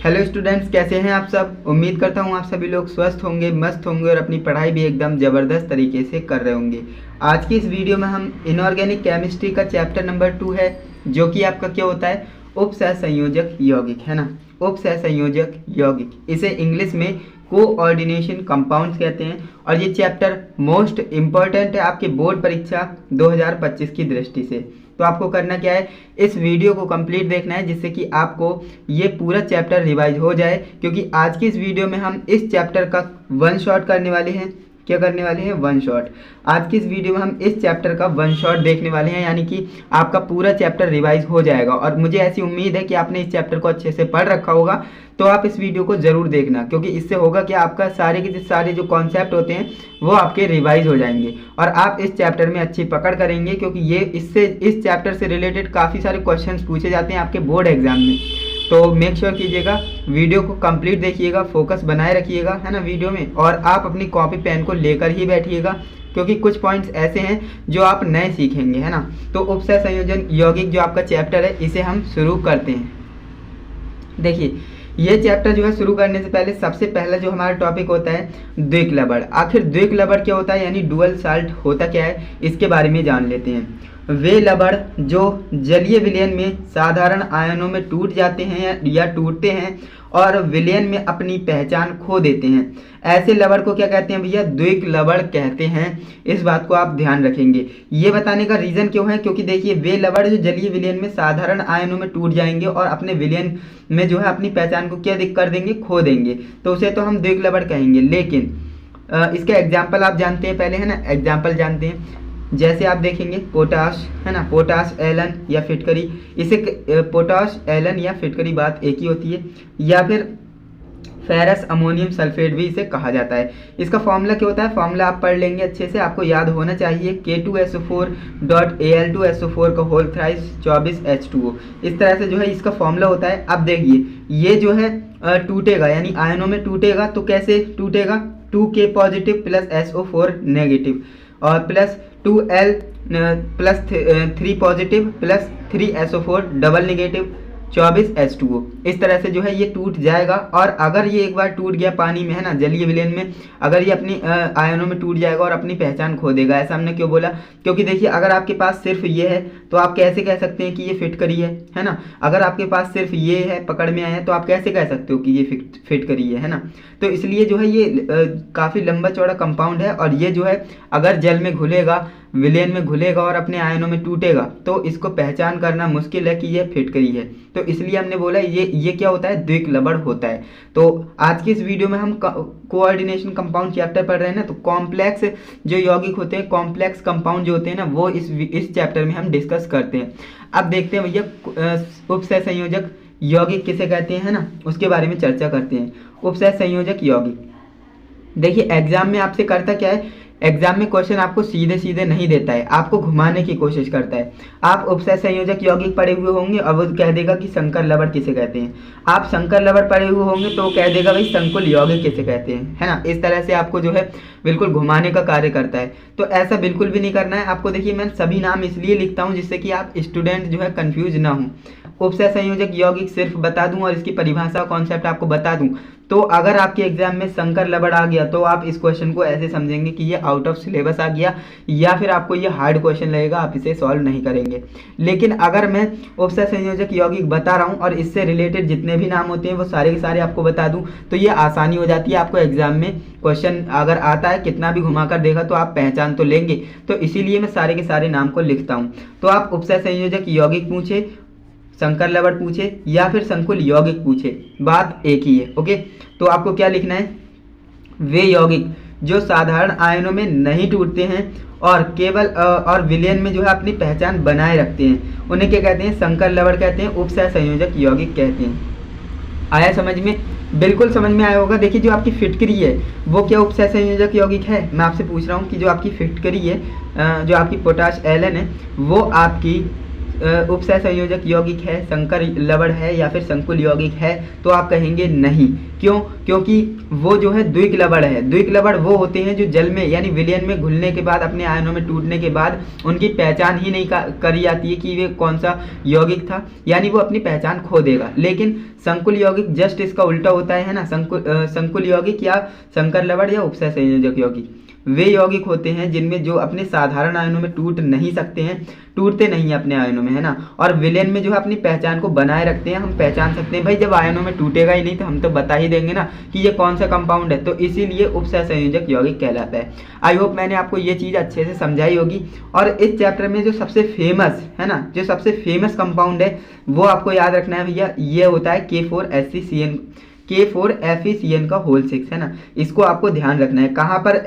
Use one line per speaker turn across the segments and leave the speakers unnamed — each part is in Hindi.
हेलो स्टूडेंट्स, कैसे हैं आप सब। उम्मीद करता हूं आप सभी लोग स्वस्थ होंगे, मस्त होंगे और अपनी पढ़ाई भी एकदम ज़बरदस्त तरीके से कर रहे होंगे। आज की इस वीडियो में हम इनऑर्गेनिक केमिस्ट्री का चैप्टर नंबर 2 है, जो कि आपका क्या होता है, उपसहसंयोजक यौगिक, है ना। उपसहसंयोजक यौगिक, इसे इंग्लिश में कोऑर्डिनेशन कंपाउंड्स कहते हैं। और ये चैप्टर मोस्ट इम्पॉर्टेंट है आपके बोर्ड परीक्षा 2025 की दृष्टि से। तो आपको करना क्या है, इस वीडियो को कंप्लीट देखना है, जिससे कि आपको ये पूरा चैप्टर रिवाइज हो जाए। क्योंकि आज की इस वीडियो में हम इस चैप्टर का वन शॉट करने वाले हैं। क्या करने वाले हैं? One shot. आज की इस वीडियो में हम इस चैप्टर का वन शॉट देखने वाले हैं, यानी कि आपका पूरा चैप्टर रिवाइज हो जाएगा। और मुझे ऐसी उम्मीद है कि आपने इस चैप्टर को अच्छे से पढ़ रखा होगा, तो आप इस वीडियो को ज़रूर देखना। क्योंकि इससे होगा कि आपका सारे के सारे जो कॉन्सेप्ट होते हैं वो आपके रिवाइज हो जाएंगे और आप इस चैप्टर में अच्छी पकड़ करेंगे। क्योंकि ये इस चैप्टर से रिलेटेड काफ़ी सारे क्वेश्चंस पूछे जाते हैं आपके बोर्ड एग्जाम में। तो मेक श्योर कीजिएगा, वीडियो को कंप्लीट देखिएगा, फोकस बनाए रखिएगा, है ना वीडियो में। और आप अपनी कॉपी पेन को लेकर ही बैठिएगा, क्योंकि कुछ पॉइंट्स ऐसे हैं जो आप नए सीखेंगे, है ना। तो उपसहसंयोजन यौगिक जो आपका चैप्टर है, इसे हम शुरू करते हैं। देखिए, ये चैप्टर जो है शुरू करने से पहले सबसे पहला जो हमारा टॉपिक होता है द्विक्लबड़। आखिर द्विक्लबड़ क्या होता है, यानी डुअल साल्ट होता क्या है, इसके बारे में जान लेते हैं। वे लवण जो जलीय विलयन में साधारण आयनों में टूट जाते हैं या टूटते हैं और विलयन में अपनी पहचान खो देते हैं, ऐसे लवण को क्या कहते हैं भैया? द्विक्लबड़ कहते हैं। इस बात को आप ध्यान रखेंगे। ये बताने का रीज़न क्यों है, क्योंकि देखिए, वे लवण जो जलीय विलयन में साधारण आयनों में टूट जाएंगे और अपने विलयन में जो है अपनी पहचान को क्या कर देंगे? खो देंगे, तो उसे तो हम द्विक्लबड़ कहेंगे। लेकिन इसका एग्जाम्पल आप जानते हैं पहले, है ना। एग्जाम्पल जानते हैं, जैसे आप देखेंगे पोटाश, है ना, पोटाश एलन या फिटकरी। इसे पोटाश एलन या फिटकरी बात एक ही होती है। या फिर फेरस अमोनियम सल्फेट भी इसे कहा जाता है। इसका फॉर्मूला क्या होता है, फॉर्मूला आप पढ़ लेंगे अच्छे से, आपको याद होना चाहिए। K2SO4.Al2SO4 का होल थ्राइस 24H2O। इस तरह से जो है इसका फॉर्मूला होता है। अब देखिए, ये जो है टूटेगा, यानी आयनों में टूटेगा, तो कैसे टूटेगा? 2K positive plus SO4 negative और plus 2L plus 3 positive plus 3SO4 double negative 24H2O। इस तरह से जो है ये टूट जाएगा। और अगर ये एक बार टूट गया पानी में, है ना, जलीय विलयन में, अगर ये अपनी आयनों में टूट जाएगा और अपनी पहचान खो देगा। ऐसा हमने क्यों बोला? क्योंकि देखिए, अगर आपके पास सिर्फ ये है तो आप कैसे कह सकते हैं कि ये फिटकरी है ना। अगर आपके पास सिर्फ ये है, पकड़ में आया है, तो आप कैसे कह सकते हो कि ये फिटकरी है ना। तो इसलिए जो है ये काफ़ी लंबा चौड़ा कंपाउंड है। और ये जो है अगर जल में घुलेगा, विलयन में घुलेगा और अपने आयनों में टूटेगा, तो इसको पहचान करना मुश्किल है कि यह फिटकरी है। तो इसलिए हमने बोला ये क्या होता है? द्विक्लबड़ होता है। तो आज की इस वीडियो में हम कोऑर्डिनेशन कंपाउंड चैप्टर पढ़ रहे हैं ना, तो कॉम्प्लेक्स जो यौगिक होते हैं, कॉम्प्लेक्स कंपाउंड जो होते हैं ना, वो इस चैप्टर में हम डिस्कस करते हैं। अब देखते हैं भैया, उपसहसंयोजक यौगिक किसे कहते हैं, है ना, उसके बारे में चर्चा करते हैं। उपसहसंयोजक यौगिक, देखिए एग्जाम में आपसे करता क्या है, एग्जाम में क्वेश्चन आपको सीधे सीधे नहीं देता है, आपको घुमाने की कोशिश करता है। आप उपसहसंयोजक यौगिक पढ़े हुए होंगे और वो कह देगा कि संकर लवण किसे कहते हैं। आप संकर लवण पढ़े हुए होंगे तो वो कह देगा भाई संकुल यौगिक किसे कहते हैं, है ना। इस तरह से आपको जो है बिल्कुल घुमाने का कार्य करता है। तो ऐसा बिल्कुल भी नहीं करना है आपको। देखिए, मैं सभी नाम इसलिए लिखता हूँ जिससे कि आप स्टूडेंट जो है कन्फ्यूज ना हो। उपसहसंयोजक यौगिक सिर्फ बता दूं और इसकी परिभाषा कॉन्सेप्ट आपको बता दूं, तो अगर आपके एग्जाम में संकर लवण आ गया तो आप इस क्वेश्चन को ऐसे समझेंगे कि ये आउट ऑफ सिलेबस आ गया, या फिर आपको ये हार्ड क्वेश्चन लगेगा, आप इसे सॉल्व नहीं करेंगे। लेकिन अगर मैं उपसहसंयोजक यौगिक बता रहा हूँ और इससे रिलेटेड जितने भी नाम होते हैं वो सारे के सारे आपको बता दूं, तो ये आसानी हो जाती है आपको। एग्जाम में क्वेश्चन अगर आता है, कितना भी घुमा कर देखा, तो आप पहचान तो लेंगे। तो इसीलिए मैं सारे के सारे नाम को लिखता हूँ। तो आप उपसहसंयोजक यौगिक पूछे, संकर लवण पूछे या फिर संकुल यौगिक पूछे, बात एक ही है। ओके, तो आपको क्या लिखना है? वे यौगिक जो साधारण आयनों में नहीं टूटते हैं और केवल और विलयन में जो है अपनी पहचान बनाए रखते हैं, उन्हें क्या कहते हैं? संकर लवण कहते हैं, उपसहसंयोजक यौगिक कहते हैं। आया समझ में? बिल्कुल समझ में आया होगा। देखिए, जो आपकी फिटकरी है वो क्या उपसहसंयोजक यौगिक है? मैं आपसे पूछ रहा हूँ कि जो आपकी फिटकरी है, जो आपकी पोटाश एलन है, वो आपकी उपसहसंयोजक यौगिक है, संकर लवण है या फिर संकुल यौगिक है, तो आप कहेंगे नहीं। क्यों? क्योंकि वो जो है द्विक लवण है। द्विक लवण वो होते हैं जो जल में यानी विलयन में घुलने के बाद अपने आयनों में टूटने के बाद उनकी पहचान ही नहीं करी जाती है कि वे कौन सा यौगिक था, यानी वो अपनी पहचान खो देगा। लेकिन संकुल यौगिक जस्ट इसका उल्टा होता है ना। संकुल यौगिक या संकर लवण या उपसहसंयोजक यौगिक वे यौगिक होते हैं जिनमें जो अपने साधारण आयनों में टूट नहीं सकते हैं, टूटते नहीं हैं अपने आयनों में, है ना, और विलयन में जो है अपनी पहचान को बनाए रखते हैं। हम पहचान सकते हैं भाई जब आयनों में टूटेगा ही नहीं तो हम तो बता ही देंगे ना कि ये कौन सा कंपाउंड है, तो इसीलिए उपसहसंयोजक यौगिक कहलाता है। आई होप मैंने आपको ये चीज़ अच्छे से समझाई होगी। और इस चैप्टर में जो सबसे फेमस है ना, जो सबसे फेमस कंपाउंड है वो आपको याद रखना है भैया, ये होता है K4FeCN का होल 6, है ना। इसको आपको ध्यान रखना है। कहाँ पर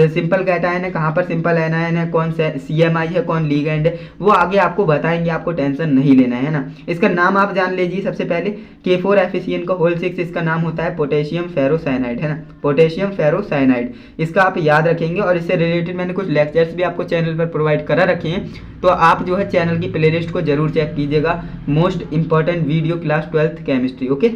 सिंपल कैटायन है, कहाँ पर सिंपल एनायन है, कौन सा CMI है, कौन लीगेंड है, वो आगे आपको बताएंगे, आपको टेंशन नहीं लेना है ना। इसका नाम आप जान लीजिए सबसे पहले, K4FeCN का होल 6 इसका नाम होता है पोटेशियम फेरोसाइनाइड, है ना, पोटेशियम फेरोसाइनाइड। इसका आप याद रखेंगे और इससे रिलेटेड मैंने कुछ लेक्चर्स भी आपको चैनल पर प्रोवाइड करा रखे हैं, तो आप जो है चैनल की प्लेलिस्ट को जरूर चेक कीजिएगा। Most important video class 12th chemistry. Okay,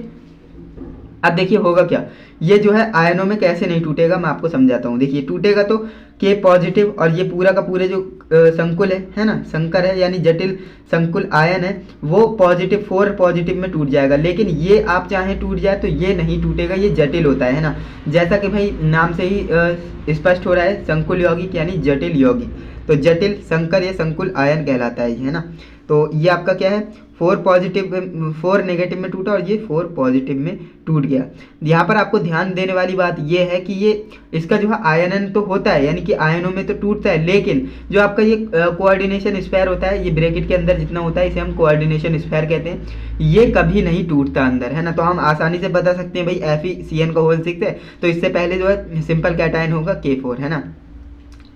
अब देखिए होगा क्या, ये जो है आयनों में कैसे नहीं टूटेगा मैं आपको समझाता हूँ। देखिए टूटेगा तो K पॉजिटिव और ये पूरा का पूरे जो संकुल है ना, संकर है यानी जटिल संकुल आयन है, वो पॉजिटिव 4 पॉजिटिव में टूट जाएगा। लेकिन ये आप चाहें टूट जाए तो ये नहीं टूटेगा, ये जटिल होता है ना। जैसा कि भाई नाम से ही स्पष्ट हो रहा है, संकुल यौगिक यानी जटिल यौगिक, तो जटिल संकर ये संकुल आयन कहलाता है ना। तो ये आपका क्या है, 4 नेगेटिव में टूटा और ये 4 पॉजिटिव में टूट गया। यहाँ पर आपको ध्यान देने वाली बात ये है कि ये इसका जो है आयनन तो होता है, यानी कि आयनों में तो टूटता है, लेकिन जो आपका ये कोऑर्डिनेशन स्फीयर होता है, ये ब्रैकेट के अंदर जितना होता है इसे हम कोऑर्डिनेशन स्फीयर कहते हैं, ये कभी नहीं टूटता अंदर, है ना। तो हम आसानी से बता सकते हैं भाई FeCN का होल 6 है तो इससे पहले जो है सिंपल कैटायन होगा K4, है ना।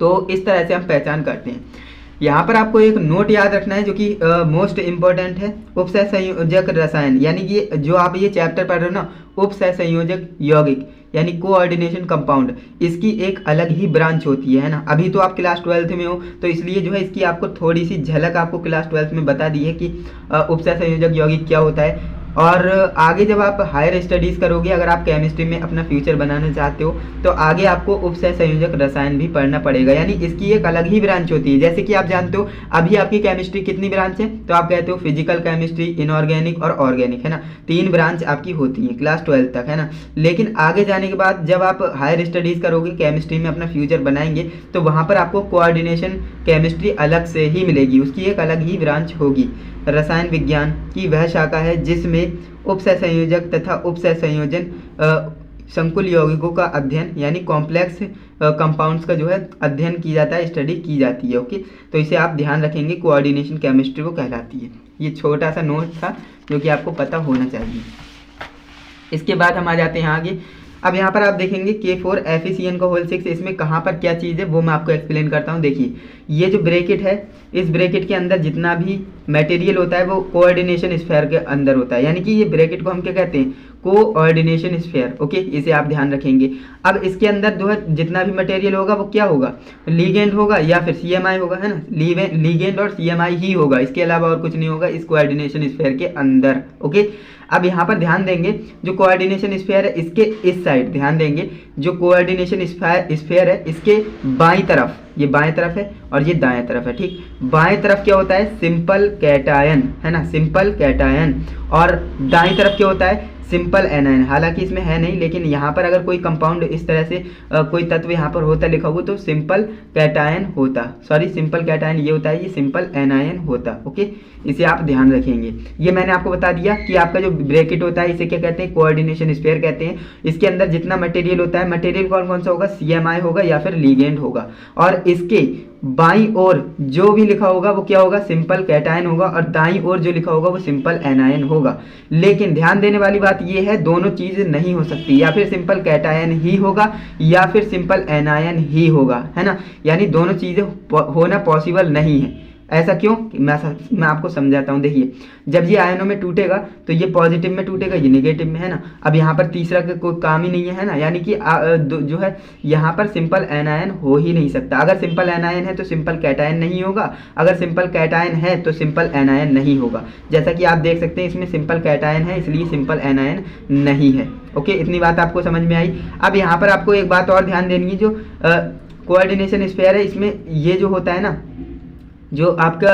तो इस तरह से हम पहचान करते हैं। यहाँ पर आपको एक नोट याद रखना है जो कि मोस्ट इम्पोर्टेंट है, उपसहसंयोजक रसायन, यानी कि जो आप ये चैप्टर पढ़ रहे हो ना, उपसहसंयोजक यौगिक यानी कोऑर्डिनेशन कंपाउंड, इसकी एक अलग ही ब्रांच होती है ना। अभी तो आप क्लास 12th में हो तो इसलिए जो है इसकी आपको थोड़ी सी झलक आपको क्लास 12th में बता दी है कि उपसहसंयोजक यौगिक क्या होता है। और आगे जब आप हायर स्टडीज़ करोगे, अगर आप केमिस्ट्री में अपना फ्यूचर बनाना चाहते हो तो आगे आपको उपसहसंयोजक रसायन भी पढ़ना पड़ेगा, यानी इसकी एक अलग ही ब्रांच होती है। जैसे कि आप जानते हो अभी आपकी केमिस्ट्री कितनी ब्रांच है, तो आप कहते हो फिजिकल केमिस्ट्री, इनऑर्गेनिक और ऑर्गेनिक, है ना, 3 ब्रांच आपकी होती है क्लास 12 तक, है ना। लेकिन आगे जाने के बाद जब आप हायर स्टडीज़ करोगे, केमिस्ट्री में अपना फ्यूचर बनाएंगे, तो वहाँ पर आपको कोऑर्डिनेशन केमिस्ट्री अलग से ही मिलेगी, उसकी एक अलग ही ब्रांच होगी। रसायन विज्ञान की वह शाखा है जिसमें उपसहसंयोजक तथा उपसहसंयोजन संकुल यौगिकों का अध्ययन यानी कॉम्प्लेक्स कंपाउंड्स का जो है अध्ययन किया जाता है, स्टडी की जाती है। ओके, तो इसे आप ध्यान रखेंगे, कोऑर्डिनेशन केमिस्ट्री वो कहलाती है। ये छोटा सा नोट था जो कि आपको पता होना चाहिए। इसके बाद हम आ जाते हैं आगे। अब यहाँ पर आप देखेंगे K4FeCN का होल 6, इसमें कहाँ पर क्या चीज़ है वो मैं आपको एक्सप्लेन करता हूँ। देखिए ये जो ब्रैकेट है, इस ब्रैकेट के अंदर जितना भी मटेरियल होता है वो कोऑर्डिनेशन स्फीयर के अंदर होता है, यानी कि ये ब्रैकेट को हम क्या कहते हैं, कोऑर्डिनेशन स्फीयर। ओके, इसे आप ध्यान रखेंगे। अब इसके अंदर जो है जितना भी मटेरियल होगा वो क्या होगा, लीगेंड होगा या फिर CMI होगा, है ना, लीगेंड और CMI ही होगा, इसके अलावा और कुछ नहीं होगा इस कोऑर्डिनेशन स्फीयर के अंदर। ओके, अब यहाँ पर ध्यान देंगे जो कोऑर्डिनेशन स्फीयर है इसके इस साइड ध्यान देंगे, जो कोऑर्डिनेशन स्फीयर है इसके बाईं तरफ, ये बाएं तरफ है और ये दाएं तरफ है, ठीक। बाएं तरफ क्या होता है, सिंपल कैटायन, है ना, सिंपल कैटायन, और दाईं तरफ क्या होता है, सिंपल एनायन। हालांकि इसमें है नहीं, लेकिन यहाँ पर अगर कोई कंपाउंड इस तरह से कोई तत्व यहाँ पर होता लिखा हुआ तो सिंपल कैटायन होता, सॉरी सिंपल कैटायन ये होता है, ये सिंपल एनायन होता। ओके, इसे आप ध्यान रखेंगे। ये मैंने आपको बता दिया कि आपका जो ब्रैकेट होता है इसे क्या कहते हैं, कोऑर्डिनेशन स्फीयर कहते हैं। इसके अंदर जितना मटेरियल होता है, मटेरियल कौन कौन सा होगा, CMI होगा या फिर लीगेंड होगा, और इसके बाईं ओर जो भी लिखा होगा वो क्या होगा, सिंपल कैटायन होगा, और दाईं ओर जो लिखा होगा वो सिंपल एनायन होगा। लेकिन ध्यान देने वाली बात ये है, दोनों चीज़ नहीं हो सकती, या फिर सिंपल कैटायन ही होगा या फिर सिंपल एनायन ही होगा, है ना, यानी दोनों चीज़ें होना पॉसिबल नहीं है। ऐसा क्यों? मैं आपको समझाता हूँ। देखिए, जब ये आयनों में टूटेगा तो ये पॉजिटिव में टूटेगा, ये नेगेटिव में, है ना। अब यहाँ पर तीसरा का कोई काम ही नहीं है ना, यानी कि जो है यहाँ पर सिंपल एनायन हो ही नहीं सकता। अगर सिंपल एनायन है तो सिंपल कैटायन नहीं होगा, अगर सिंपल कैटायन है तो सिंपल एनायन नहीं होगा। जैसा कि आप देख सकते हैं इसमें सिंपल कैटायन है, इसलिए सिंपल एनायन नहीं है। ओके, इतनी बात आपको समझ में आई। अब यहाँ पर आपको एक बात और ध्यान देनी है, जो कोऑर्डिनेशन स्फीयर है इसमें ये जो होता है ना, जो आपका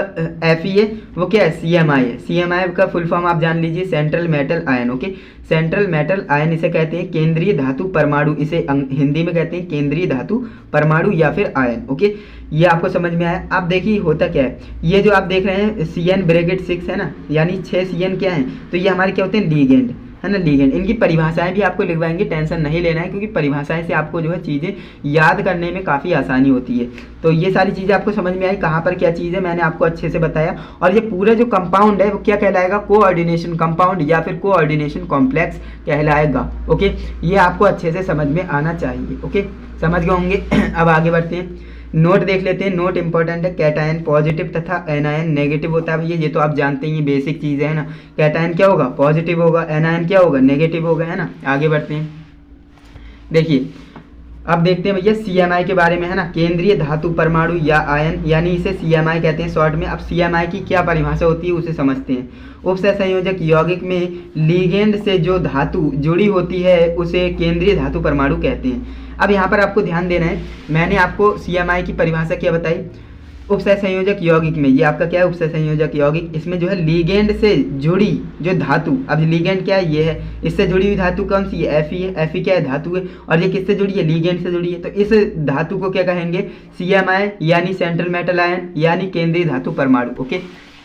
Fe है वो क्या है? CMI है। CMI का फुल फॉर्म आप जान लीजिए, central metal ion. Okay, central metal ion इसे कहते हैं केंद्रीय धातु परमाणु, इसे हिंदी में कहते हैं केंद्रीय धातु परमाणु या फिर आयन। ओके, ये आपको समझ में आया। अब देखिए होता क्या है, ये जो आप देख रहे हैं CN ब्रैकेट 6 है ना, यानी 6 CN क्या है, तो ये हमारे क्या होते हैं? लीगेंड, है ना, लीगेंड। इनकी परिभाषाएं भी आपको लिखवाएंगे, टेंशन नहीं लेना है, क्योंकि परिभाषाएं से आपको जो है चीज़ें याद करने में काफ़ी आसानी होती है। तो ये सारी चीज़ें आपको समझ में आई, कहाँ पर क्या चीज़ है मैंने आपको अच्छे से बताया। और ये पूरा जो कंपाउंड है वो क्या कहलाएगा? कोऑर्डिनेशन कंपाउंड या फिर कोऑर्डिनेशन कॉम्प्लेक्स कहलाएगा। ओके, ये आपको अच्छे से समझ में आना चाहिए। ओके, समझ गए होंगे। अब आगे बढ़ते हैं, नोट देख लेते हैं। नोट इंपॉर्टेंट है, कैटायन पॉजिटिव तथा एनायन नेगेटिव होता है। भैया ये तो आप जानते ही, बेसिक चीज़ें है ना। कैटायन क्या होगा? पॉजिटिव होगा, एनायन क्या होगा? नेगेटिव होगा, है ना। आगे बढ़ते हैं, देखिए अब देखते हैं भैया CMI के बारे में, है ना, केंद्रीय धातु परमाणु या आयन, यानी इसे CMI कहते हैं शॉर्ट में। अब CMI की क्या परिभाषा होती है उसे समझते हैं। उपसहसंयोजक यौगिक में लीगेंड से जो धातु जुड़ी होती है उसे केंद्रीय धातु परमाणु कहते हैं। अब यहाँ पर आपको ध्यान देना है, मैंने आपको CMI की परिभाषा क्या बताई? उपसहसंयोजक यौगिक में, ये आपका क्या है? उपसहसंयोजक यौगिक। इसमें जो है लीगेंड से जुड़ी जो धातु, अब लीगेंड क्या है? ये है, इससे जुड़ी हुई धातु कौन सी है? Fe है। Fe क्या है? धातु है। और ये किससे जुड़ी है? लीगेंड से जुड़ी है। तो इस धातु को क्या कहेंगे? CMI, यानी सेंट्रल मेटल आयन, यानी केंद्रीय धातु परमाणु। ओके,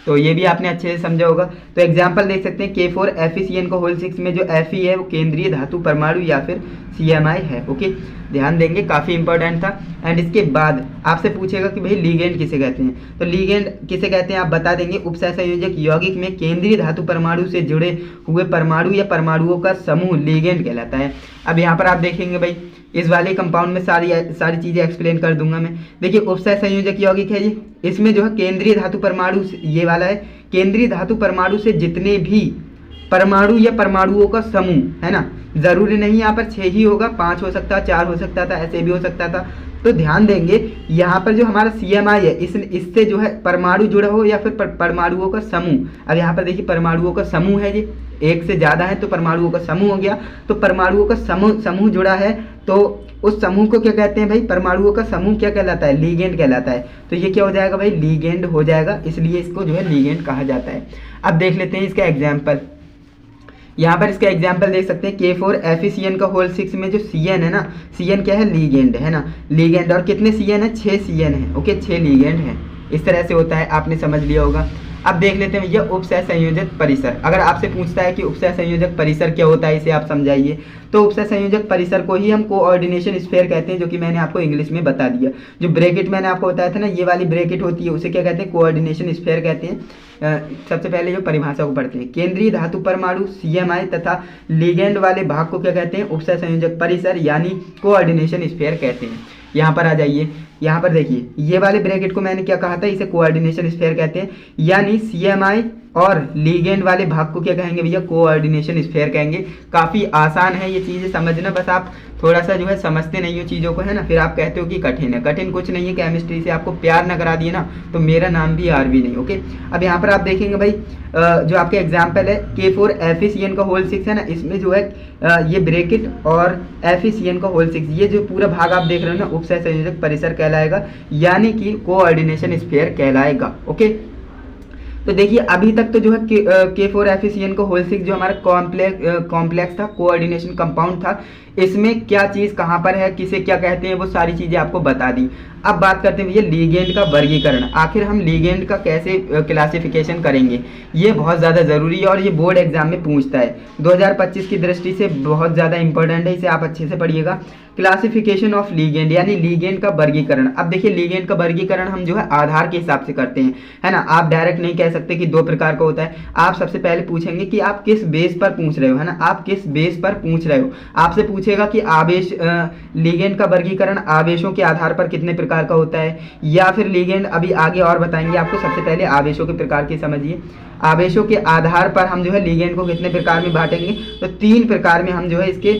तो ये भी आपने अच्छे से समझा होगा। तो एग्जाम्पल देख सकते हैं, K4FeCN को होल 6 में जो Fe है वो केंद्रीय धातु परमाणु या फिर CMI है। ओके, ध्यान देंगे, काफ़ी इंपॉर्टेंट था। एंड इसके बाद आपसे पूछेगा कि भाई लीगेंड किसे कहते हैं, तो लीगेंड किसे कहते हैं आप बता देंगे। उपसहसंयोजक यौगिक में केंद्रीय धातु परमाणु से जुड़े हुए परमाणु या परमाणुओं का समूह लीगेंड कहलाता है। अब यहाँ पर आप देखेंगे भाई, इस वाले कंपाउंड में सारी चीज़ें एक्सप्लेन कर दूंगा मैं। देखिए, उपसहसंयोजक यौगिक है ये, इसमें जो है केंद्रीय धातु परमाणु, ये वाला है, केंद्रीय धातु परमाणु से जितने भी परमाणु या परमाणुओं का समूह, है ना, जरूरी नहीं यहाँ पर 6 ही होगा, 5 हो सकता, 4 हो सकता था, ऐसे भी हो सकता था। तो ध्यान देंगे यहाँ पर जो हमारा CMI है, इससे जो है परमाणु जुड़ा हो या फिर परमाणुओं का समूह। अब यहाँ पर देखिए परमाणुओं का समूह है, ये एक से ज़्यादा है तो परमाणुओं का समूह हो गया। तो परमाणुओं का समूह जुड़ा है तो उस समूह को क्या कहते हैं भाई? परमाणुओं का समूह क्या कहलाता है? लीगेंड कहलाता है। तो ये क्या हो जाएगा भाई? लीगेंड हो जाएगा, इसलिए इसको जो है लीगेंड कहा जाता है। अब देख लेते हैं इसका एग्जाम्पल। यहाँ पर इसका एग्जाम्पल देख सकते हैं, K4FeCN का होल 6 में जो CN है ना, CN क्या है? लीगेंड, है ना, लीगेंड। और कितने CN है? 6 CN है। ओके, 6 लीगेंड है। इस तरह से होता है, आपने समझ लिया होगा। अब देख लेते हैं भैया उपसहसंयोजक परिसर। अगर आपसे पूछता है कि उपसहसंयोजक परिसर क्या होता है, इसे आप समझाइए, तो उपसहसंयोजक परिसर को ही हम कोऑर्डिनेशन स्फीयर कहते हैं, जो कि मैंने आपको इंग्लिश में बता दिया। जो ब्रैकेट मैंने आपको बताया था ना, ये वाली ब्रैकेट होती है, उसे क्या कहते हैं? कोऑर्डिनेशन स्फीयर कहते हैं। सबसे पहले जो परिभाषा को पढ़ते हैं, केंद्रीय धातु परमाणु CMI तथा लीगेंड वाले भाग को क्या कहते हैं? उपसहसंयोजक परिसर यानी कोऑर्डिनेशन स्फीयर कहते हैं। यहाँ पर आ जाइए, यहाँ पर देखिए, ये वाले ब्रैकेट को मैंने क्या कहा था? इसे कोऑर्डिनेशन स्फीयर कहते हैं, यानी CMI और लीगेंड वाले भाग को क्या कहेंगे भैया? कोऑर्डिनेशन स्फीयर कहेंगे। काफ़ी आसान है ये चीज़ें समझना, बस आप थोड़ा सा जो है समझते नहीं हो चीज़ों को, है ना, फिर आप कहते हो कि कठिन है। कठिन कुछ नहीं है, केमिस्ट्री से आपको प्यार ना करा दिए ना तो मेरा नाम भी RV नहीं। ओके, अब यहाँ पर आप देखेंगे भाई, जो आपके एग्जाम्पल है K4FeCN का होल 6 है ना, इसमें जो है ये ब्रैकेट और FeCN का होल 6, ये जो पूरा भाग आप देख रहे हो ना, उपसहसंयोजक परिसर कहलाएगा, यानी कि कोऑर्डिनेशन स्फीयर कहलाएगा। ओके, तो देखिए अभी तक तो जो है K4FeCN का होल 6 जो हमारा कॉम्प्लेक्स था, कोऑर्डिनेशन कंपाउंड था, इसमें क्या चीज़ कहाँ पर है, किसे क्या कहते हैं, वो सारी चीज़ें आपको बता दी। अब बात करते हैं भैया लीगेंड का वर्गीकरण। आखिर हम लीगेंड का कैसे क्लासिफिकेशन करेंगे, ये बहुत ज़्यादा ज़रूरी है और ये बोर्ड एग्जाम में पूछता है। 2025 की दृष्टि से बहुत ज़्यादा इंपॉर्टेंट है, इसे आप अच्छे से पढ़िएगा। क्लासिफिकेशन ऑफ लीगेंड, यानी लीगेंड का वर्गीकरण। अब देखिए लीगेंड का वर्गीकरण हम जो है आधार के हिसाब से करते हैं, है ना। आप डायरेक्ट नहीं कह सकते कि 2 प्रकार का होता है। आप सबसे पहले पूछेंगे कि आप किस बेस पर पूछ रहे हो, है ना, आप किस बेस पर पूछ रहे हो। आपसे पूछेगा कि आवेश, लीगेंड का वर्गीकरण आवेशों के आधार पर कितने प्रकार का होता है, या फिर लिगेंड अभी आगे और बताएंगे आपको। सबसे पहले आवेशों के प्रकार के समझिए। आवेशों के आधार पर हम जो है लिगेंड को कितने प्रकार में बांटेंगे, तो 3 प्रकार में हम जो है इसके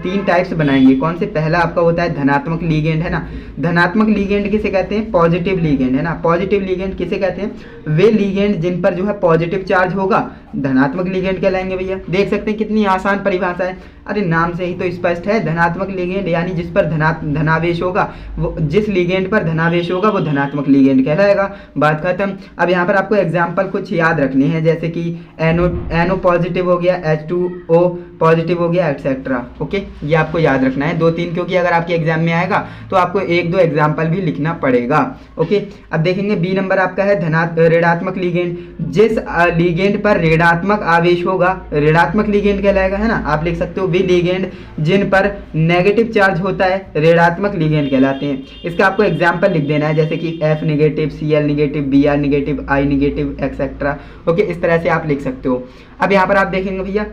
3 टाइप्स बनाएंगे। कौन से? पहला आपका होता है धनात्मक लिगेंड, है ना। धनात्मक लिगेंड किसे कहते हैं? पॉजिटिव लिगेंड, है ना। पॉजिटिव लिगेंड किसे कहते हैं? वे लिगेंड जिन पर जो है पॉजिटिव चार्ज होगा, धनात्मक लिगेंड कहलाएंगे भैया। देख सकते हैं कितनी आसान परिभाषा है, अरे नाम से ही तो स्पष्ट है। धनात्मक लिगेंड यानी जिस पर धनावेश होगा, वो जिस लिगेंड पर धनावेश होगा वो धनात्मक लिगेंड कहलाएगा। बात खत्म। अब यहाँ पर आपको एग्जाम्पल कुछ याद रखने हैं, जैसे कि NO पॉजिटिव हो गया, H2O पॉजिटिव हो गया, एक्सेट्रा। ओके, ये आपको याद रखना है 2-3, क्योंकि अगर आपके एग्जाम में आएगा तो आपको 1-2 एग्जाम्पल भी लिखना पड़ेगा। ओके, अब देखेंगे बी नंबर आपका है ऋणात्मक लिगेंड। जिस लिगेंड पर ऋणात्मक आवेश होगा ऋणात्मक लिगेंड कहलाएगा, है ना। आप लिख सकते हो वे लिगेंड जिन पर नेगेटिव चार्ज होता है ऋणात्मक लिगेंड कहलाते हैं। इसका आपको एग्जाम्पल लिख देना है, जैसे कि F negative, Cl negative, Br negative, I negative, etcetera. Okay, इस तरह से आप लिख सकते हो। अब यहाँ पर आप देखेंगे भैया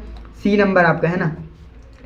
सी नंबर आपका, है ना।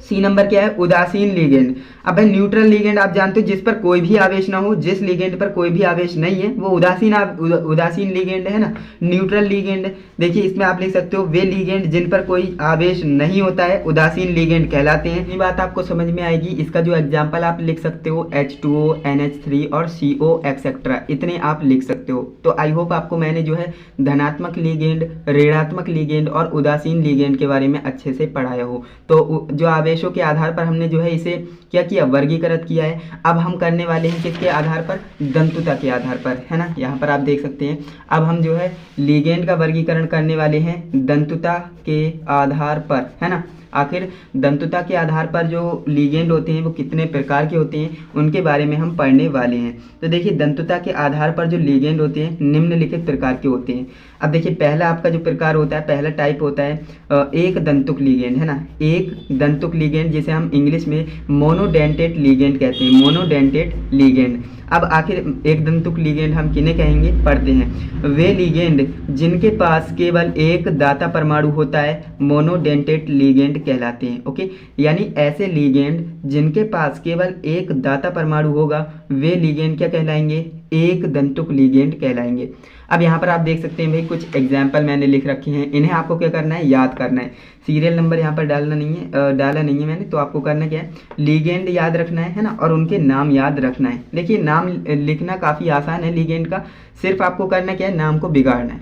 सी नंबर क्या है? उदासीन लिगेंड। अब भाई न्यूट्रल लिगेंड आप जानते हो, जिस पर कोई भी आवेश ना हो, जिस लिगेंड पर कोई भी आवेश नहीं है वो उदासीन लिगेंड है ना, न्यूट्रल लिगेंड। देखिए इसमें आप लिख सकते हो वे लिगेंड जिन पर कोई आवेश नहीं होता है उदासीन लिगेंड कहलाते हैं। ये बात आपको समझ में आएगी। इसका जो एग्जाम्पल आप लिख सकते हो H2O, NH3 और CO एक्सेट्रा, इतने आप लिख सकते हो। तो आई होप आपको मैंने जो है धनात्मक लिगेंड, ऋणात्मक लिगेंड और उदासीन लिगेंड के बारे में अच्छे से पढ़ाया हो। तो जो आवेशों के आधार पर हमने जो है इसे क्या किया? वर्गीकृत किया है। अब हम करने वाले हैं किसके आधार पर? दंतुता के आधार पर, है ना। यहाँ पर आप देख सकते हैं अब हम जो है लिगेंड का वर्गीकरण करने वाले हैं दंतुता के आधार पर, है ना। आखिर दंतुता के आधार पर जो लिगेंड होते हैं वो कितने प्रकार के होते हैं उनके बारे में हम पढ़ने वाले हैं। तो देखिए दंतुता के आधार पर जो लिगेंड होते हैं निम्नलिखित प्रकार के होते हैं। अब देखिए पहला आपका जो प्रकार होता है, पहला टाइप होता है एक दंतुक लिगेंड, है ना। एक दंतुक लिगेंड जिसे हम इंग्लिश में मोनोडेंटेट लिगेंड कहते हैं, मोनोडेंटेट लिगेंड। अब आखिर एक दंतुक लिगेंड हम किन्हें कहेंगे? पढ़ते हैं। वे लिगेंड जिनके पास केवल एक दाता परमाणु होता है मोनोडेंटेट लिगेंड कहलाते हैं। ओके, यानी ऐसे लिगेंड जिनके पास केवल एक दाता परमाणु होगा वे लिगेंड क्या कहलाएंगे? एक दंतुक लिगेंड कहलाएंगे। अब यहाँ पर आप देख सकते हैं भाई कुछ एग्जाम्पल मैंने लिख रखे हैं, इन्हें आपको क्या करना है? याद करना है। सीरियल नंबर यहाँ पर डाला नहीं है मैंने, तो आपको करना क्या है? लिगेंड याद रखना है ना, और उनके नाम याद रखना है। देखिए नाम लिखना काफ़ी आसान है लिगेंड का, सिर्फ आपको करना क्या है? नाम को बिगाड़ना है।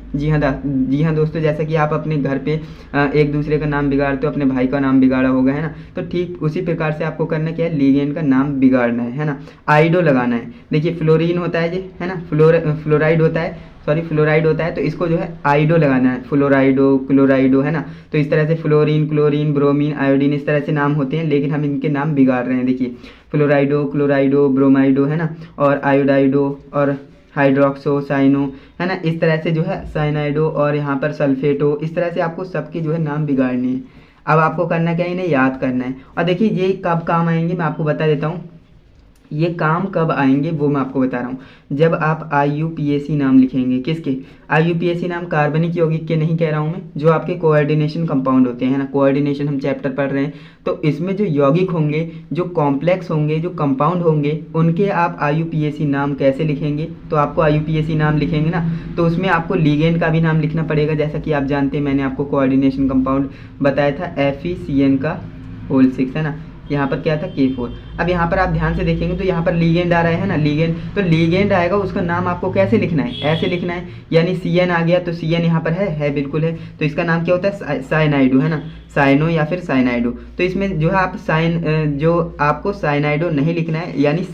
जी हाँ दोस्तों, जैसा कि आप अपने घर पे एक दूसरे का नाम बिगाड़ते हो, अपने भाई का नाम बिगाड़ा होगा, है ना। तो ठीक उसी प्रकार से आपको करना क्या है? लिगेंड का नाम बिगाड़ना है ना। आइडो लगाना है। देखिए फ्लोरीन होता है जी, है ना, फ्लोराइड होता है, तो इसको जो है आइडो लगाना है। फ्लोराइडो, क्लोराइडो, है ना। तो इस तरह से फ्लोरीन, क्लोरीन, ब्रोमीन, आयोडीन, इस तरह से नाम होते हैं, लेकिन हम इनके नाम बिगाड़ रहे हैं। देखिए फ्लोराइडो, क्लोराइडो, ब्रोमाइडो, है ना, और आयोडाइडो और हाइड्रोक्सो, साइनो, है ना। इस तरह से जो है साइनाइडो और यहाँ पर सल्फेटो, इस तरह से आपको सबके जो है नाम बिगाड़ने हैं। अब आपको करना क्या है? इन्हें याद करना है। और देखिए ये कब काम आएंगे मैं आपको बता देता हूँ। ये काम कब आएंगे वो मैं आपको बता रहा हूँ, जब आप IUPAC नाम लिखेंगे। किसके? IUPAC नाम कार्बनिक यौगिक के नहीं कह रहा हूँ मैं, जो आपके कोऑर्डिनेशन कंपाउंड होते हैं ना। कोऑर्डिनेशन हम चैप्टर पढ़ रहे हैं, तो इसमें जो यौगिक होंगे, जो कॉम्प्लेक्स होंगे, जो कंपाउंड होंगे, उनके आप IUPAC नाम कैसे लिखेंगे? तो आपको IUPAC नाम लिखेंगे ना, तो उसमें आपको लिगेंड का भी नाम लिखना पड़ेगा। जैसा कि आप जानते हैं मैंने आपको कोऑर्डिनेशन कंपाउंड बताया था FeCN का होल 6, है ना। यहाँ पर क्या था? K4। अब यहाँ पर आप ध्यान से देखेंगे तो यहाँ पर लिगेंड आ रहा है ना, लिगेंड। तो लिगेंड आएगा, उसका नाम आपको कैसे लिखना है? ऐसे लिखना है, यानी CN आ गया तो CN यहाँ पर है बिल्कुल है, तो इसका नाम क्या होता है? साइनाइडो, है ना, साइनो या फिर साइनाइडो। तो इसमें जो है आप जो आपको साइनाइडो नहीं लिखना है, यानी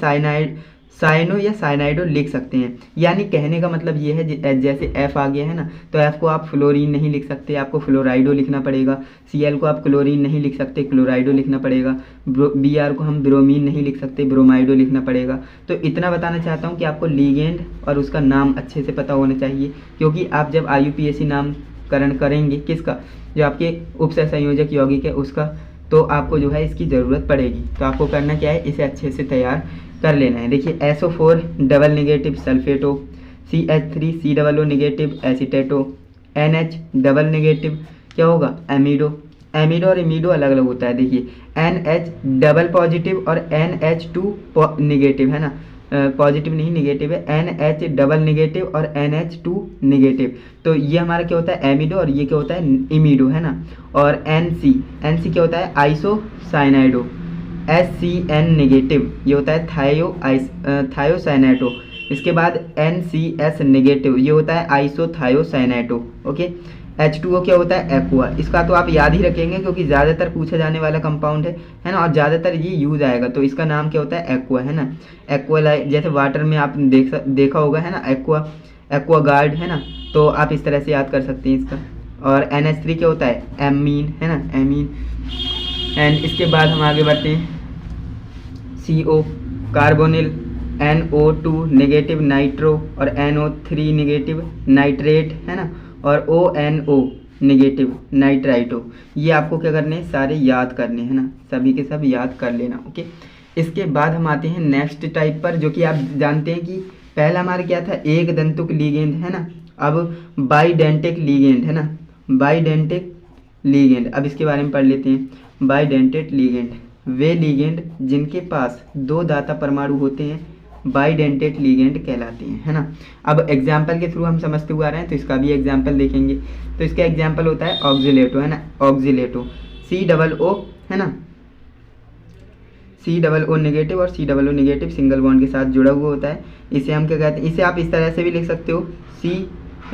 साइनो या साइनाइडो लिख सकते हैं। यानी कहने का मतलब ये है, जैसे F आ गया है ना, तो F को आप फ्लोरीन नहीं लिख सकते, आपको फ्लोराइडो लिखना पड़ेगा। Cl को आप क्लोरीन नहीं लिख सकते, क्लोराइडो लिखना पड़ेगा। Br को हम ब्रोमीन नहीं लिख सकते, ब्रोमाइडो लिखना पड़ेगा। तो इतना बताना चाहता हूँ कि आपको लिगेंड और उसका नाम अच्छे से पता होना चाहिए, क्योंकि आप जब IUPAC नामकरण करेंगे किसका? जो आपके उपसहसंयोजक यौगिक है उसका, तो आपको जो है इसकी ज़रूरत पड़ेगी। तो आपको करना क्या है? इसे अच्छे से तैयार कर लेना है। देखिए SO4 double negative sulphato, CH3 COO negative acetato, NH double negative क्या होगा? एमिडो। एमिडो और इमिडो अलग अलग होता है। देखिए NH डबल पॉजिटिव और NH2 नेगेटिव, है ना। पॉजिटिव नहीं निगेटिव है, NH डबल निगेटिव और NH2 निगेटिव। तो ये हमारा क्या होता है एमिडो और ये क्या होता है इमिडो, है ना। और NC क्या होता है आइसोसाइनाइडो, SCN निगेटिव ये होता है थायोसाइनाइटो। इसके बाद NCS नेगेटिव ये होता है आइसोथायोसाइनाइटो। ओके, H2O क्या होता है एक्वा। इसका तो आप याद ही रखेंगे क्योंकि ज़्यादातर पूछा जाने वाला कंपाउंड है ना, और ज़्यादातर ये यूज आएगा। तो इसका नाम क्या होता है एक्वा, है ना। एक्वा जैसे वाटर में आप देखा होगा, है ना, एक्वा गार्ड, है ना। तो आप इस तरह से याद कर सकते हैं इसका। और NH3 क्या होता है एमीन, है ना, एमीन। एंड इसके बाद हम आगे बढ़ते हैं, CO carbonyl, NO2 negative nitro और NO3 निगेटिव नाइट्रेट, है ना। और ONO निगेटिव नाइट्राइटो। ये आपको क्या करने हैं सारे याद करने हैं ना, सभी के सब याद कर लेना। ओके, इसके बाद हम आते हैं नेक्स्ट टाइप पर, जो कि आप जानते हैं कि पहला हमारा क्या था एक दंतुक लिगेंड, है ना। अब बाइडेंटिक लिगेंड, है ना, बाइडेंटिक लिगेंड। अब इसके बारे में पढ़ लेते हैं। बाइडेंटेट लिगेंड वे लिगेंड जिनके पास दो दाता परमाणु होते हैं बाइडेंटेट लिगेंड कहलाते हैं, है ना। अब एग्जाम्पल के थ्रू हम समझते हुए आ रहे हैं, तो इसका भी एग्जाम्पल देखेंगे। तो इसका एग्जाम्पल होता है ऑक्जिलेटो, है ना, ऑक्जिलेटो COO, है ना, COO नेगेटिव और COO नेगेटिव सिंगल बॉन्ड के साथ जुड़ा हुआ होता है। इसे हम क्या कहते हैं, इसे आप इस तरह से भी लिख सकते हो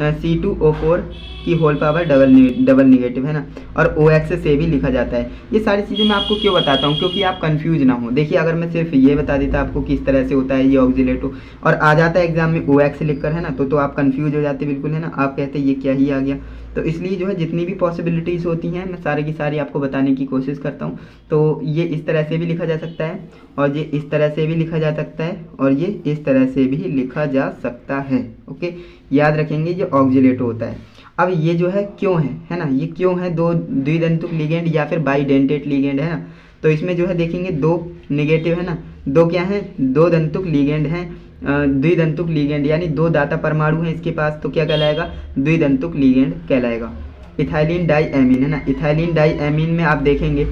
C2O4 की होल पावर डबल निगेटिव, है ना। और OX से भी लिखा जाता है। ये सारी चीज़ें मैं आपको क्यों बताता हूँ, क्योंकि आप कंफ्यूज ना हो। देखिए, अगर मैं सिर्फ ये बता देता आपको किस तरह से होता है ये ऑक्जिलेटो और आ जाता है एग्जाम में OX लिखकर, है ना, तो आप कंफ्यूज हो जाते बिल्कुल, है ना। आप कहते ये क्या ही आ गया। तो इसलिए जो है जितनी भी पॉसिबिलिटीज़ होती हैं मैं सारी की सारी आपको बताने की कोशिश करता हूँ। तो ये इस तरह से भी लिखा जा सकता है और ये इस तरह से भी लिखा जा सकता है और ये इस तरह से भी लिखा जा सकता है। ओके, याद रखेंगे ये ऑक्जिलेटो होता है। अब ये जो है क्यों है ना, ये क्यों है दो द्विदंतुक लिगेंड या फिर बाइडेंटेट लिगेंड, है ना। तो इसमें जो है देखेंगे दो निगेटिव, है ना, दो क्या है दो दंतुक लिगेंड हैं, द्विदंतुक लिगेंड यानी दो दाता परमाणु हैं इसके पास, तो क्या कहलाएगा द्विदंतुक लिगेंड कहलाएगा। इथाइलिन डाई एमीन, है ना, इथाइलिन डाई एमीन में आप देखेंगे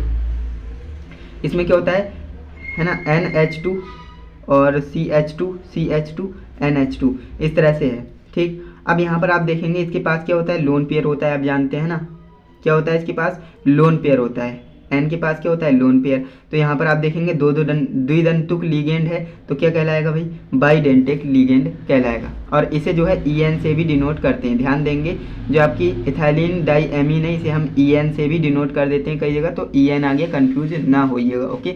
इसमें क्या होता है ना, NH2 और CH2 NH2 इस तरह से है, ठीक। अब यहाँ पर आप देखेंगे इसके पास क्या होता है लोन पेयर होता है, आप जानते हैं ना क्या होता है इसके पास लोन पेयर होता है, N के पास क्या होता है लोन पेयर। तो यहाँ पर आप देखेंगे दो द्विदंतुक लिगेंड है, तो क्या कहलाएगा भाई बाइडेंटिक लिगेंड कहलाएगा। और इसे जो है EN से भी डिनोट करते हैं, ध्यान देंगे जो आपकी इथाइलिन डाई एमीन है इसे हम EN से भी डिनोट कर देते हैं कई जगह, तो EN आगे कन्फ्यूज ना होइएगा। ओके,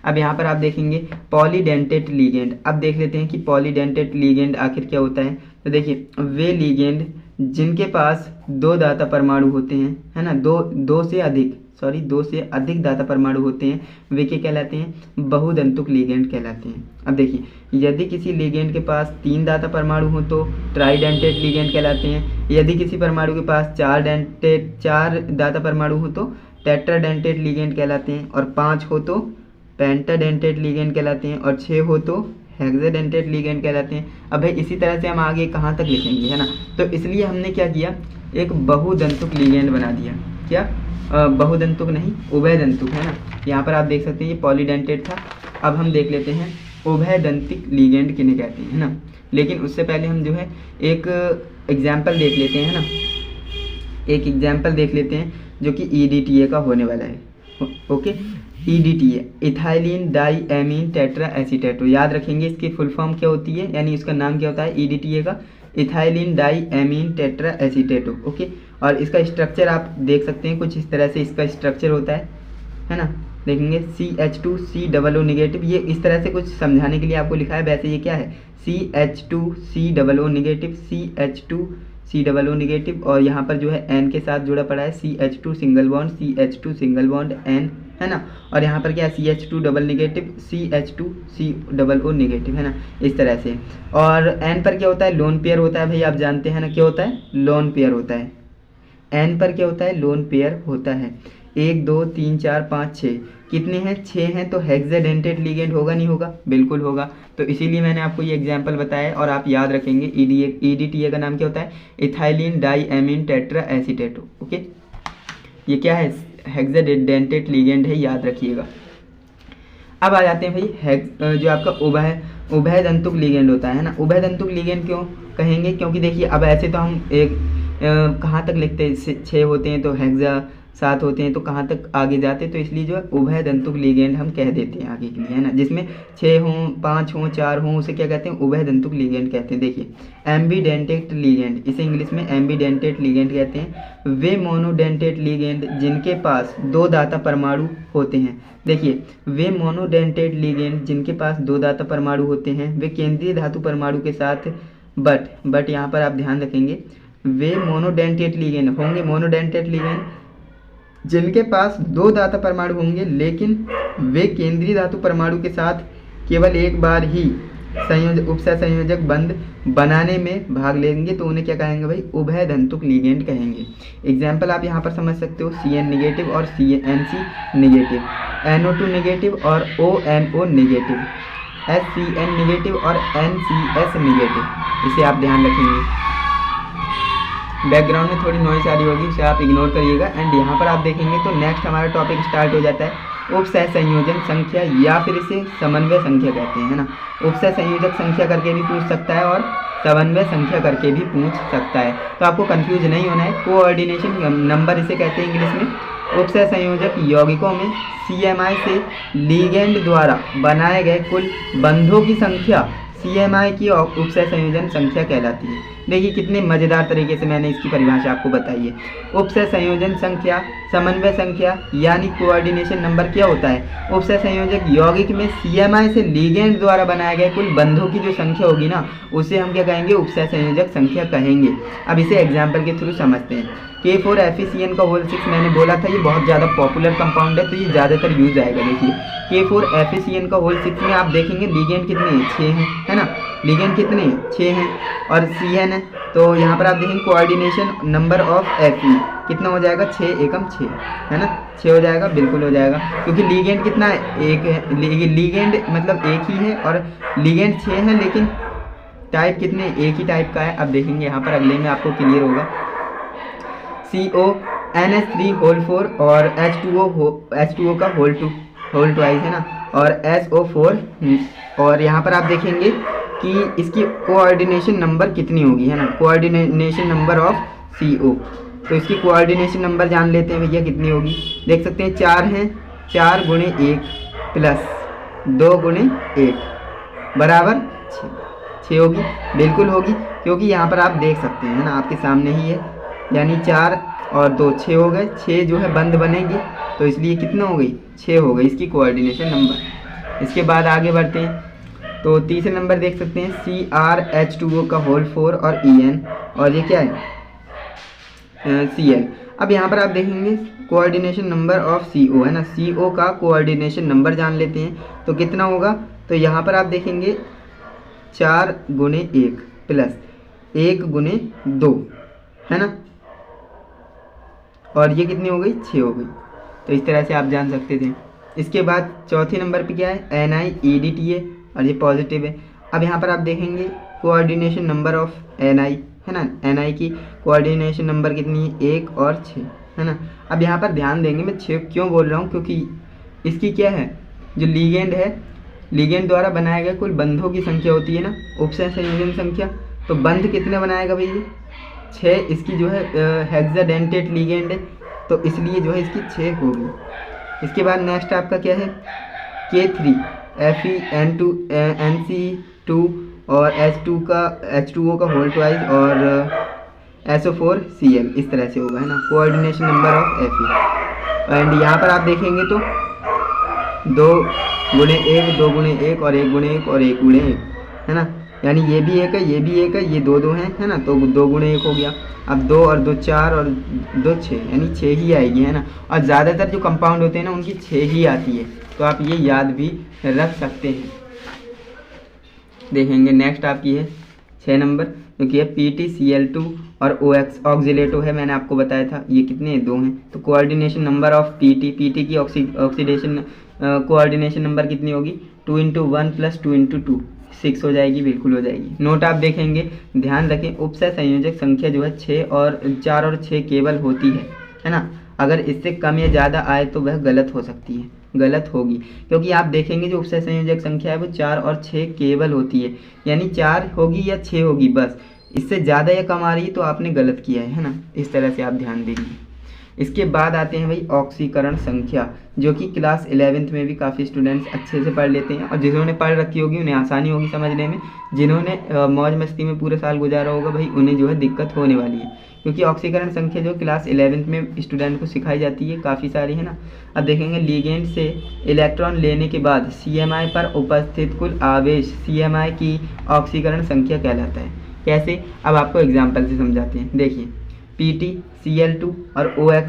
अब यहाँ पर आप देखेंगे पॉलीडेंटेट लिगेंड। अब देख लेते हैं कि पॉलीडेंटेट लिगेंड आखिर क्या होता है। तो देखिए वे लिगेंड जिनके पास दो दाता परमाणु होते हैं, है ना, दो से अधिक दाता परमाणु होते हैं, वे क्या कहलाते हैं बहुदंतुक लिगेंड कहलाते हैं। अब देखिए यदि किसी लिगेंड के पास तीन दाता परमाणु हो तो ट्राइडेंटेट लिगेंड कहलाते हैं, यदि किसी परमाणु के पास चार दाता परमाणु हो तो टेट्राडेंटेट लिगेंड कहलाते हैं, और 5 हो तो पेंटाडेंटेट लिगेंड कहलाते हैं, और 6 हो तो हेक्साडेंटेट लिगेंड कहलाते हैं। अब भाई इसी तरह से हम आगे कहाँ तक लिखेंगे, है ना। तो इसलिए हमने क्या किया एक बहुदंतुक लिगेंड बना दिया। क्या बहुदंतुक नहीं उभयदंतुक, है ना। यहाँ पर आप देख सकते हैं ये पॉलीडेंटेट था। अब हम देख लेते हैं उभयदंतिक लिगेंड किन्हें कहते हैं, है ना। लेकिन उससे पहले हम जो है एक एग्जाम्पल देख लेते हैं, है ना, एक एग्जाम्पल देख लेते हैं जो कि EDTA का होने वाला है। Okay, EDTA ethylene di amine tetra acetato, याद रखेंगे इसकी फुल फॉर्म क्या होती है, यानी इसका नाम क्या होता है EDTA का ethylene di amine tetra acetato. Okay, और इसका स्ट्रक्चर आप देख सकते हैं कुछ इस तरह से इसका स्ट्रक्चर होता है ना। देखेंगे CH2 COO निगेटिव, ये इस तरह से कुछ समझाने के लिए आपको लिखा है, वैसे ये क्या है CH2 COO negative CH2 COO negative, और यहाँ पर जो है N के साथ जुड़ा पड़ा है CH2 सिंगल बॉन्ड N, है ना। और यहाँ पर क्या है CH2 double negative CH2 COO negative, है ना, इस तरह से। और N पर क्या होता है लोन पेयर होता है, भाई आप जानते हैं ना क्या होता है लोन पेयर होता है। N पर क्या होता है लोन पेयर होता है। 1 2 3 4 5 6 कितने हैं 6 हैं, तो हेक्साडेंटेट लिगेंड होगा नहीं होगा, बिल्कुल होगा। तो इसीलिए मैंने आपको ये एग्जांपल बताया और आप याद रखेंगे EDTA का नाम क्या होता है ethylene di amine tetra acetato. Okay, ये क्या है हेक्साडेंटेट लिगेंड है, याद रखिएगा। अब आ जाते हैं भाई जो आपका उभय दंतुक लिगेंड होता है ना। उभय दंतुक लिगेंड क्यों कहेंगे, क्योंकि देखिए अब ऐसे तो हम एक कहाँ तक लिखते हैं, 6 होते हैं तो हेक्सा 7 होते हैं तो कहाँ तक आगे जाते हैं, तो इसलिए जो है उभय दंतुक लिगेंड हम कह देते हैं आगे के लिए, है ना। जिसमें 6 हों 5 हों 4 हों उसे क्या कहते हैं, उभय दंतुक लिगेंड कहते हैं। देखिए एम्बीडेंटेट लिगेंड, इसे इंग्लिश में एम्बीडेंटेट लिगेंड कहते हैं। वे मोनोडेंटेट लिगेंड जिनके पास 2 दाता परमाणु होते हैं। देखिए वे मोनोडेंटेट लिगेंड जिनके पास 2 दाता परमाणु होते हैं, वे केंद्रीय धातु परमाणु के साथ बट यहाँ पर आप ध्यान रखेंगे, वे मोनोडेंटेट लिगेंड होंगे, मोनोडेंटेट लिगेंड जिनके पास 2 दाता परमाणु होंगे, लेकिन वे केंद्रीय धातु परमाणु के साथ केवल एक बार ही उपसह संयोजक बंध बनाने में भाग लेंगे, तो उन्हें क्या कहेंगे भाई, उभय दंतुक लिगेंड कहेंगे। एग्जाम्पल आप यहाँ पर समझ सकते हो, CN निगेटिव और NC निगेटिव, NO2 निगेटिव और ONO निगेटिव, SCN निगेटिव और NCS निगेटिव, इसे आप ध्यान रखेंगे। बैकग्राउंड में थोड़ी नॉइस आ रही होगी, उसे आप इग्नोर करिएगा। एंड यहाँ पर आप देखेंगे तो नेक्स्ट हमारा टॉपिक स्टार्ट हो जाता है उपसह संयोजन संख्या, या फिर इसे समन्वय संख्या कहते हैं, है ना। उपसह संयोजक संख्या करके भी पूछ सकता है और समन्वय संख्या करके भी पूछ सकता है, तो आपको कंफ्यूज नहीं होना है। कोऑर्डिनेशन नंबर इसे कहते हैं इंग्लिश में। उपसह संयोजक यौगिकों में CMI से लिगेंड द्वारा बनाए गए कुल बंधों की संख्या CMI की उपसह संयोजन संख्या कहलाती है। देखिए कितने मज़ेदार तरीके से मैंने इसकी परिभाषा आपको बताई है। उपसह संयोजन संख्या, समन्वय संख्या यानी कोऑर्डिनेशन नंबर क्या होता है, उपसह संयोजक यौगिक में CMI से लिगेंड द्वारा बनाए गए कुल बंधों की जो संख्या होगी ना, उसे हम क्या कहेंगे, उपसह संयोजक संख्या कहेंगे। अब इसे एग्जाम्पल के थ्रू समझते हैं। K4FeCN का होल 6 मैंने बोला था, ये बहुत ज़्यादा पॉपुलर कंपाउंड है, तो ये ज़्यादातर यूज आएगा। देखिए K4FeCN का होल 6 में आप देखेंगे लिगेंड कितने हैं, 6 हैं, है ना। लिगेंड कितने 6 हैं और CN है, तो यहाँ पर आप देखेंगे कोऑर्डिनेशन नंबर ऑफ Fe कितना हो जाएगा, 6 एकम 6, है ना, 6 हो जाएगा, बिल्कुल हो जाएगा, क्योंकि लिगेंड कितना है, एक है। लिगेंड मतलब एक ही है और लिगेंड 6 है, लेकिन टाइप कितने, एक ही टाइप का है। अब देखेंगे यहाँ पर अगले में आपको क्लियर होगा। CONH3 होल 4 और H2O का होल ट्वाइस, है ना, और SO4, और यहाँ पर आप देखेंगे कि इसकी कोऑर्डिनेशन नंबर कितनी होगी, है ना, कोऑर्डिनेशन नंबर ऑफ CO। तो इसकी कोऑर्डिनेशन नंबर जान लेते हैं भैया कितनी होगी। देख सकते हैं 4 हैं, 4 × 1 प्लस 2 × 1 बराबर 6 होगी, बिल्कुल होगी, क्योंकि यहाँ पर आप देख सकते हैं, है ना, आपके सामने ही है, यानी 4 और 2 6 हो गए, 6 जो है बंद बनेंगे, तो इसलिए कितना हो गई, 6 हो गई इसकी कोऑर्डिनेशन नंबर। इसके बाद आगे बढ़ते हैं, तो तीसरे नंबर देख सकते हैं CrH2O का होल 4 और EN, और ये क्या है, Cl। अब यहाँ पर आप देखेंगे कोऑर्डिनेशन नंबर ऑफ CO, है ना, CO का कोऑर्डिनेशन नंबर जान लेते हैं, तो कितना होगा, तो यहाँ पर आप देखेंगे 4 × 1 प्लस 1 × 2, है ना, और ये कितनी हो गई, 6 हो गई। तो इस तरह से आप जान सकते थे। इसके बाद चौथे नंबर पे क्या है, NiEDTA, और ये पॉजिटिव है। अब यहाँ पर आप देखेंगे कोऑर्डिनेशन नंबर ऑफ Ni, है ना, Ni की कोऑर्डिनेशन नंबर कितनी है, 1 और 6, है ना। अब यहाँ पर ध्यान देंगे, मैं 6 क्यों बोल रहा हूँ, क्योंकि इसकी क्या है, जो लिगेंड है, लिगेंड द्वारा बनाए गए कुल बंधों की संख्या होती है ना, उपसह संयोजन संख्या, तो बंध कितने बनाएगा भैया, 6। इसकी जो है हेक्साडेंटेट लिगेंड है, तो इसलिए जो है इसकी 6 होगी। इसके बाद नेक्स्ट आपका क्या है, K3 FeN2NC2 और H2O का होल ट्वाइस और SO4 Cl, इस तरह से होगा, है ना, coordination number of Fe। And यहाँ पर आप देखेंगे तो 2 × 1 2 × 1 और 1 × 1 और 1 × 1, है ना, यानी ये भी एक है, ये भी एक है, ये 2 2 हैं, है ना, तो 2 × 1 हो गया। अब 2 और 2 4 और 2 6, यानी 6 ही आएगी, है ना, और ज़्यादातर जो कंपाउंड होते हैं ना उनकी 6 ही आती है, तो आप ये याद भी रख सकते हैं। देखेंगे नेक्स्ट आपकी है 6 नंबर, क्योंकि ये PtCl2 और OX ऑक्सीलेटो है, मैंने आपको बताया था, ये कितने 2 हैं, तो कोऑर्डिनेशन नंबर ऑफ PT की ऑक्सीडेशन कोऑर्डिनेशन नंबर कितनी होगी, 2 × 1 + 2 × 2 6 हो जाएगी, बिल्कुल हो जाएगी। नोट आप देखेंगे, ध्यान रखें, उपसह संयोजक संख्या जो है 4 और 6 केवल होती है ना। अगर इससे कम या ज़्यादा आए तो वह गलत हो सकती है, गलत होगी, क्योंकि आप देखेंगे जो उपसय संयोजक संख्या है वो 4 और 6 केवल होती है, यानी 4 होगी या 6 होगी बस। इससे ज़्यादा या कम आ रही है तो आपने गलत किया है ना। इस तरह से आप ध्यान देंगे। इसके बाद आते हैं भाई ऑक्सीकरण संख्या, जो कि क्लास 11th में भी काफ़ी स्टूडेंट्स अच्छे से पढ़ लेते हैं, और जिन्होंने पढ़ रखी होगी उन्हें आसानी होगी समझने में। जिन्होंने मौज मस्ती में पूरे साल गुजारा होगा भाई उन्हें जो है दिक्कत होने वाली है, क्योंकि ऑक्सीकरण संख्या जो क्लास 11th में स्टूडेंट को सिखाई जाती है काफ़ी सारी, है ना। अब देखेंगे लिगेंड से इलेक्ट्रॉन लेने के बाद CMI पर उपस्थित कुल आवेश CMI की ऑक्सीकरण संख्या कहलाता है। कैसे, अब आपको एग्जाम्पल से समझाते हैं। देखिए PT Cl2 और OX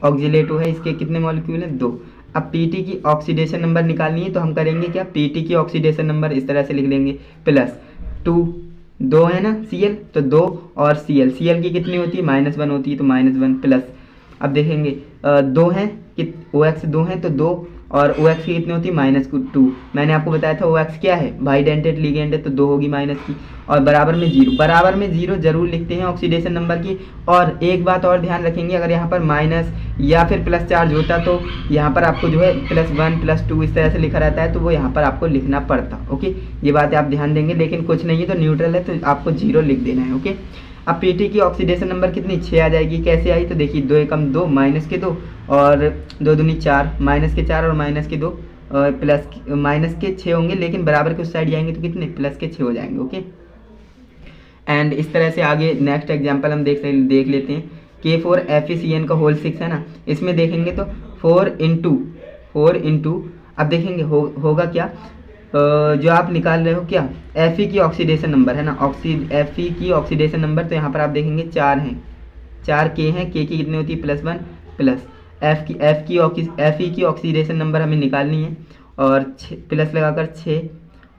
ऑक्सीलेटो है, इसके कितने मॉलिक्यूल हैं? 2। अब PT की ऑक्सीडेशन नंबर निकालनी है तो हम करेंगे क्या, PT की ऑक्सीडेशन नंबर इस तरह से लिख देंगे +2, 2 है ना Cl, तो 2 और Cl की कितनी होती है? -1 होती है, तो -1 प्लस। अब देखेंगे 2 हैं कि OX 2 हैं तो 2 और OX की कितनी होती है? -2। मैंने आपको बताया था OX क्या है, बाइडेंटेड लिगेंड है, तो 2 होगी माइनस की, और बराबर में 0। बराबर में 0 जरूर लिखते हैं ऑक्सीडेशन नंबर की। और एक बात और ध्यान रखेंगे, अगर यहाँ पर माइनस या फिर प्लस चार्ज होता तो यहाँ पर आपको जो है +1 +2 इस तरह से लिखा रहता है, तो वो यहाँ पर आपको लिखना पड़ता। ओके, ये बात आप ध्यान देंगे, लेकिन कुछ नहीं है तो न्यूट्रल है तो आपको 0 लिख देना है। ओके, अब PT की ऑक्सीडेशन नंबर कितनी? 6 आ जाएगी। कैसे आई? तो देखिए 2 एकम 2 -2 और 2 दूनी 4, -4 और -2 प्लस -6 होंगे, लेकिन बराबर के उस साइड जाएंगे तो कितने? +6 हो जाएंगे। ओके, एंड इस तरह से आगे नेक्स्ट एग्जांपल हम देख लेते हैं। K4FeCN का होल 6 है ना, इसमें देखेंगे तो 4 इंटू अब देखेंगे होगा क्या, जो आप निकाल रहे हो क्या, Fe की ऑक्सीडेशन नंबर है ना, Fe की ऑक्सीडेशन नंबर, तो यहाँ पर आप देखेंगे 4 हैं, 4 K हैं, K की कितनी होती है? +1 प्लस Fe की ऑक्सीडेशन नंबर हमें निकालनी है, और प्लस लगाकर 6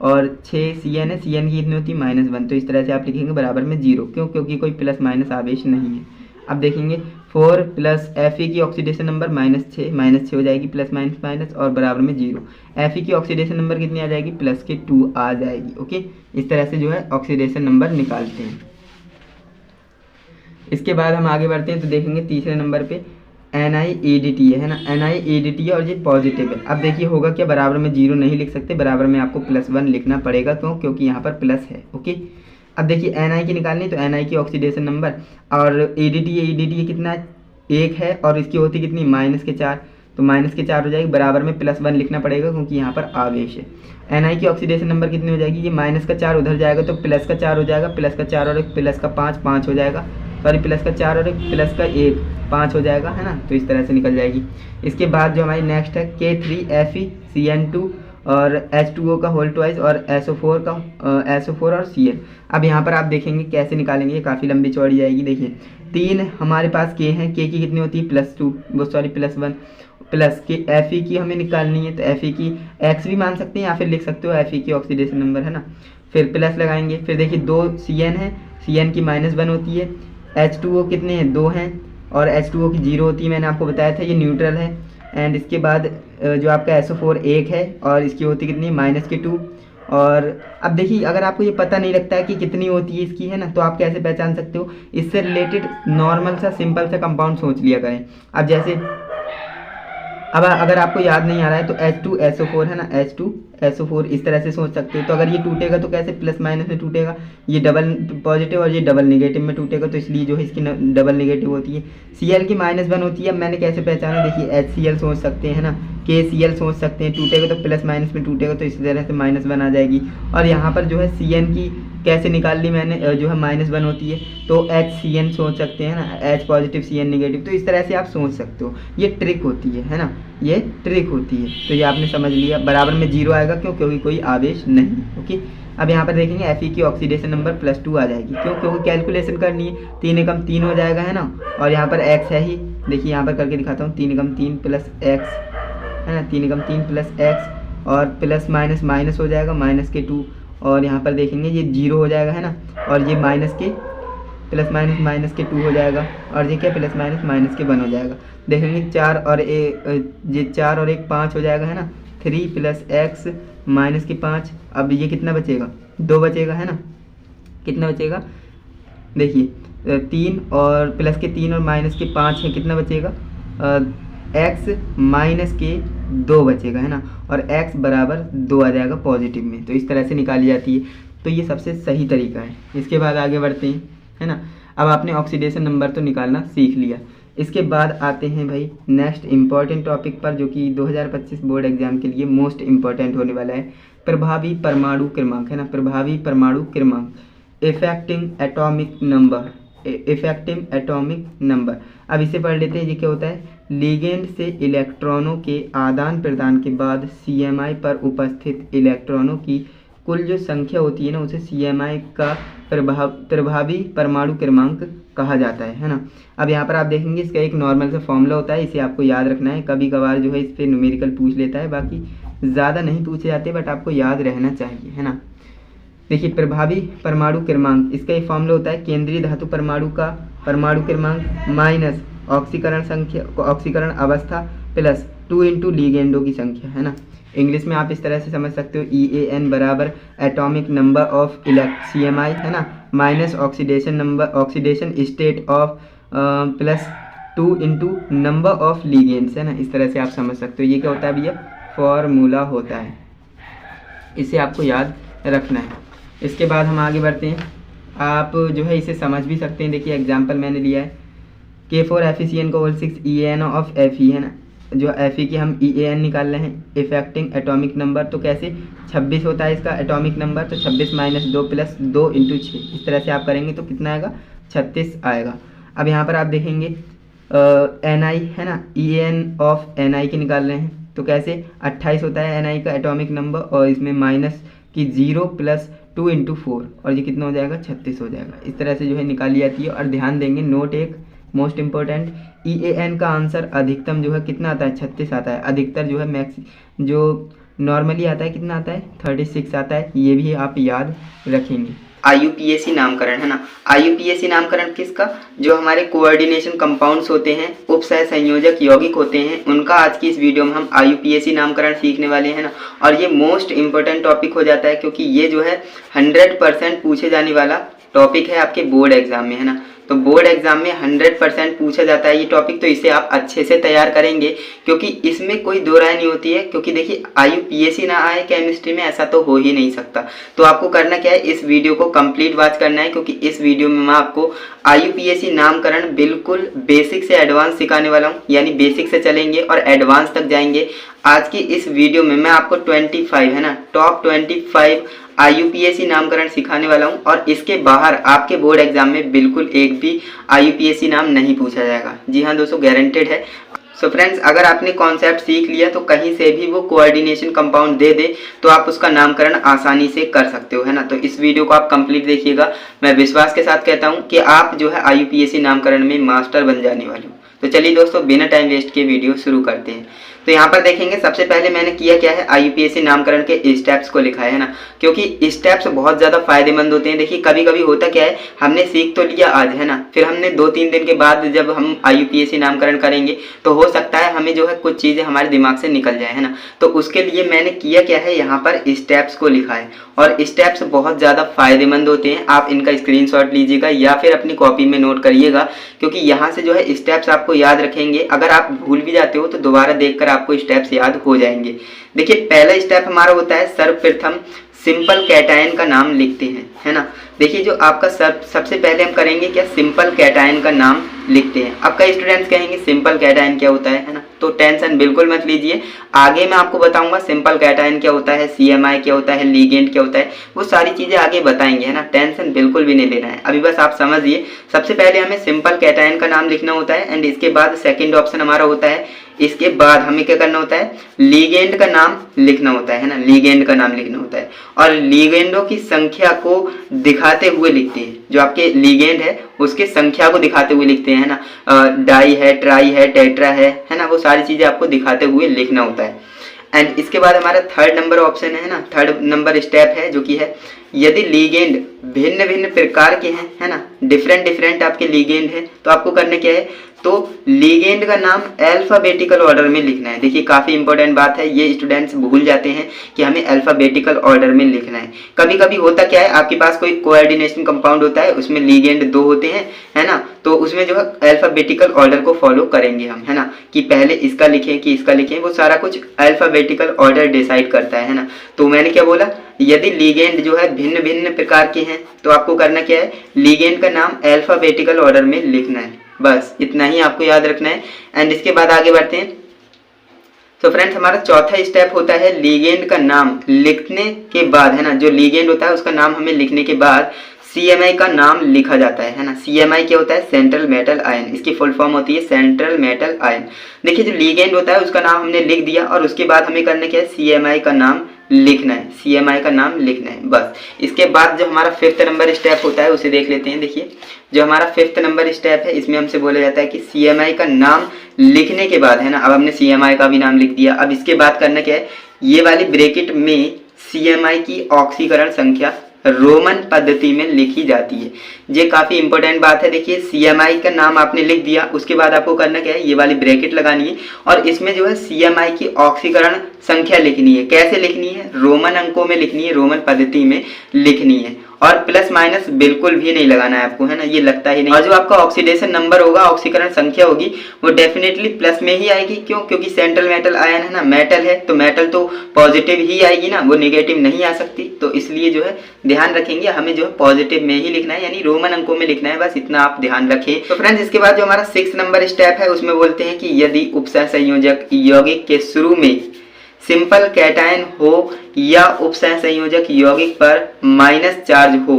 और 6 CN है, CN की कितनी होती है? -1। तो इस तरह से आप लिखेंगे बराबर में 0, क्यों? क्योंकि कोई प्लस माइनस आवेश नहीं है। अब देखेंगे 4 प्लस Fe की ऑक्सीडेशन नंबर -6 हो जाएगी, प्लस माइनस और बराबर में 0। Fe की ऑक्सीडेशन नंबर कितनी आ जाएगी? +2 आ जाएगी। ओके, इस तरह से जो है ऑक्सीडेशन नंबर निकालते हैं। इसके बाद हम आगे बढ़ते हैं तो देखेंगे तीसरे नंबर पे NiADT है ना, NiADT है और ये पॉजिटिव है। अब देखिए होगा क्या, बराबर में 0 नहीं लिख सकते, बराबर में आपको +1 लिखना पड़ेगा, क्यों? क्योंकि यहाँ पर प्लस है। ओके, अब देखिए Ni की निकालनी, तो Ni की ऑक्सीडेशन नंबर, और ADT कितना? 1 है, और इसकी होती कितनी? -4, तो -4 हो जाएगी, बराबर में +1 लिखना पड़ेगा क्योंकि यहाँ पर आवेश है। Ni की ऑक्सीडेशन नंबर कितनी हो जाएगी? ये -4 उधर जाएगा तो +4 हो जाएगा, +4 और एक +5 हो जाएगा, सॉरी +4 और एक +1 5 हो जाएगा, है ना। तो इस तरह से निकल जाएगी। इसके बाद जो हमारी नेक्स्ट है K3FeCN2 और H2O का होल ट्वाइस और SO4 और Cl। अब यहाँ पर आप देखेंगे कैसे निकालेंगे, ये काफ़ी लंबी चौड़ी जाएगी। देखिए 3 हमारे पास K हैं, K की कितनी होती है? +1 प्लस के Fe की हमें निकालनी है, तो Fe की X भी मान सकते हैं या फिर लिख सकते हो Fe की ऑक्सीडेशन नंबर, है ना। फिर प्लस लगाएंगे, फिर देखिए 2 CN है, CN की -1 होती है, H2O कितने हैं? 2 हैं, और H2O की 0 होती है, मैंने आपको बताया था, ये न्यूट्रल है। एंड इसके बाद जो आपका SO4 1 है, और इसकी होती कितनी? -2। और अब देखिए अगर आपको ये पता नहीं लगता है कि कितनी होती है इसकी, है ना, तो आप कैसे पहचान सकते हो? इससे रिलेटेड नॉर्मल सा सिंपल सा कंपाउंड सोच लिया करें। अब जैसे अब अगर आपको याद नहीं आ रहा है तो H2SO4 है ना, H2SO4 इस तरह से सोच सकते हो। तो अगर ये टूटेगा तो कैसे? प्लस माइनस में टूटेगा, ये डबल पॉजिटिव और ये डबल नेगेटिव में टूटेगा, तो इसलिए जो है इसकी डबल नेगेटिव होती है। Cl की -1 होती है। अब मैंने कैसे पहचाना? देखिए HCl सोच सकते हैं, है ना, KCl सोच सकते हैं, टूटेगा तो प्लस माइनस में टूटेगा, तो इसी तरह से -1 आ जाएगी। और यहाँ पर जो है Cn की कैसे निकाल ली मैंने, जो है -1 होती है, तो HCN सोच सकते हैं ना, H पॉजिटिव CN नेगेटिव, तो इस तरह से आप सोच सकते हो। ये ट्रिक होती है ना, ये ट्रिक होती है। तो ये आपने समझ लिया, बराबर में 0 आएगा, क्यों? क्योंकि कोई आवेश नहीं। ओके, अब यहाँ पर देखेंगे Fe की ऑक्सीडेशन नंबर +2 आ जाएगी, क्यों? क्योंकि कैलकुलेशन करनी है, 3 एकम 3 हो जाएगा, है ना, और यहाँ पर x है ही। देखिए यहाँ पर करके दिखाता हूँ, 3 एकम 3 + x, है ना, 3 एकम 3 + x, और प्लस माइनस माइनस हो जाएगा, -2, और यहाँ पर देखेंगे ये 0 हो जाएगा, है ना, और ये प्लस माइनस के 2 हो जाएगा, और ये क्या? प्लस माइनस के 1 हो जाएगा। देखेंगे 4 और 1 5 हो जाएगा, है ना, 3 + x -5। अब ये कितना बचेगा? 2 बचेगा, है ना। कितना बचेगा? देखिए 3 और +3 और -5 है, कितना बचेगा? x माइनस के 2 बचेगा, है ना, और x बराबर 2 आ जाएगा पॉजिटिव में। तो इस तरह से निकाली जाती है, तो ये सबसे सही तरीका है। इसके बाद आगे बढ़ते हैं, है ना। अब आपने ऑक्सीडेशन नंबर तो निकालना सीख लिया। इसके बाद आते हैं भाई नेक्स्ट इम्पॉर्टेंट टॉपिक पर, जो कि 2025 बोर्ड एग्जाम के लिए मोस्ट इम्पॉर्टेंट होने वाला है, प्रभावी परमाणु क्रमांक, है ना, प्रभावी परमाणु क्रमांक, effecting atomic number, effective atomic number. अब इसे पढ़ लेते हैं। ये क्या होता है? लिगेंड से इलेक्ट्रॉनों के आदान प्रदान के बाद CMI पर उपस्थित इलेक्ट्रॉनों की कुल जो संख्या होती है ना, उसे CMI का प्रभावी परमाणु क्रमांक कहा जाता है ना। अब यहाँ पर आप देखेंगे इसका एक नॉर्मल सा फॉर्मूला होता है, इसे आपको याद रखना है। कभी कभार जो है इस पर न्यूमेरिकल पूछ लेता है, बाकी ज़्यादा नहीं पूछे जाते, बट आपको याद रहना चाहिए, है ना। देखिए प्रभावी परमाणु क्रमांक, इसका एक फॉर्मूला होता है केंद्रीय धातु परमाणु का परमाणु क्रमांक माइनस ऑक्सीकरण संख्या, ऑक्सीकरण अवस्था प्लस 2 इंटू लिगेंडों की संख्या, है ना। इंग्लिश में आप इस तरह से समझ सकते हो, EAN बराबर एटॉमिक नंबर ऑफ CMI, है ना, minus oxidation number, oxidation state of plus 2 into number of ligands, है ना। इस तरह से आप समझ सकते हो। ये क्या होता है भैया? फॉर्मूला होता है, इसे आपको याद रखना है। इसके बाद हम आगे बढ़ते हैं। आप जो है इसे समझ भी सकते हैं। देखिए एग्जाम्पल मैंने लिया है K4FeCN को 6 EAN ऑफ Fe, है ना। जो Fe की हम EAN निकाल रहे हैं, इफेक्टिंग एटॉमिक नंबर, तो कैसे 26 होता है इसका एटॉमिक नंबर, तो 26 माइनस 2 प्लस 2 इंटू 6, इस तरह से आप करेंगे तो कितना आएगा? 36 आएगा। अब यहाँ पर आप देखेंगे Ni, है ना, EAN ऑफ Ni की निकाल रहे हैं, तो कैसे 28 होता है Ni का एटॉमिक नंबर, और इसमें माइनस की 0 प्लस 2 इंटू 4, और ये कितना हो जाएगा? 36 हो जाएगा। इस तरह से जो है निकाली जाती है। और ध्यान देंगे, नोट एक मोस्ट इंपॉर्टेंट, EAN का आंसर अधिकतम जो है कितना आता है? 36 आता है। अधिकतर जो है मैक्स जो नॉर्मली आता है कितना आता है? 36 आता है। ये भी आप याद रखेंगे। IUPAC नामकरण, है ना। IUPAC नामकरण किसका? जो हमारे कोऑर्डिनेशन कंपाउंड्स होते हैं, उपसह संयोजक यौगिक होते हैं, उनका आज की इस वीडियो में हम IUPAC नामकरण सीखने वाले हैं ना। और ये मोस्ट इंपॉर्टेंट टॉपिक हो जाता है, क्योंकि ये जो है 100% पूछे जाने वाला टॉपिक है आपके बोर्ड एग्जाम में, है ना। तो बोर्ड एग्जाम में 100% पूछा जाता है ये टॉपिक, तो इसे आप अच्छे से तैयार करेंगे, क्योंकि इसमें कोई दो राय नहीं होती है। क्योंकि देखिए IUPAC ना आए केमिस्ट्री में, ऐसा तो हो ही नहीं सकता। तो आपको करना क्या है, इस वीडियो को कंप्लीट वॉच करना है, क्योंकि इस वीडियो में मैं आपको IUPAC नामकरण बिल्कुल बेसिक से एडवांस सिखाने वाला हूँ। यानी बेसिक से चलेंगे और एडवांस तक जाएंगे। आज की इस वीडियो में मैं आपको 25, है ना, टॉप 25 IUPAC नामकरण सिखाने वाला हूं, और इसके बाहर आपके बोर्ड एग्जाम में बिल्कुल एक भी IUPAC नाम नहीं पूछा जाएगा। जी हाँ दोस्तों, गारंटेड है। सो फ्रेंड्स, अगर आपने कॉन्सेप्ट सीख लिया तो कहीं से भी वो कोऑर्डिनेशन कंपाउंड दे दे तो आप उसका नामकरण आसानी से कर सकते हो, है ना। तो इस वीडियो को आप कंप्लीट देखिएगा। मैं विश्वास के साथ कहता हूँ कि आप जो है IUPAC नामकरण में मास्टर बन जाने वाले हो। तो चलिए दोस्तों, बिना टाइम वेस्ट के वीडियो शुरू करते हैं। तो यहाँ पर देखेंगे, सबसे पहले मैंने किया क्या है, IUPAC नामकरण के स्टेप्स को लिखा है ना, क्योंकि स्टेप्स बहुत ज़्यादा फायदेमंद होते हैं। देखिए कभी कभी होता क्या है, हमने सीख तो लिया आज, है ना, फिर हमने 2-3 दिन के बाद जब हम IUPAC नामकरण करेंगे तो हो सकता है हमें जो है कुछ चीज़ें हमारे दिमाग से निकल जाए, है ना। तो उसके लिए मैंने किया क्या है, यहाँ पर स्टेप्स को लिखा है, और स्टेप्स बहुत ज़्यादा फायदेमंद होते हैं। आप इनका स्क्रीनशॉट लीजिएगा या फिर अपनी कॉपी में नोट करिएगा, क्योंकि यहाँ से जो है स्टेप्स आपको याद रखेंगे। अगर आप भूल भी जाते हो तो दोबारा देखकर आपको स्टेप्स याद हो जाएंगे। देखिए पहला स्टेप हमारा होता है, सर्वप्रथम सिंपल कैटायन का नाम लिखते हैं, है ना। देखिए जो आपका सबसे पहले हम करेंगे क्या, सिंपल कैटायन का नाम लिखते हैं। अब कई स्टूडेंट्स कहेंगे सिंपल कैटायन क्या होता है ना, तो टेंशन बिल्कुल मत लीजिए। आगे मैं आपको बताऊंगा सिंपल कैटायन क्या होता है, CMI क्या होता है, लिगेंड क्या होता है, वो सारी चीजें आगे बताएंगे, है ना। टेंशन बिल्कुल भी नहीं लेना है, अभी बस आप समझिए। सबसे पहले हमें सिंपल कैटायन का नाम लिखना होता है, एंड इसके बाद सेकेंड ऑप्शन हमारा होता है, इसके बाद हमें क्या करना होता है, लिगेंड का नाम लिखना होता है ना, लिगेंड का नाम लिखना होता है। और लिगेंडों की संख्या को दिखाते हुए लिखते हैं, जो आपके लिगेंड है उसके संख्या को दिखाते हुए लिखते हैं ना। डाई है, ट्राई है, टेट्रा है ना, वो सारी चीजें आपको दिखाते हुए लिखना होता है। एंड इसके बाद हमारा थर्ड नंबर ऑप्शन है ना, थर्ड नंबर स्टेप है, जो कि है, यदि लिगेंड भिन्न भिन्न प्रकार के हैं, है ना, डिफरेंट डिफरेंट आपके लिगेंड है, तो आपको करना क्या है, तो लिगेंड का नाम अल्फाबेटिकल ऑर्डर में लिखना है। देखिए काफ़ी इंपॉर्टेंट बात है, ये स्टूडेंट्स भूल जाते हैं कि हमें अल्फाबेटिकल ऑर्डर में लिखना है। कभी कभी होता क्या है, आपके पास कोई कोऑर्डिनेशन कंपाउंड होता है, उसमें लिगेंड 2 होते हैं, है ना, तो उसमें जो है अल्फाबेटिकल ऑर्डर को फॉलो करेंगे हम, है ना, कि पहले इसका लिखें कि इसका लिखें, वो सारा कुछ अल्फाबेटिकल ऑर्डर डिसाइड करता है ना। तो मैंने क्या बोला, यदि लिगेंड जो है भिन्न भिन्न प्रकार के हैं तो आपको करना क्या है, लिगेंड का नाम अल्फाबेटिकल ऑर्डर में लिखना है, बस इतना ही आपको याद रखना है। एंड इसके बाद आगे बढ़ते हैं। तो फ्रेंड्स हमारा चौथा स्टेप होता है लिगेंड का नाम लिखने के बाद, है ना, जो लिगेंड होता है उसका नाम हमें लिखने के बाद CMI का नाम लिखा जाता है ना। CMI क्या होता है, सेंट्रल मेटल आयन, इसकी फुल फॉर्म होती है सेंट्रल मेटल आयन। देखिए जो लिगेंड होता है उसका नाम हमने लिख दिया और उसके बाद हमें करना क्या है, CMI का नाम लिखना है, CMI का नाम लिखना है, बस। इसके बाद जो हमारा 5th नंबर स्टेप होता है उसे देख लेते हैं। देखिए जो हमारा 5th नंबर स्टेप है इसमें हमसे बोला जाता है कि CMI का नाम लिखने के बाद, है ना, अब हमने CMI का भी नाम लिख दिया, अब इसके बाद करना क्या है, ये वाली ब्रैकेट में CMI की ऑक्सीकरण संख्या रोमन पद्धति में लिखी जाती है। ये काफ़ी इंपॉर्टेंट बात है। देखिए CMI का नाम आपने लिख दिया, उसके बाद आपको करना क्या है, ये वाली ब्रैकेट लगानी है और इसमें जो है CMI की ऑक्सीकरण संख्या लिखनी है। कैसे लिखनी है, रोमन अंकों में लिखनी है, रोमन पद्धति में लिखनी है और प्लस माइनस बिल्कुल भी नहीं लगाना है आपको, है ना, ये लगता ही नहीं। और जो आपका ऑक्सीडेशन नंबर होगा, ऑक्सीकरण संख्या होगी, वो डेफिनेटली प्लस में ही आएगी। क्यों, क्योंकि सेंट्रल मेटल आयन है ना, मेटल है तो मेटल तो पॉजिटिव ही आएगी ना, वो नेगेटिव नहीं आ सकती। तो इसलिए जो है ध्यान रखेंगे, हमें जो है पॉजिटिव में ही लिखना है, यानी रोमन अंकों में लिखना है, बस इतना आप ध्यान रखें। तो फ्रेंड्स इसके बाद जो हमारा 6 नंबर स्टेप है उसमें बोलते हैं कि यदि उपसहसंयोजक यौगिक के शुरू में सिंपल कैटायन हो या उपसहसंयोजक यौगिक पर माइनस चार्ज हो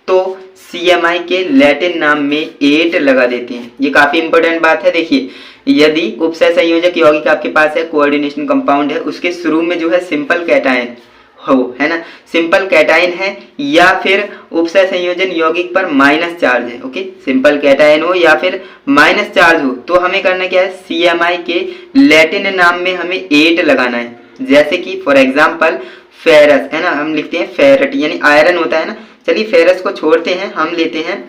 तो CMI के लैटिन नाम में 8 लगा देते हैं। ये काफी इंपॉर्टेंट बात है। देखिए यदि उपसहसंयोजक यौगिक आपके पास है, कोऑर्डिनेशन कंपाउंड है, उसके शुरू में जो है सिंपल कैटायन हो, है ना, सिंपल कैटायन है या फिर उपसहसंयोजन यौगिक पर माइनस चार्ज है, ओके, सिंपल कैटायन हो या फिर माइनस चार्ज हो, तो हमें करना क्या है, CMI के लैटिन नाम में हमें 8 लगाना है। जैसे कि फॉर एग्जाम्पल फेरस, है ना, हम लिखते हैं फेरट, यानी आयरन होता है ना। चलिए फेरस को छोड़ते हैं, हम लेते हैं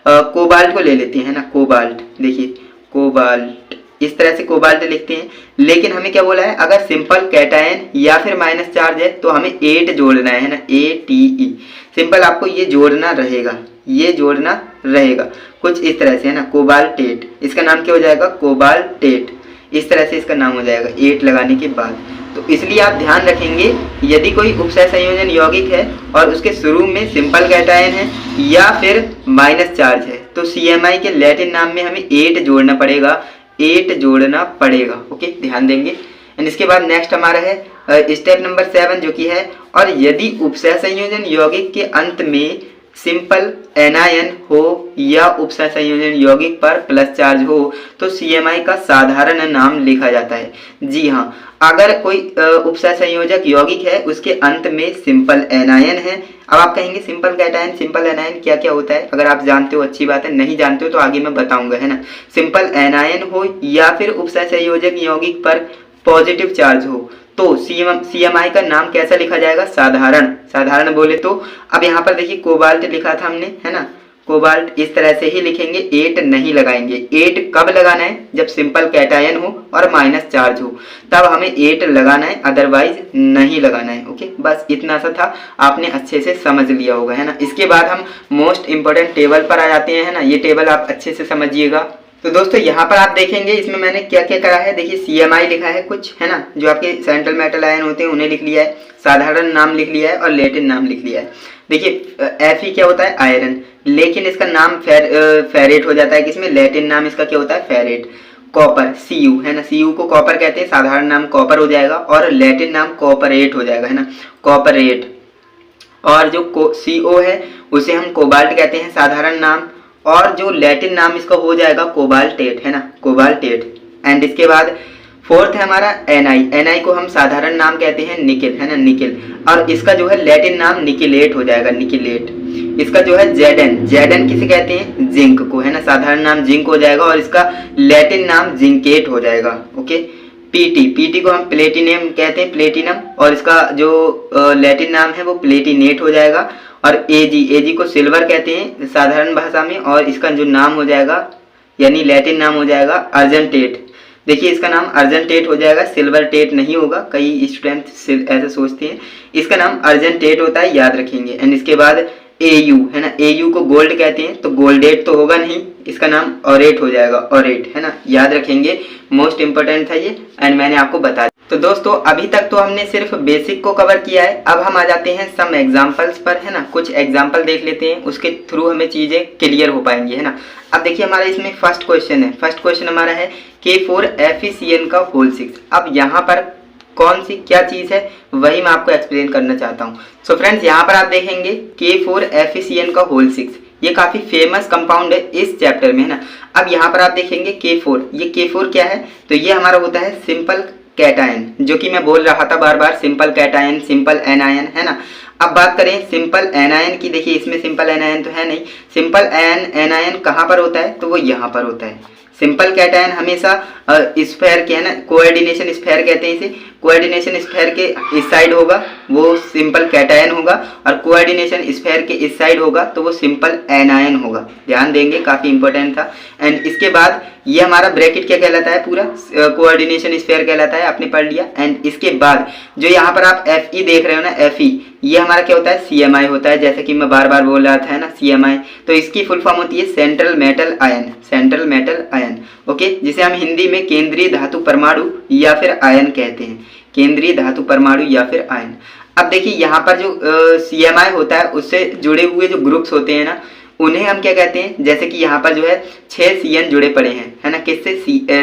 कोबाल्ट को ले लेते हैं, है ना, कोबाल्ट। देखिए कोबाल्ट, इस तरह से कोबाल्ट लिखते हैं। लेकिन हमें क्या बोला है, अगर सिंपल कैटायन या फिर माइनस चार्ज है तो हमें 8 जोड़ना है ना, ATE। सिंपल आपको ये जोड़ना रहेगा, ये जोड़ना रहेगा कुछ इस तरह से, है ना, कोबाल्टेट, इसका नाम क्या हो जाएगा, कोबाल्टेट, इस तरह से इसका नाम हो जाएगा 8 लगाने के बाद। तो इसलिए आप ध्यान रखेंगे, यदि कोई उपसहसंयोजन यौगिक है और उसके शुरू में सिंपल कैटायन है या फिर माइनस चार्ज है तो CMI के लैटिन नाम में हमें 8 जोड़ना पड़ेगा, 8 जोड़ना पड़ेगा, ओके, ध्यान देंगे। एंड इसके बाद नेक्स्ट हमारा है स्टेप नंबर 7 जो कि है, और यदि उपसहसंयोजन यौगिक के अंत में सिंपल एनायन हो या उपसहसंयोजन यौगिक पर प्लस चार्ज हो तो CMI का साधारण नाम लिखा जाता है। जी हाँ, अगर कोई उपसहसंयोजक यौगिक है उसके अंत में सिंपल एनायन है। अब आप कहेंगे सिंपल कैटायन, सिंपल एनायन क्या क्या होता है, अगर आप जानते हो अच्छी बात है, नहीं जानते हो तो आगे मैं बताऊंगा, है ना। सिंपल एनायन हो या फिर उपसहसंयोजक यौगिक पर पॉजिटिव चार्ज हो तो CMI का नाम कैसा लिखा जाएगा, साधारण। साधारण बोले तो अब यहाँ पर देखिए कोबाल्ट लिखा था हमने, है ना, कोबाल्ट इस तरह से ही लिखेंगे, 8 नहीं लगाएंगे। 8 कब लगाना है, जब सिंपल कैटायन हो और माइनस चार्ज हो, तब हमें 8 लगाना है, अदरवाइज नहीं लगाना है, ओके। बस इतना सा था, आपने अच्छे से समझ लिया होगा, है ना। इसके बाद हम मोस्ट इंपोर्टेंट टेबल पर आ जाते हैं, है ना। ये टेबल आप अच्छे से समझिएगा। तो दोस्तों यहाँ पर आप देखेंगे इसमें मैंने क्या क्या करा है। देखिए CMI लिखा है कुछ, है ना, जो आपके सेंट्रल मेटल आयन होते हैं उन्हें लिख लिया है, साधारण नाम लिख लिया है और लैटिन नाम लिख लिया है। देखिए Fe क्या होता है, आयरन, लेकिन इसका नाम फेरेट हो जाता है, किसमें, लैटिन नाम इसका क्या होता है, फेरेट। कॉपर Cu, है ना, Cu को कॉपर कहते हैं, साधारण नाम कॉपर हो जाएगा और लैटिन नाम कॉपरेट हो जाएगा, है ना, कॉपरेट। और जो CO है उसे हम कोबाल्ट कहते हैं, साधारण नाम, और जो लैटिन नाम इसका हो जाएगा कोबाल्टेट, है ना, कोबाल्टेट। एंड इसके बाद 4th है हमारा Ni को हम साधारण नाम कहते हैं निकिल, है ना, निकिल, और इसका जो है लैटिन नाम निकिलेट हो जाएगा, निकिलेट। इसका जो है Zn किसे कहते हैं, जिंक को, है ना, साधारण नाम जिंक हो जाएगा और इसका लैटिन नाम जिंकेट हो जाएगा, ओके। पीटी को हम प्लेटिनियम कहते हैं, प्लेटिनम, और इसका जो लैटिन नाम है वो प्लेटिनेट हो जाएगा। और एजी को सिल्वर कहते हैं साधारण भाषा में, और इसका जो नाम हो जाएगा यानी लैटिन नाम हो जाएगा अर्जेंटेट। देखिए इसका नाम अर्जेंटेट हो जाएगा, सिल्वर टेट नहीं होगा, कई स्टूडेंट ऐसे सोचते हैं। इसका नाम अर्जेंटेट होता है, याद रखेंगे। एंड इसके बाद एयू है ना, एयू को गोल्ड कहते हैं, तो गोल्डेट तो होगा नहीं, इसका नाम ऑरेट हो जाएगा, ऑरेट है ना, याद रखेंगे। मोस्ट इंपोर्टेंट था ये, एंड मैंने आपको बता दिया। तो दोस्तों अभी तक तो हमने सिर्फ बेसिक को कवर किया है, अब हम आ जाते हैं सम एग्जांपल्स पर, है ना। कुछ एग्जांपल देख लेते हैं, उसके थ्रू हमें चीजें क्लियर हो पाएंगी, है ना। अब देखिए हमारा इसमें फर्स्ट क्वेश्चन है, फर्स्ट क्वेश्चन हमारा है K4FeCN का होल 6। अब यहाँ पर कौन सी क्या चीज है वही मैं आपको एक्सप्लेन करना चाहता हूँ। सो फ्रेंड्स यहाँ पर आप देखेंगे K4FeCN का होल 6, ये काफी फेमस कंपाउंड है इस चैप्टर में, है ना। अब यहाँ पर आप देखेंगे K4, ये K4 क्या है, तो ये हमारा होता है सिंपल कैटायन, जो कि मैं बोल रहा था बार बार, सिंपल कैटायन, सिंपल एनायन, है ना। अब बात करें सिंपल एनायन की, देखिए इसमें सिंपल एनायन तो है नहीं, सिंपल एनायन कहाँ पर होता है, तो वो यहाँ पर होता है। सिंपल कैटायन हमेशा स्फेयर के, है ना, कोऑर्डिनेशन स्फेयर कहते हैं इसे, कोऑर्डिनेशन स्फेयर के इस साइड होगा वो सिंपल कैटायन होगा, और कोऑर्डिनेशन स्फेयर के इस साइड होगा तो वो सिंपल एनायन होगा। ध्यान देंगे, काफी इंपॉर्टेंट था। एंड इसके बाद ये हमारा ब्रैकेट क्या कहलाता है, पूरा कोऑर्डिनेशन स्फेयर कहलाता है, आपने पढ़ लिया। एंड इसके बाद जो यहाँ पर आप Fe देख रहे हो ना, Fe, ये हमारा क्या होता है, CMI होता है, जैसे कि मैं बार बार बोल रहा था, है ना, CMI। तो इसकी फुल फॉर्म होती है central metal ion, central metal ion, okay, जिसे हम हिंदी में केंद्रीय धातु परमाणु या फिर आयन कहते हैं, केंद्रीय धातु परमाणु या फिर आयन। अब देखिए यहाँ पर जो CMI होता है उससे जुड़े हुए जो ग्रुप्स होते हैं ना, उन्हें हम क्या कहते हैं, जैसे कि यहाँ पर जो है 6 CN जुड़े पड़े हैं, है ना, किससे,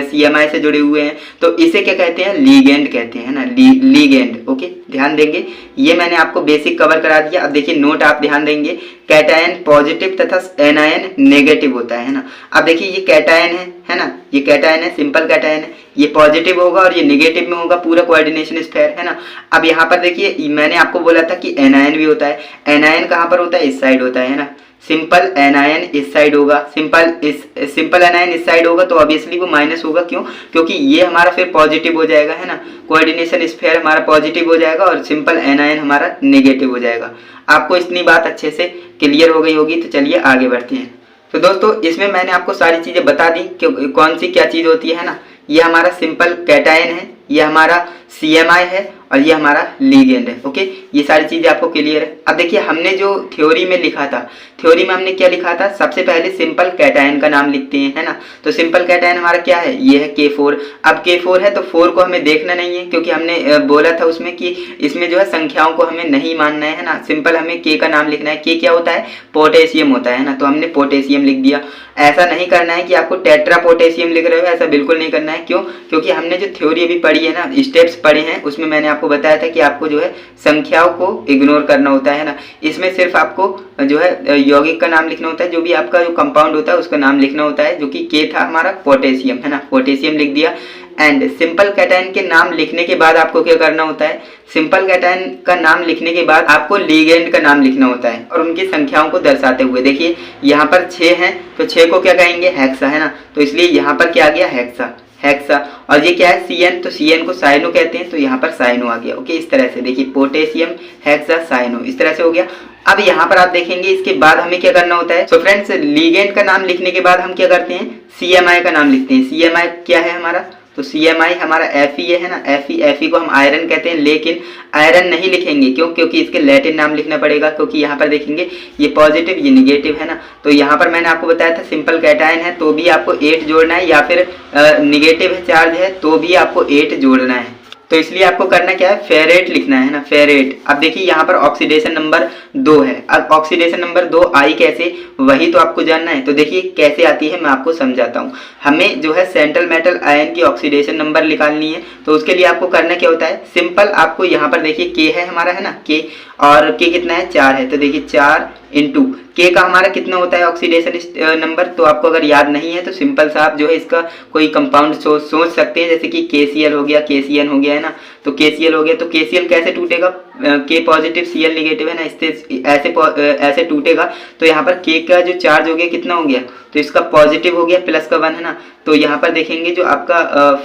CMI से जुड़े हुए हैं, तो इसे क्या कहते हैं, लीगेंड कहते हैं, है ना, लीगेंड। ओके, ध्यान देंगे, ये मैंने आपको बेसिक कवर करा दिया। अब देखिए नोट आप ध्यान देंगे, कैटायन पॉजिटिव तथा एनायन नेगेटिव होता है ना। अब देखिए ये कैटायन है ना, ये कैटायन है, सिंपल कैटायन है, ये पॉजिटिव होगा और ये नेगेटिव में होगा, पूरा कोऑर्डिनेशन स्फेयर, है ना। अब यहाँ पर देखिए मैंने आपको बोला था कि एनायन भी होता है, एनायन कहाँ पर होता है, इस साइड होता है ना, सिंपल एनायन इस साइड होगा, सिंपल एनायन इस साइड होगा, तो ऑब्वियसली वो माइनस होगा, क्यों, क्योंकि ये हमारा फिर पॉजिटिव हो जाएगा, है ना, कोऑर्डिनेशन स्फीयर हमारा पॉजिटिव हो जाएगा और सिंपल एनायन हमारा नेगेटिव हो जाएगा। आपको इतनी बात अच्छे से क्लियर हो गई होगी, तो चलिए आगे बढ़ते हैं। तो दोस्तों इसमें मैंने आपको सारी चीजें बता दी कि कौन सी क्या चीज होती है ना। ये हमारा सिंपल कैटायन है, ये हमारा CMI है और ये हमारा लीगेंड है। ओके, ये सारी चीजें आपको क्लियर है। अब देखिए हमने जो थ्योरी में लिखा था, थ्योरी में हमने क्या लिखा था, सबसे पहले सिंपल कैटायन का नाम लिखते हैं, है ना। तो सिंपल कैटायन हमारा क्या है, ये है K4। अब K4 है तो 4 को हमें देखना नहीं है, क्योंकि हमने बोला था उसमें कि इसमें जो है संख्याओं को हमें नहीं मानना है ना, सिंपल हमें K का नाम लिखना है। K क्या होता है, पोटेशियम होता है ना, तो हमने पोटेशियम लिख दिया। ऐसा नहीं करना है कि आपको टेट्रा पोटेशियम लिख रहे हो, ऐसा बिल्कुल नहीं करना है। क्यों, क्योंकि हमने जो थ्योरी अभी पढ़ी है ना, स्टेप्स पढ़े हैं, उसमें मैंने आपको बताया था कि आपको जो है संख्याओं को इग्नोर करना होता है ना। इसमें सिर्फ आपको जो है यौगिक का नाम लिखना होता है, जो भी आपका जो कंपाउंड होता है उसका नाम लिखना होता है, जो कि K था हमारा पोटेशियम, है ना, पोटेशियम लिख दिया। एंड सिंपल कैटायन के नाम लिखने के बाद आपको क्या करना होता है, सिंपल कैटायन का नाम लिखने के बाद आपको लीगेंड का नाम लिखना होता है, और उनकी संख्याओं को दर्शाते हुए। देखिए यहाँ पर 6 हैं, तो 6 को क्या कहेंगे, हेक्सा, है ना, तो इसलिए यहाँ पर क्या आ गया, हेक्सा, हेक्सा। और ये क्या है, CN, तो CN को साइनो कहते हैं, तो यहाँ पर साइनो आ गया। ओके, इस तरह से देखिए पोटेशियम हेक्सा साइनो, इस तरह से हो गया। अब यहाँ पर आप देखेंगे इसके बाद हमें क्या करना होता है। सो फ्रेंड्स, लीगेंड का नाम लिखने के बाद हम क्या करते हैं, CMI का नाम लिखते हैं। CMI क्या है हमारा, तो CMI हमारा Fe है ना, Fe को हम आयरन कहते हैं, लेकिन आयरन नहीं लिखेंगे, क्यों, क्योंकि इसके लैटिन नाम लिखना पड़ेगा, क्योंकि यहाँ पर देखेंगे ये पॉजिटिव ये निगेटिव है ना। तो यहाँ पर मैंने आपको बताया था सिंपल कैटायन है तो भी आपको 8 जोड़ना है, या फिर निगेटिव चार्ज है तो भी आपको 8 जोड़ना है। तो इसलिए आपको करना क्या है, फेरेट लिखना है ना, फेरेट। अब देखिए यहाँ पर ऑक्सीडेशन नंबर 2 है। अब ऑक्सीडेशन नंबर 2 आई कैसे, वही तो आपको जानना है। तो देखिए कैसे आती है, मैं आपको समझाता हूँ। हमें जो है सेंट्रल मेटल आयन की ऑक्सीडेशन नंबर निकालनी है, तो उसके लिए आपको करना क्या होता है, सिंपल आपको यहाँ पर देखिए K है हमारा, है ना, K, और K कितना है, 4 है। तो देखिए 4 इंटू के का हमारा कितना होता है ऑक्सीडेशन नंबर, तो आपको अगर याद नहीं है तो सिंपल सा आप जो है इसका कोई कंपाउंड सोच सकते हैं, जैसे कि KCl हो गया, KCN हो गया है ना, तो KCl हो गया तो KCl कैसे टूटेगा, K पॉजिटिव Cl नेगेटिव है ना, इससे ऐसे टूटेगा। तो यहाँ पर K का जो चार्ज हो गया कितना हो गया, तो इसका पॉजिटिव हो गया प्लस का 1 है ना, तो यहाँ पर देखेंगे जो आपका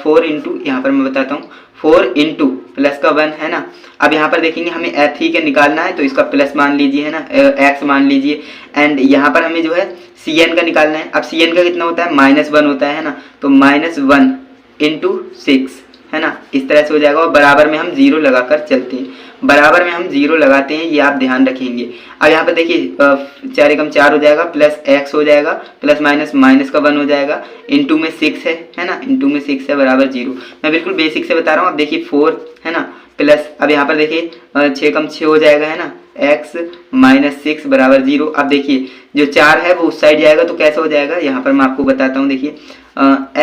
4 इंटू, यहाँ पर मैं बताता हूँ 4 इंटू प्लस का 1 है ना। अब यहाँ पर देखेंगे हमें Fe का निकालना है, तो इसका प्लस मान लीजिए है ना, x मान लीजिए, एंड यहाँ पर हमें जो है Cn का निकालना है। अब Cn का कितना होता है, -1 होता है ना, तो -1 इंटू 6 है ना, इस तरह से हो जाएगा। और बराबर में हम 0 लगाकर चलते हैं, बराबर में हम 0 लगाते हैं, ये आप ध्यान रखेंगे। अब यहाँ पर देखिए 4 एकम 4 हो जाएगा, प्लस x हो जाएगा, प्लस माइनस का 1 हो जाएगा, इंटू में 6 है ना, इंटू में 6 है बराबर 0। मैं बिल्कुल बेसिक से बता रहा हूँ। अब देखिए 4 है ना, प्लस अब यहाँ पर देखिए 6 कम 6 हो जाएगा है ना, x माइनस 6 बराबर 0। अब देखिए जो 4 है वो उस साइड जाएगा तो कैसे हो जाएगा, यहाँ पर मैं आपको बताता हूँ। देखिए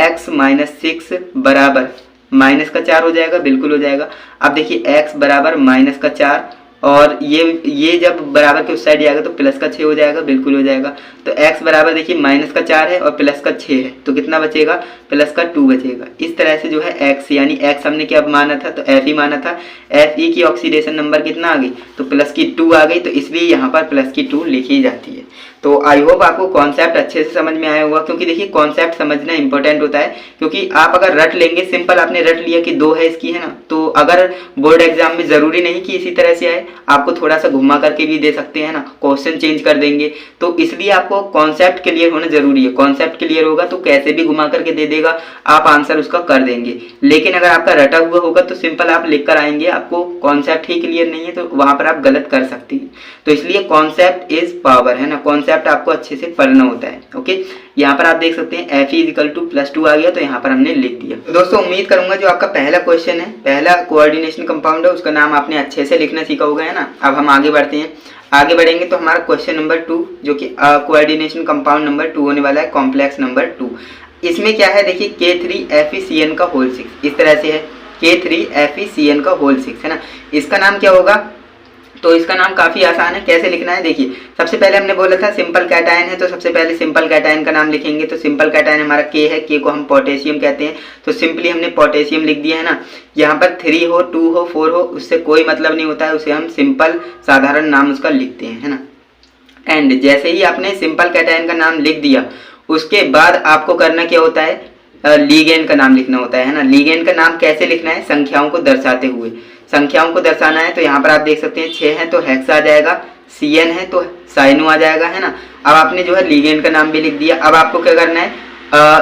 x माइनस 6 बराबर माइनस का 4 हो जाएगा, बिल्कुल हो जाएगा। अब देखिए x बराबर माइनस का 4, और ये जब बराबर के उस साइड जाएगा तो प्लस का 6 हो जाएगा, बिल्कुल हो जाएगा। तो x बराबर देखिए माइनस का 4 है और प्लस का 6 है, तो कितना बचेगा, प्लस का 2 बचेगा। इस तरह से जो है x, यानी x हमने क्या माना था, तो Fe माना था, Fe की ऑक्सीडेशन नंबर कितना आ गई, तो प्लस की 2 आ गई, तो इसलिए यहाँ पर प्लस की 2 लिखी जाती है। तो आई होप आपको कॉन्सेप्ट अच्छे से समझ में आया होगा, क्योंकि देखिए कॉन्सेप्ट समझना इंपॉर्टेंट होता है, क्योंकि आप अगर रट लेंगे, सिंपल आपने रट लिया कि 2 है इसकी है ना, तो अगर बोर्ड एग्जाम में जरूरी नहीं कि इसी तरह से आए, आपको थोड़ा सा घुमा करके भी दे सकते हैं ना, क्वेश्चन चेंज कर देंगे। तो इसलिए आपको कॉन्सेप्ट क्लियर होना जरूरी है। कॉन्सेप्ट क्लियर होगा तो कैसे भी घुमा करके दे देगा, आप आंसर उसका कर देंगे। लेकिन अगर आपका रटा हुआ होगा तो सिंपल आप लिख कर आएंगे, आपको कॉन्सेप्ट ही क्लियर नहीं है तो वहां पर आप गलत कर सकते हैं। तो इसलिए कॉन्सेप्ट इज पावर है ना, कॉन्सेप्ट आपको अच्छे से पढ़ना होता है। ओके, यहाँ पर आप देख सकते हैं Fe = +2 आ गया, तो यहाँ पर हमने लिख दिया। तो दोस्तों उम्मीद करूंगा जो आपका पहला क्वेश्चन है, पहला कोऑर्डिनेशन कंपाउंड है, उसका नाम आपने अच्छे से लिखना सीखा होगा है ना। अब हम आगे बढ़ते हैं, आगे बढ़ेंगे तो हमारा क्वेश्चन नंबर 2 जो कि कोऑर्डिनेशन कंपाउंड नंबर 2 होने वाला है, कॉम्प्लेक्स नंबर 2। इसमें क्या है देखिए K3FeCN का होल 6, इस तरह से है K3FeCN का होल 6 है ना। इसका नाम क्या होगा, तो इसका नाम काफी आसान है, कैसे लिखना है देखिए। सबसे पहले हमने बोला था सिंपल कैटायन है, तो सबसे पहले सिंपल कैटायन का नाम लिखेंगे। तो सिंपल कैटायन हमारा K है, K को हम पोटेशियम कहते हैं, तो सिंपली हमने पोटेशियम लिख दिया है ना। यहाँ पर 3 हो 2 हो 4 हो उससे कोई मतलब नहीं होता है, उसे हम सिंपल साधारण नाम उसका लिखते हैं है ना। एंड जैसे ही आपने सिंपल कैटायन का नाम लिख दिया, उसके बाद आपको करना क्या होता है, लीगेंड का नाम लिखना होता है ना। लीगेंड का नाम कैसे लिखना है, संख्याओं को दर्शाते हुए, संख्याओं को दर्शाना है। तो यहाँ पर आप देख सकते हैं 6 है तो हेक्स आ जाएगा, Cn है तो साइनो आ जाएगा है ना। अब आपने जो है लीगेंड का नाम भी लिख दिया। अब आपको क्या करना है,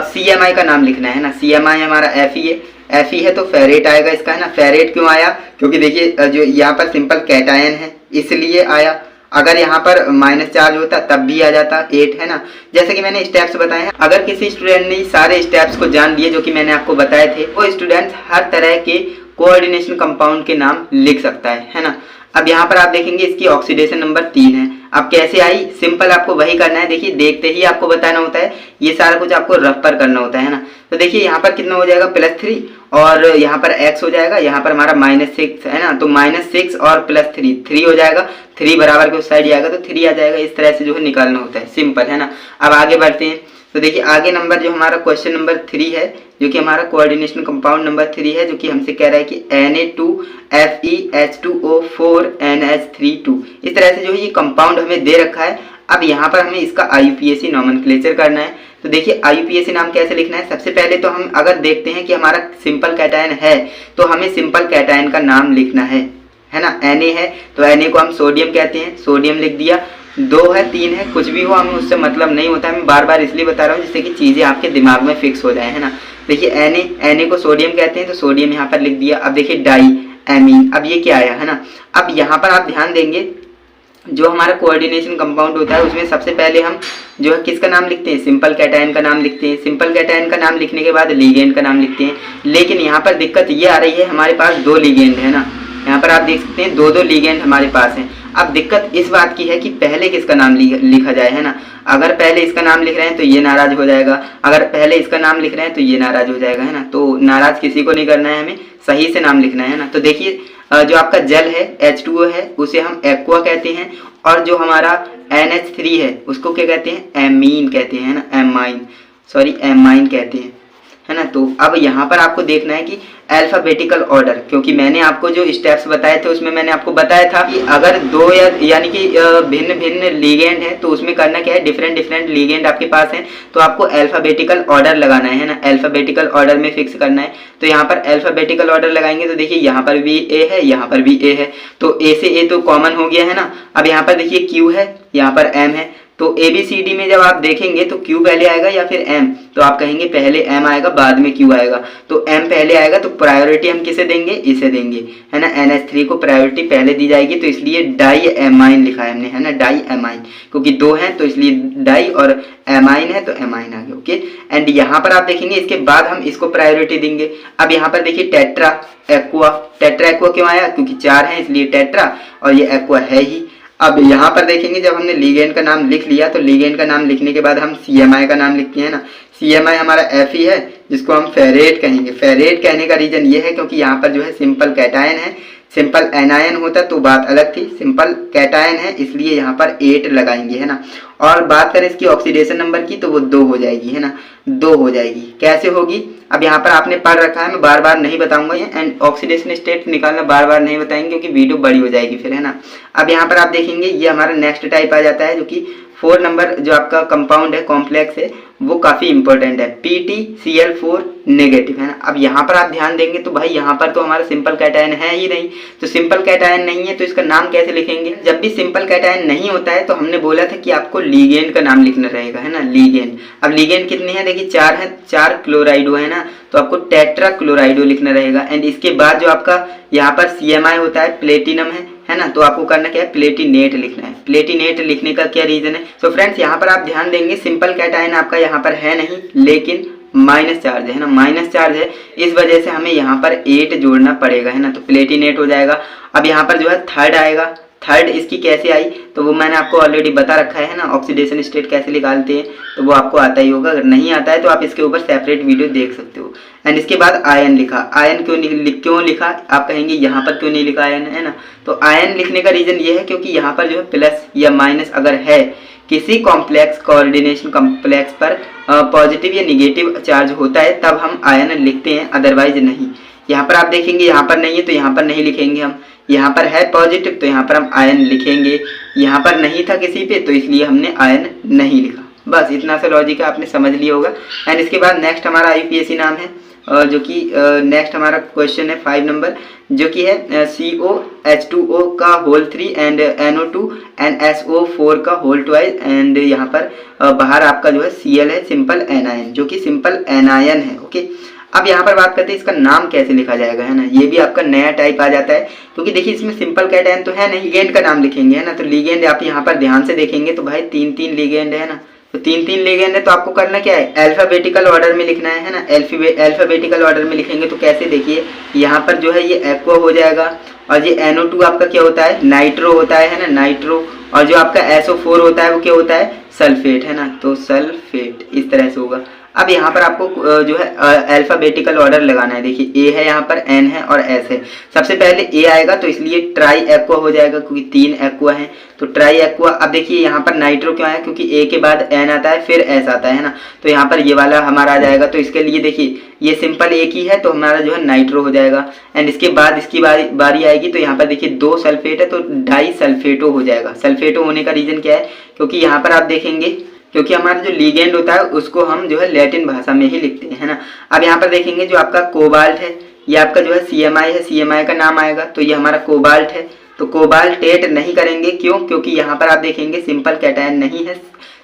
CMI का नाम लिखना है ना। CMI हमारा Fe है, Fe है तो फेरेट आएगा इसका है ना। फेरेट क्यों आया, क्योंकि देखिए जो यहाँ पर सिंपल कैटायन है इसलिए आया। अगर यहाँ पर माइनस चार्ज होता तब भी आ जाता 8 है ना। जैसे कि मैंने स्टेप्स बताए हैं, अगर किसी स्टूडेंट ने सारे स्टेप्स को जान लिए जो कि मैंने आपको बताए थे, वो स्टूडेंट हर तरह के कोऑर्डिनेशन कंपाउंड के नाम लिख सकता है ना। अब यहाँ पर आप देखेंगे इसकी ऑक्सीडेशन नंबर 3 है। अब कैसे आई, सिंपल आपको वही करना है। देखिए देखते ही आपको बताना होता है, ये सारा कुछ आपको रफ पर करना होता है ना। तो देखिए यहाँ पर कितना हो जाएगा, +3 और यहाँ पर x हो जाएगा, यहाँ पर हमारा -6 है ना। तो -6 और +3 3 हो जाएगा, 3 बराबर के उस साइड जाएगा तो 3 आ जाएगा। इस तरह से जो है निकालना होता है, सिंपल है ना। अब आगे बढ़ते हैं, तो देखिए आगे नंबर जो हमारा क्वेश्चन नंबर 3 है, जो कि हमारा कोऑर्डिनेशन कंपाउंड नंबर 3 है, जो कि हमसे कह रहा है कि Na2FeH2O4NH32। इस तरह से जो है ये कंपाउंड हमें दे रखा है। अब यहाँ पर हमें इसका IUPAC नोमेनक्लेचर करना है। तो देखिए IUPAC नाम कैसे लिखना है, सबसे पहले तो हम अगर देखते हैं कि हमारा सिंपल कैटायन है तो हमें सिंपल कैटायन का नाम लिखना है ना। Na है तो Na को हम सोडियम कहते हैं, सोडियम लिख दिया। 2 है 3 है कुछ भी हो, हमें उससे मतलब नहीं होता है। मैं बार बार इसलिए बता रहा हूँ जिससे कि चीजें आपके दिमाग में फिक्स हो जाए है ना। देखिए Na को सोडियम कहते हैं तो सोडियम यहाँ पर लिख दिया। अब देखिए डाई एमीन, अब ये क्या आया है ना। अब यहाँ पर आप ध्यान देंगे, जो हमारा कोऑर्डिनेशन कंपाउंड होता है उसमें सबसे पहले हम जो है किसका नाम लिखते हैं, सिंपल कैटायन का नाम लिखते हैं। सिंपल कैटायन का नाम लिखने के बाद लीगेंड का नाम लिखते हैं। लेकिन यहाँ पर दिक्कत ये आ रही है, हमारे पास 2 लीगेंड है ना। यहाँ पर आप देख सकते हैं 2 लीगेंड हमारे पास हैं। अब दिक्कत इस बात की है कि पहले किसका नाम लिखा जाए है ना। अगर पहले इसका नाम लिख रहे हैं तो ये नाराज हो जाएगा, अगर पहले इसका नाम लिख रहे हैं तो ये नाराज हो जाएगा है ना। तो नाराज किसी को नहीं करना है, हमें सही से नाम लिखना है ना। तो देखिए जो आपका जल है H2O है उसे हम एक्वा कहते हैं, और जो हमारा NH3 है उसको क्या कहते हैं, एमीन कहते हैं, है ना, एमाइन कहते हैं, है ना। तो अब यहाँ पर आपको देखना है कि अल्फाबेटिकल ऑर्डर, क्योंकि मैंने आपको जो स्टेप्स बताए थे उसमें मैंने आपको बताया था कि अगर दो यानी कि भिन्न भिन्न लीगेंड है तो उसमें करना क्या है, डिफरेंट डिफरेंट लीगेंड आपके पास है तो आपको अल्फाबेटिकल ऑर्डर लगाना है ना, अल्फाबेटिकल ऑर्डर में फिक्स करना है। तो यहाँ पर अल्फाबेटिकल ऑर्डर लगाएंगे तो देखिए यहाँ पर भी ए है, यहाँ पर भी ए है, तो ए से ए तो कॉमन हो गया है ना। अब यहाँ पर देखिए क्यू है, यहाँ पर एम है, तो ABCD में जब आप देखेंगे तो Q पहले आएगा या फिर M, तो आप कहेंगे पहले M आएगा बाद में Q आएगा, तो M पहले आएगा तो प्रायोरिटी हम किसे देंगे, इसे देंगे, है ना। NH3 को प्रायोरिटी पहले दी जाएगी, तो इसलिए डाई एमाइन लिखा है हमने, है ना, डाई एमाइन, क्योंकि दो हैं तो इसलिए डाई और एमाइन है तो एमाइन आ गया, ओके। एंड यहाँ पर आप देखेंगे इसके बाद हम इसको प्रायोरिटी देंगे। अब यहाँ पर देखिए टेट्रा एक्वा क्यों आया, क्योंकि 4 है इसलिए टेट्रा, और ये एक्वा है ही। अब यहाँ पर देखेंगे जब हमने लीगेंड का नाम लिख लिया तो लीगेंड का नाम लिखने के बाद हम CMI का नाम लिखते हैं ना, CMI हमारा Fe है जिसको हम फेरेट कहेंगे। फेरेट कहने का रीजन ये है क्योंकि यहाँ पर जो है सिंपल कैटायन है, सिंपल एनायन होता तो बात अलग थी, सिंपल कैटायन है इसलिए यहाँ पर 8 लगाएंगे, है ना। और बात करें इसकी ऑक्सीडेशन नंबर की तो वो 2 हो जाएगी, है ना, 2 हो जाएगी। कैसे होगी अब यहाँ पर आपने पढ़ रखा है, मैं बार बार नहीं बताऊंगा ये, एंड ऑक्सीडेशन स्टेट निकालना बार बार नहीं बताएंगे क्योंकि वीडियो बड़ी हो जाएगी फिर, है ना। अब यहाँ पर आप देखेंगे ये हमारा नेक्स्ट टाइप आ जाता है जो कि 4 नंबर जो आपका कंपाउंड है, कॉम्प्लेक्स है, वो काफ़ी इंपॉर्टेंट है, PtCl4 नेगेटिव, है ना। अब यहाँ पर आप ध्यान देंगे तो भाई यहाँ पर तो हमारा सिंपल कैटायन है ही नहीं, तो सिंपल कैटायन नहीं है तो इसका नाम कैसे लिखेंगे। जब भी सिंपल कैटायन नहीं होता है तो हमने बोला था कि आपको लीगेंड का नाम लिखना रहेगा, है ना, लीगेंड। अब लीगेंड कितने हैं देखिए 4 है, 4 क्लोराइडो है ना, तो आपको टेट्रा क्लोराइडो लिखना रहेगा। एंड इसके बाद जो आपका यहाँ पर CMI होता है, प्लेटिनम है ना, तो आपको करना क्या है, प्लेटिनेट लिखना है। प्लेटिनेट लिखने का क्या रीजन है, तो फ्रेंड्स यहाँ पर आप ध्यान देंगे सिंपल कैटायन आपका यहाँ पर है नहीं, लेकिन माइनस चार्ज है ना, माइनस चार्ज है, इस वजह से हमें यहाँ पर 8 जोड़ना पड़ेगा, है ना, तो प्लेटिनेट हो जाएगा। अब यहाँ पर जो है थर्ड आएगा, थर्ड इसकी कैसे आई तो वो मैंने आपको ऑलरेडी बता रखा है ना, ऑक्सीडेशन स्टेट कैसे निकालते हैं तो वो आपको आता ही होगा, अगर नहीं आता है तो आप इसके ऊपर सेपरेट वीडियो देख सकते हो। एंड इसके बाद आयन लिखा, आयन क्यों लिखा आप कहेंगे यहाँ पर क्यों नहीं लिखा आयन, है ना, तो आयन लिखने का रीजन ये है क्योंकि यहाँ पर जो है प्लस या माइनस अगर है किसी कॉम्प्लेक्स कोऑर्डिनेशन कॉम्प्लेक्स पर पॉजिटिव या निगेटिव चार्ज होता है तब हम आयन लिखते हैं, अदरवाइज नहीं। यहाँ पर आप देखेंगे यहाँ पर नहीं है तो यहाँ पर नहीं लिखेंगे हम, यहाँ पर है पॉजिटिव तो यहाँ पर हम आयन लिखेंगे, यहाँ पर नहीं था किसी पे तो इसलिए हमने आयन नहीं लिखा। बस इतना सा लॉजिक है, आपने समझ लिया होगा। एंड इसके बाद नेक्स्ट हमारा IUPAC नाम है जो कि नेक्स्ट हमारा क्वेश्चन है 5 नंबर जो कि है COH2O का whole 3 and NO2 and SO4 का होल 2 एंड यहाँ पर बाहर आपका जो है Cl है सिंपल एनायन जो कि सिंपल एनायन है, ओके। अब यहाँ पर बात करते हैं इसका नाम कैसे लिखा जाएगा, है ना, ये भी आपका नया टाइप आ जाता है क्योंकि देखिए इसमें सिंपल कैटायन तो है नहीं, लीगेंड का नाम लिखेंगे, है ना, तो लीगेंड आप यहाँ पर ध्यान से देखेंगे तो भाई 3 लीगेंड है ना, तो 3 लीगेंड है तो आपको करना क्या है, अल्फाबेटिकल ऑर्डर में लिखना है ना, अल्फाबेटिकल ऑर्डर में लिखेंगे तो कैसे देखिए यहाँ पर जो है ये एक्वा हो जाएगा और ये NO2 आपका क्या होता है, नाइट्रो होता है ना, नाइट्रो, और जो आपका SO4 होता है वो क्या होता है, सल्फेट, है ना, तो सल्फेट इस तरह से होगा। अब यहाँ पर आपको जो है अल्फाबेटिकल ऑर्डर लगाना है, देखिए A है यहाँ पर, N है और S है। सबसे पहले A आएगा तो इसलिए ट्राई एक्वा हो जाएगा क्योंकि 3 एक्वा है तो ट्राई एक्वा। अब देखिए यहाँ पर नाइट्रो क्यों आया, क्योंकि A के बाद N आता है फिर S आता है ना, तो यहाँ पर ये वाला हमारा आ जाएगा, तो इसके लिए देखिए ये सिंपल एक ही है तो हमारा जो है नाइट्रो हो जाएगा। एंड इसके बाद इसकी बारी आएगी तो यहाँ पर देखिए 2 सल्फेट है तो डाई सल्फेटो हो जाएगा। सल्फेटो होने का रीजन क्या है, क्योंकि यहाँ पर आप देखेंगे क्योंकि हमारा जो लीगेंड होता है उसको हम जो है लैटिन भाषा में ही लिखते हैं, है ना। अब यहाँ पर देखेंगे जो आपका कोबाल्ट है ये आपका जो है CMI है, CMI का नाम आएगा तो ये हमारा कोबाल्ट है, तो कोबाल्टेट नहीं करेंगे, क्यों, क्योंकि यहाँ पर आप देखेंगे सिंपल कैटायन नहीं है,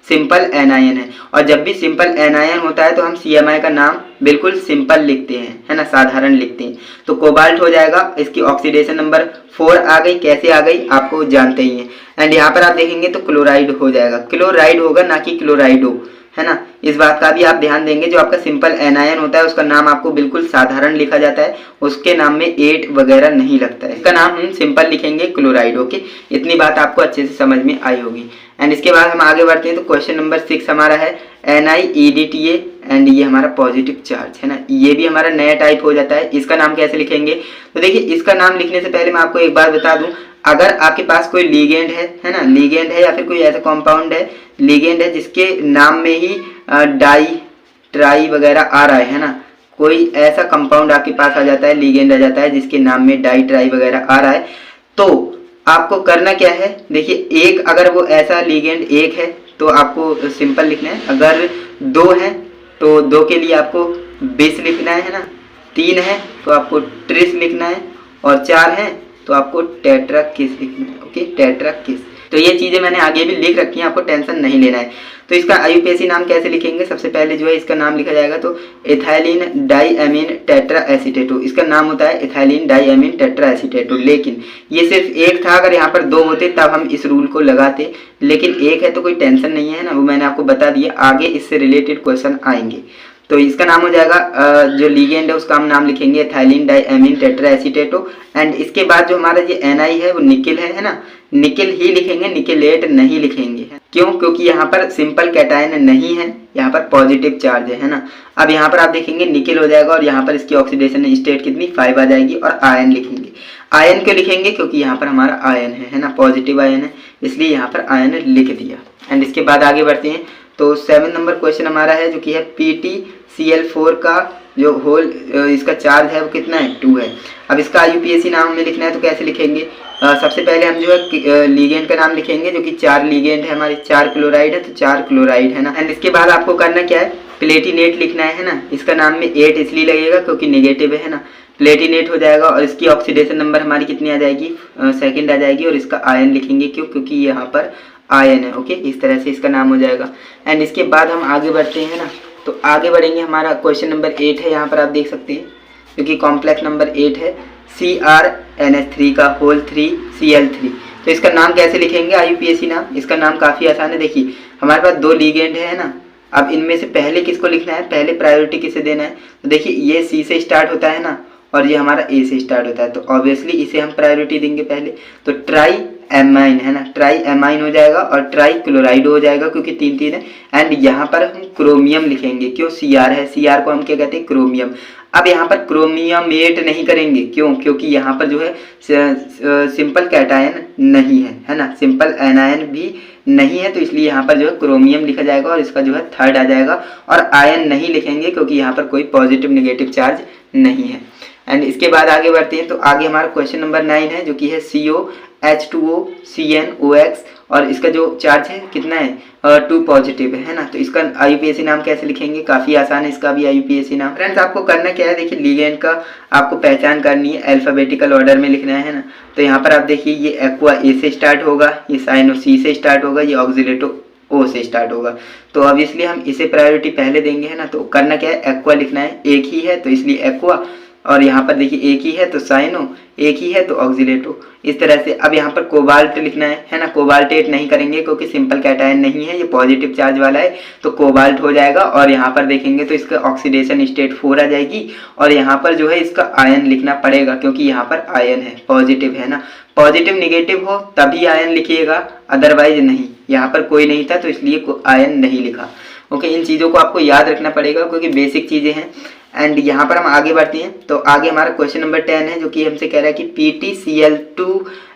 सिंपल एनायन है, और जब भी सिंपल एनायन होता है तो हम CMI का नाम बिल्कुल सिंपल लिखते हैं, है ना, साधारण लिखते हैं, तो कोबाल्ट हो जाएगा। इसकी ऑक्सीडेशन नंबर 4 आ गई, कैसे आ गई आपको जानते ही हैं। एंड यहाँ पर आप देखेंगे तो क्लोराइड हो जाएगा, क्लोराइड होगा ना कि क्लोराइडो, है ना, इस बात का भी आप ध्यान देंगे। जो आपका सिंपल एनायन होता है उसका नाम आपको बिल्कुल साधारण लिखा जाता है, उसके नाम में 8 वगैरह नहीं लगता है, इसका नाम हम सिंपल लिखेंगे क्लोराइड, ओके। इतनी बात आपको अच्छे से समझ में आई होगी। एंड इसके बाद हम आगे बढ़ते हैं तो क्वेश्चन नंबर 6 हमारा है NiEDTA एंड ये हमारा पॉजिटिव चार्ज, है ना, ये भी हमारा नया टाइप हो जाता है। इसका नाम कैसे लिखेंगे, तो देखिए इसका नाम लिखने से पहले मैं आपको एक बात बता दूं, अगर आपके पास कोई लीगेंड है ना, लीगेंड है या फिर कोई ऐसा कंपाउंड है, लीगेंड है जिसके नाम में ही डाई ट्राई वगैरह आ रहा है ना, कोई ऐसा कंपाउंड आपके पास आ जाता है, लीगेंड आ जाता है जिसके नाम में डाई ट्राई वगैरह आ रहा है, तो आपको करना क्या है, देखिए एक अगर वो ऐसा लीगेंड एक है तो आपको सिंपल लिखना है, अगर दो है तो दो के लिए आपको बिस लिखना है ना, तीन है तो आपको ट्रिस लिखना है, और चार है तो आपको टेट्रा किस लिखना है। ओके, टेट्रा किस। तो ये चीज़ें मैंने आगे भी लिख रखी हैं, आपको टेंशन नहीं लेना है। तो इसका आईयूपीएसी नाम कैसे लिखेंगे, सबसे पहले जो है इसका नाम लिखा जाएगा तो इथाइलिन डाईएमीन टेट्रा एसीटेटो, इसका नाम होता है इथाइलिन डाईएमीन टेट्रा एसीटेटो। लेकिन ये सिर्फ एक था, अगर यहाँ पर दो होते तब हम इस रूल को लगाते, लेकिन एक है तो कोई टेंशन नहीं है ना, वो मैंने आपको बता दिया, आगे इससे रिलेटेड क्वेश्चन आएंगे। तो इसका नाम हो जाएगा जो लीगेंड है उसका हम नाम लिखेंगे एथाइलिन डाईएमीन टेट्रा एसीटेटो। एंड इसके बाद जो हमारा ये एनआई है वो निकिल है ना, निकिल ही लिखेंगे, निकिलेट नहीं लिखेंगे। क्यों? क्योंकि यहाँ पर सिंपल कैटायन नहीं है, यहाँ पर पॉजिटिव चार्ज है ना। अब यहाँ पर आप देखेंगे निकिल हो जाएगा और यहाँ पर इसकी ऑक्सीडेशन स्टेट कितनी 5 आ जाएगी, और आयन लिखेंगे। आयन क्यों लिखेंगे? क्योंकि यहाँ पर हमारा आयन है ना, पॉजिटिव आयन है, इसलिए यहाँ पर आयन लिख दिया। एंड इसके बाद आगे बढ़ते हैं। तो 7 नंबर क्वेश्चन हमारा है जो कि है PtCl4 का जो होल इसका चार्ज है वो कितना है, 2 है। अब इसका आईयूपीएसी नाम हमें लिखना है, तो कैसे लिखेंगे? सबसे पहले हम जो है लीगेंड का नाम लिखेंगे, जो कि 4 लीगेंड है हमारे, 4 क्लोराइड है तो 4 क्लोराइड है ना। एंड इसके बाद आपको करना क्या है, प्लेटिनेट लिखना है ना। इसका नाम में 8 इसलिए लगेगा क्योंकि नेगेटिव है ना, प्लेटिनेट हो जाएगा, और इसकी ऑक्सीडेशन नंबर हमारी कितनी आ जाएगी, सेकंड आ जाएगी, और इसका आयन लिखेंगे। क्यों? क्योंकि यहाँ पर आयन है। ओके, इस तरह से इसका नाम हो जाएगा। एंड इसके बाद हम आगे बढ़ते हैं ना, तो आगे बढ़ेंगे, हमारा क्वेश्चन नंबर 8 है, यहाँ पर आप देख सकते हैं, क्योंकि कॉम्प्लेक्स नंबर 8 है, CrNH3 का होल 3Cl3। तो इसका नाम कैसे लिखेंगे आईयूपीएसी नाम? इसका नाम काफ़ी आसान है। देखिए हमारे पास 2 लीगेंड है ना, अब इनमें से पहले किसको लिखना है, पहले प्रायोरिटी किसे देना है? तो देखिए ये C से स्टार्ट होता है ना, और ये हमारा A से स्टार्ट होता है, तो ऑब्वियसली इसे हम प्रायोरिटी देंगे पहले। तो ट्राई एमाइन है ना, ट्राई एमाइन हो जाएगा, और ट्राई क्लोराइड हो जाएगा क्योंकि 3 है। एंड यहाँ पर हम क्रोमियम लिखेंगे। क्यों? Cr है, Cr को हम क्या कहते हैं, क्रोमियम। अब यहाँ पर क्रोमियमेट नहीं करेंगे। क्यों? क्योंकि यहाँ पर जो है सिंपल कैटायन नहीं है ना, सिंपल एनायन भी नहीं है, तो इसलिए यहाँ पर जो है क्रोमियम लिखा जाएगा, और इसका जो है 3rd आ जाएगा। और आयन नहीं लिखेंगे क्योंकि यहाँ पर कोई पॉजिटिव निगेटिव चार्ज नहीं है। एंड इसके बाद आगे बढ़ते हैं। तो आगे हमारा क्वेश्चन नंबर 9 है, जो कि है COH2O CnOx, और इसका जो चार्ज है कितना है, 2 पॉजिटिव है ना। तो इसका आईयूपीएसी नाम कैसे लिखेंगे? काफ़ी आसान है इसका भी आईयूपीएसी नाम। फ्रेंड्स आपको करना क्या है, देखिए लीगेंड का आपको पहचान करनी है, अल्फाबेटिकल ऑर्डर में लिखना है ना। तो यहाँ पर आप देखिए ये एक्वा A से स्टार्ट होगा, ये साइनो C से स्टार्ट होगा, ये ऑक्सीलेटो O से स्टार्ट होगा। तो ऑब्वियसली हम इसे प्रायोरिटी पहले देंगे है ना। तो करना क्या है, एक्वा लिखना है, एक ही है तो इसलिए एक्वा, और यहाँ पर देखिए एक ही है तो साइनो, एक ही है तो ऑक्सीलेटो, इस तरह से। अब यहाँ पर कोबाल्ट लिखना है ना, कोबाल्टेट नहीं करेंगे क्योंकि सिंपल कैटायन नहीं है, ये पॉजिटिव चार्ज वाला है, तो कोबाल्ट हो जाएगा। और यहाँ पर देखेंगे तो इसका ऑक्सीडेशन स्टेट 4 आ जाएगी, और यहाँ पर जो है इसका आयन लिखना पड़ेगा क्योंकि यहाँ पर आयन है, पॉजिटिव है ना। पॉजिटिव निगेटिव हो तभी आयन लिखिएगा, अदरवाइज नहीं। यहाँ पर कोई नहीं था तो इसलिए आयन नहीं लिखा। ओके, इन चीज़ों को आपको याद रखना पड़ेगा क्योंकि बेसिक चीज़ें हैं। एंड यहाँ पर हम आगे बढ़ते हैं। तो आगे हमारा क्वेश्चन नंबर 10 है, जो कि हमसे कह रहा है कि PtCl2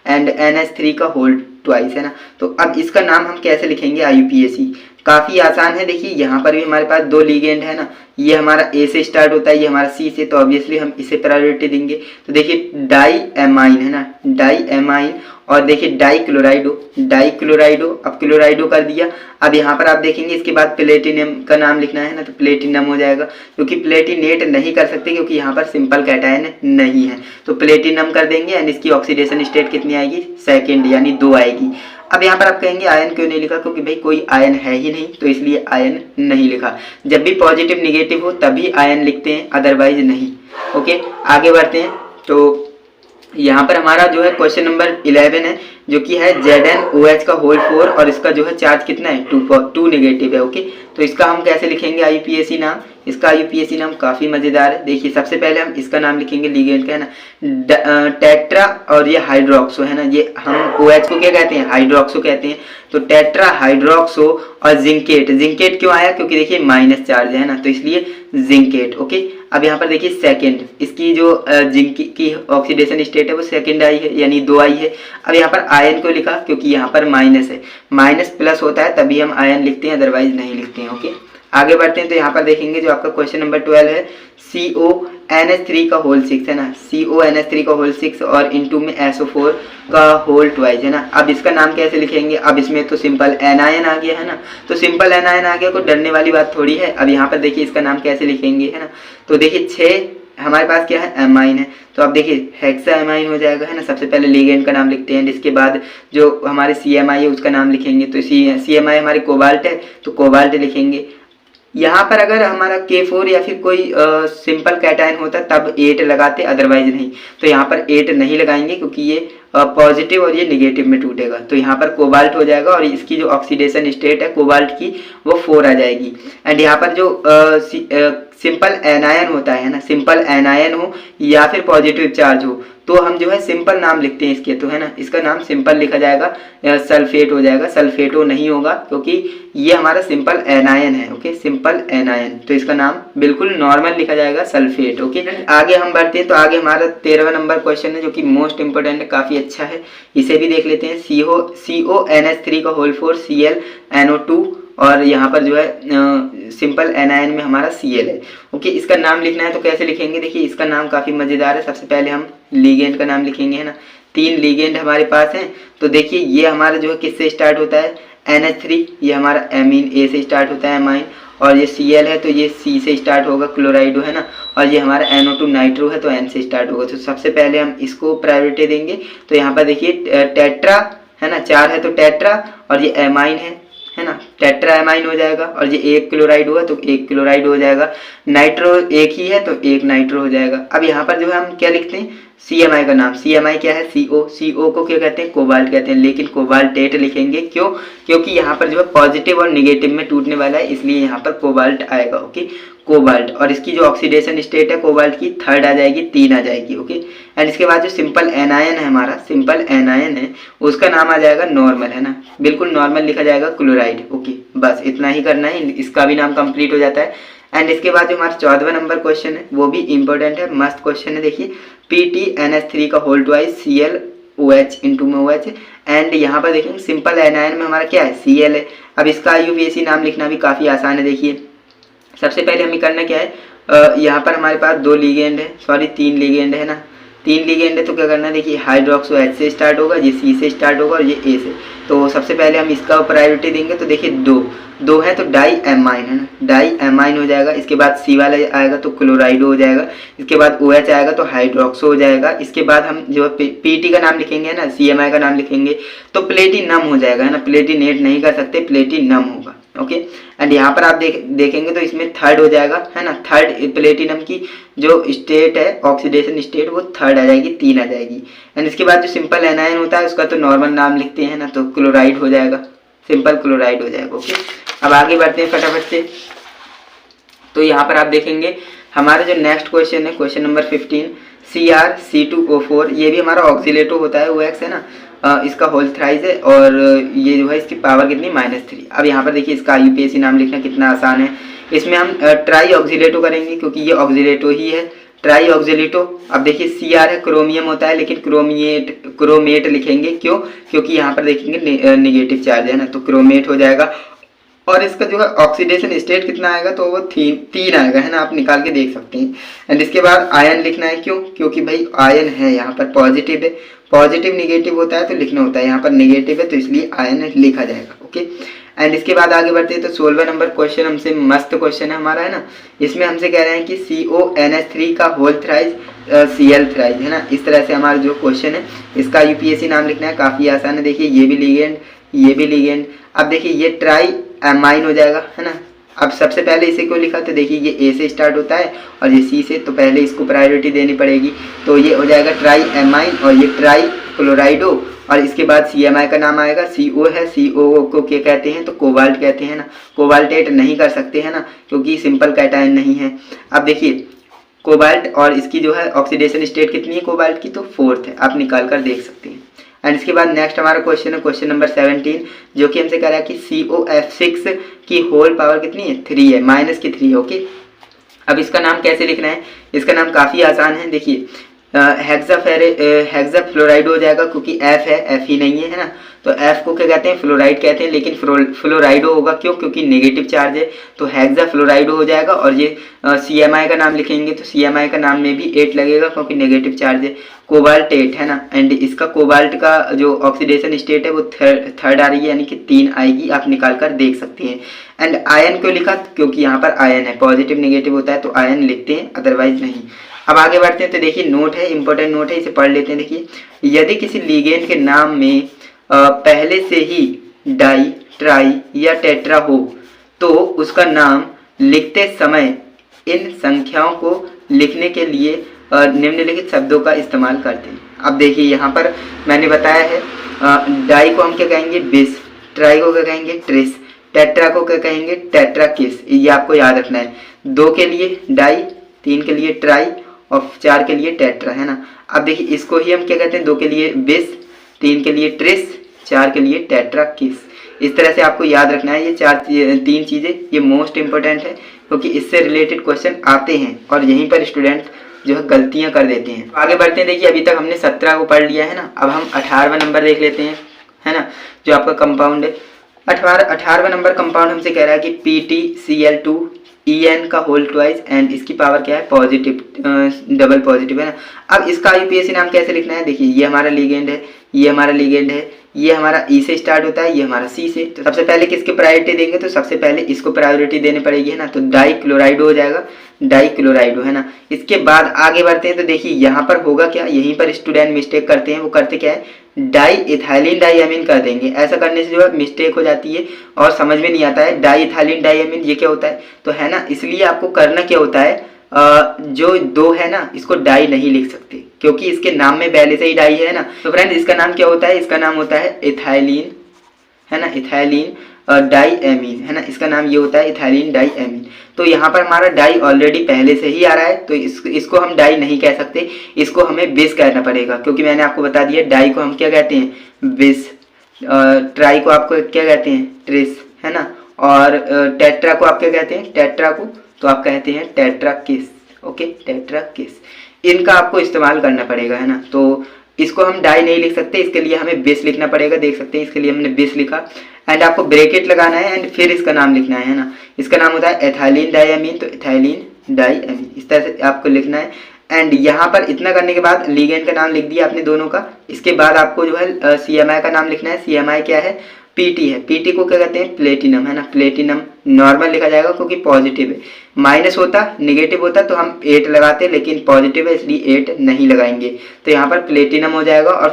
एंड NH3 का होल ट्वाइस है ना। तो अब इसका नाम हम कैसे लिखेंगे आईयूपीएसी? काफ़ी आसान है। देखिए यहाँ पर भी हमारे पास 2 लीगेंड है ना, ये हमारा A से स्टार्ट होता है, ये हमारा C से, तो ऑब्वियसली हम इसे प्रायोरिटी देंगे। तो देखिए डाई एमाइन है ना, डाई एमाइन, और देखिए डाई क्लोराइडो, डाई क्लोराइडो, अब क्लोराइडो कर दिया। अब यहाँ पर आप देखेंगे इसके बाद प्लेटिनम का नाम लिखना है ना, तो प्लेटिनम हो जाएगा, क्योंकि प्लेटिनेट नहीं कर सकते क्योंकि यहाँ पर सिंपल कैटायन नहीं है, तो प्लेटिनम कर देंगे। एंड इसकी ऑक्सीडेशन स्टेट कितनी आएगी, 2 यानी 2 आएगी। अब यहाँ पर आप कहेंगे आयन क्यों नहीं लिखा? क्योंकि भाई कोई आयन है ही नहीं, तो इसलिए आयन नहीं लिखा। जब भी पॉजिटिव निगेटिव हो तभी आयन लिखते हैं, अदरवाइज नहीं। ओके, आगे बढ़ते हैं। तो यहाँ पर हमारा जो है क्वेश्चन नंबर 11 है, जो कि है ZnOH का होल 4, और इसका जो है चार्ज कितना है, 2 निगेटिव है। ओके, तो इसका हम कैसे लिखेंगे आईयूपीएसी नाम? इसका आईयूपीएसी नाम काफ़ी मज़ेदार है। देखिए सबसे पहले हम इसका नाम लिखेंगे लीगेंड का है ना, टेट्रा, और ये हाइड्रोक्सो है ना, ये हम OH को क्या कहते हैं, हाइड्रोक्सो कहते हैं। तो टेट्रा हाइड्रोक्सो, और जिंकेट, जिंकेट क्यों आया? क्योंकि देखिए माइनस चार्ज है ना, तो इसलिए जिंकेट। ओके, अब यहाँ पर देखिए सेकंड, इसकी जो जिंक की ऑक्सीडेशन स्टेट है वो सेकंड आई है, यानी 2 आई है। अब यहाँ पर आयन को लिखा क्योंकि यहाँ पर माइनस है, माइनस प्लस होता है तभी हम आयन लिखते हैं, अदरवाइज नहीं लिखते हैं। ओके, आगे बढ़ते हैं। तो यहाँ पर देखेंगे जो आपका क्वेश्चन नंबर 12 है, CONH3 का होल 6 है ना, CONH3 का होल 6 और इनटू में SO4 का होल ट्वाइस है ना। अब इसका नाम कैसे लिखेंगे? अब इसमें तो सिंपल एनायन आ गया है ना, तो सिंपल एनायन आ गया, कोई डरने वाली बात थोड़ी है। अब यहाँ पर देखिए इसका नाम कैसे लिखेंगे है ना, तो देखिए 6 हमारे पास क्या है, एमाइन है, तो अब देखिए हेक्सा एमाइन हो जाएगा है ना। सबसे पहले लिगेंड का नाम लिखते हैं, जिसके बाद जो हमारे CMI है उसका नाम लिखेंगे, तो CMI हमारी कोबाल्ट है तो कोबाल्ट लिखेंगे। यहाँ पर अगर हमारा K4 या फिर कोई सिंपल कैटायन होता तब 8 लगाते, अदरवाइज नहीं। तो यहाँ पर 8 नहीं लगाएंगे क्योंकि ये पॉजिटिव और ये निगेटिव में टूटेगा, तो यहाँ पर कोबाल्ट हो जाएगा और इसकी जो ऑक्सीडेशन स्टेट है कोबाल्ट की वो 4 आ जाएगी। एंड यहाँ पर जो सिंपल एनायन होता है ना, सिंपल एनायन हो या फिर पॉजिटिव चार्ज हो तो हम जो है सिंपल नाम लिखते हैं इसके, तो है ना, इसका नाम सिंपल लिखा जाएगा, सल्फेट हो जाएगा, सल्फेटो नहीं होगा क्योंकि ये हमारा सिंपल एनायन है। ओके, सिंपल एनायन, तो इसका नाम बिल्कुल नॉर्मल लिखा जाएगा, सल्फेट। ओके, आगे हम बढ़ते हैं। तो आगे हमारा 13वां नंबर क्वेश्चन है जो कि मोस्ट इंपोर्टेंट है, काफी अच्छा है, इसे भी देख लेते हैं। CONH3 का होल 4 ClNO2 और यहाँ पर जो है सिंपल एनायन में हमारा Cl है। ओके, इसका नाम लिखना है तो कैसे लिखेंगे? देखिए इसका नाम काफ़ी मज़ेदार है। सबसे पहले हम लिगेंड का नाम लिखेंगे है ना, 3 लिगेंड हमारे पास हैं। तो देखिए ये हमारा जो है किससे स्टार्ट होता है, NH3, ये हमारा एमीन A से स्टार्ट होता है, एमाइन, और ये Cl है तो ये C से स्टार्ट होगा, क्लोराइडो है ना, और ये हमारा NO2 नाइट्रो है तो N से स्टार्ट होगा। तो सबसे पहले हम इसको प्रायोरिटी देंगे। तो यहाँ पर देखिए टेट्रा है ना, 4 है तो टेट्रा, और ये एमाइन है ना, टेट्रा एमाइन हो जाएगा, और ये 1 क्लोराइड हुआ तो 1 क्लोराइड हो जाएगा, नाइट्रो 1 ही है तो 1 नाइट्रो हो जाएगा। अब यहाँ पर जो है हम क्या लिखते हैं, CMI का नाम, CMI क्या है, CO को क्या कहते हैं, कोबाल्ट कहते हैं, लेकिन कोबाल्टेट लिखेंगे। क्यों? क्योंकि यहाँ पर जो है पॉजिटिव और निगेटिव में टूटने वाला है, इसलिए यहाँ पर कोबाल्ट आएगा। ओके, कोबाल्ट, और इसकी जो ऑक्सीडेशन स्टेट है कोबाल्ट की 3rd आ जाएगी, 3 आ जाएगी। ओके, एंड इसके बाद जो सिंपल एनायन है हमारा, सिंपल एनायन है उसका नाम आ जाएगा नॉर्मल, है ना, बिल्कुल नॉर्मल लिखा जाएगा, क्लोराइड। ओके, बस इतना ही करना है, इसका भी नाम कंप्लीट हो जाता है। एंड इसके बाद जो हमारा 14वां नंबर क्वेश्चन है वो भी इंपॉर्टेंट है, मस्त क्वेश्चन है। देखिए PTNH3 का होल ट्वाइस ClOH इनटू में OH, एंड यहाँ पर देखेंगे सिंपल एनायन में हमारा क्या है, Cl है। अब इसका IUPAC नाम लिखना भी काफ़ी आसान है। देखिए सबसे पहले हमें करना क्या है, यहाँ पर हमारे पास 2 लिगेंड है, सॉरी 3 लिगेंड है ना, 3 लिगेंड है तो क्या करना है, देखिए हाइड्रोक्सो H से स्टार्ट होगा, ये C से स्टार्ट होगा और ये A से। तो सबसे पहले हम इसका प्रायोरिटी देंगे। तो देखिए 2 है तो डाई एमाइन है ना, डाई एमाइन हो जाएगा। इसके बाद C वाला आएगा तो क्लोराइडो हो जाएगा, इसके बाद OH आएगा तो हाइड्रोक्सो हो जाएगा। इसके बाद हम जो PT का नाम लिखेंगे ना, CMI का नाम लिखेंगे तो प्लेटिनम हो जाएगा, है ना, प्लेटिनेट नहीं कर सकते, प्लेटिनम होगा। ओके, एंड यहाँ पर आप देखेंगे तो इसमें 3rd हो जाएगा, है ना, 3rd प्लेटिनम की जो स्टेट है ऑक्सीडेशन स्टेट वो 3rd आ जाएगी, 3 आ जाएगी। एंड इसके बाद जो सिंपल एनायन होता है उसका तो नॉर्मल नाम लिखते हैं ना, तो क्लोराइड हो जाएगा, सिंपल क्लोराइड हो जाएगा। ओके, अब आगे बढ़ते हैं फटाफट से। तो यहाँ पर आप देखेंगे हमारा जो नेक्स्ट क्वेश्चन है, क्वेश्चन नंबर 15 CrC2O4, ये भी हमारा ऑक्सीलेटो होता है, OX है ना, इसका होल थ्राइस है और ये जो है इसकी पावर कितनी, -3। अब यहाँ पर देखिए इसका IUPAC नाम लिखना कितना आसान है। इसमें हम ट्राई ऑक्सीलेटो करेंगे क्योंकि ये ऑक्सीलेटो ही है, ट्राई ऑक्सीलेटो। अब देखिए Cr है, क्रोमियम होता है, लेकिन क्रोमेट लिखेंगे। क्यों? क्योंकि यहाँ पर देखेंगे निगेटिव चार्ज है ना, तो क्रोमेट हो जाएगा। और इसका जो है ऑक्सीडेशन स्टेट कितना आएगा, तो वो 3 आएगा, है ना, आप निकाल के देख सकते हैं। एंड इसके बाद आयन लिखना है। क्यों? क्योंकि भाई आयन है, यहाँ पर पॉजिटिव है, पॉजिटिव निगेटिव होता है तो लिखना होता है, यहाँ पर निगेटिव है तो इसलिए आयन लिखा जाएगा। ओके, एंड इसके बाद आगे बढ़ते हैं। तो 16वां नंबर क्वेश्चन हमसे मस्त क्वेश्चन है हमारा, है ना, इसमें हमसे कह रहे हैं कि CONH3 का होल थ्राइस Cl थ्राइस, है ना, इस तरह से हमारा जो क्वेश्चन है इसका IUPAC नाम लिखना है, काफ़ी आसान है। देखिए ये भी लिगेंड, ये भी लिगेंड। अब देखिए ये ट्राई एमाइन हो जाएगा, है ना। अब सबसे पहले इसे क्यों लिखा, तो देखिए ये A से स्टार्ट होता है और ये C से, तो पहले इसको प्रायोरिटी देनी पड़ेगी। तो ये हो जाएगा ट्राई एमाइन और ये ट्राई क्लोराइडो, और इसके बाद CMI का नाम आएगा, CO है, CO को क्या कहते हैं, तो कोबाल्ट कहते हैं ना, कोबाल्टेट नहीं कर सकते हैं ना क्योंकि सिंपल कैटायन नहीं है। अब देखिए कोबाल्ट और इसकी जो है ऑक्सीडेशन स्टेट कितनी है कोबाल्ट की, तो 4th है, आप निकाल कर देख सकते हैं। एंड इसके बाद नेक्स्ट हमारा क्वेश्चन है क्वेश्चन नंबर 17, जो कि हमसे कह रहा है कि COF6 की होल पावर कितनी है, 3 है, -3 है। ओके, अब इसका नाम कैसे लिखना है, इसका नाम काफ़ी आसान है। देखिए हेक्साफ्लोराइड हो जाएगा, क्योंकि एफ है, एफ ही नहीं है ना, तो एफ को क्या कहते हैं, फ्लोराइड कहते हैं, लेकिन फ्लोराइडो होगा क्यों, क्योंकि नेगेटिव चार्ज है, तो हेक्साफ्लोराइडो हो जाएगा। और ये CMI का नाम लिखेंगे तो CMI का नाम में भी 8 लगेगा, क्योंकि नेगेटिव चार्ज है। कोबाल्ट 8 है ना, एंड इसका कोबाल्ट का जो ऑक्सीडेशन स्टेट है वो थर्ड आ रही है, यानी कि 3 आएगी, आप निकाल कर देख सकते हैं। एंड आयन क्यों लिखा, क्योंकि यहाँ पर आयन है, पॉजिटिव नेगेटिव होता है तो आयन लिखते हैं, अदरवाइज नहीं। अब आगे बढ़ते हैं तो देखिए नोट है, इंपॉर्टेंट नोट है, इसे पढ़ लेते हैं। देखिए यदि किसी लिगेंड के नाम में पहले से ही डाई, ट्राई या टेट्रा हो तो उसका नाम लिखते समय इन संख्याओं को लिखने के लिए निम्नलिखित शब्दों का इस्तेमाल करते हैं। अब देखिए यहाँ पर मैंने बताया है, डाई को हम क्या कहेंगे, बिस, ट्राई को क्या कहेंगे, ट्रिस, टेट्रा को क्या कहेंगे, टेट्राकिस। ये आपको याद रखना है। 2 के लिए डाई, 3 के लिए ट्राई और 4 के लिए टेट्रा, है ना। अब देखिए इसको ही हम क्या कहते हैं, 2 के लिए बिस, 3 के लिए ट्रिस, 4 के लिए टेट्राकिस। इस तरह से आपको याद रखना है। ये 3 चीज़ें ये मोस्ट इंपॉर्टेंट है, क्योंकि इससे रिलेटेड क्वेश्चन आते हैं और यहीं पर स्टूडेंट जो है गलतियां कर देते हैं। आगे बढ़ते हैं। देखिए अभी तक हमने 17 को पढ़ लिया है ना, अब हम 18वां नंबर देख लेते हैं, है ना, जो आपका कंपाउंड है। 18वां नंबर कंपाउंड हमसे कह रहा है कि PtCl2 En का होल ट्वाइस एंड इसकी पावर क्या है, पॉजिटिव, डबल पॉजिटिव, है ना। अब इसका IUPAC नाम कैसे लिखना है, देखिए ये हमारा लिगेंड है, ये हमारा लिगेंड है, ये हमारा E से स्टार्ट होता है, ये हमारा C से। तो सबसे पहले किसके प्रायोरिटी देंगे, तो सबसे पहले इसको प्रायोरिटी देनी पड़ेगी, है ना, तो डाइक्लोराइडो हो जाएगा, डाइक्लोराइडो, है ना। इसके बाद आगे बढ़ते हैं तो देखिए यहाँ पर होगा क्या, यहीं पर स्टूडेंट मिस्टेक करते हैं। वो करते क्या है, डाई इथाइलिन डाइअमीन कर देंगे। ऐसा करने से जो है मिस्टेक हो जाती है और समझ में नहीं आता है डाई इथाइलिन डाइअमीन ये क्या होता है, तो है ना। इसलिए आपको करना क्या होता है, जो 2 है ना इसको डाई नहीं लिख सकते, क्योंकि इसके नाम में पहले से ही डाई है ना। तो फ्रेंड इसका नाम क्या होता है, इसका नाम होता है इथाइलिन, है ना, इथाइलिन डाइएमीन, है ना। इसका नाम ये होता है इथाइलिन डाइएमीन। तो यहाँ पर हमारा डाई ऑलरेडी पहले से ही आ रहा है, तो इसको हम डाई नहीं कह सकते, इसको हमें बिस कहना पड़ेगा, क्योंकि मैंने आपको बता दिया डाई को हम क्या कहते हैं, बिस, ट्राई को आपको क्या कहते हैं, ट्रिस, है ना, और टेट्रा को आप क्या कहते हैं, टेट्रा को तो आप कहते हैं टेट्राकिस। Okay, tetrakis. इनका आपको इस्तेमाल करना पड़ेगा, है ना। तो इसको हम डाई नहीं लिख सकते, इसके लिए हमें बिस लिखना पड़ेगा। देख सकते हैं इसके लिए हमने बिस लिखा, एंड आपको ब्रैकेट लगाना है एंड फिर इसका नाम लिखना है ना। इसका नाम होता है एथाइलिन डाइअमीन, तो एथाइलिन डाइअमीन इस तरह से आपको लिखना है। एंड यहाँ पर इतना करने के बाद लिगेंड का नाम लिख दिया आपने दोनों का। इसके बाद आपको जो है CMI का नाम लिखना है। CMI क्या है, PT है। PT को क्या कहते हैं, प्लेटिनम, है ना, प्लेटिनम। नॉर्मल लिखा जाएगा क्योंकि पॉजिटिव है, माइनस होता नेगेटिव होता तो हम 8 लगाते, लेकिन पॉजिटिव है इसलिए 8 नहीं लगाएंगे। तो यहाँ पर प्लेटिनम हो जाएगा। और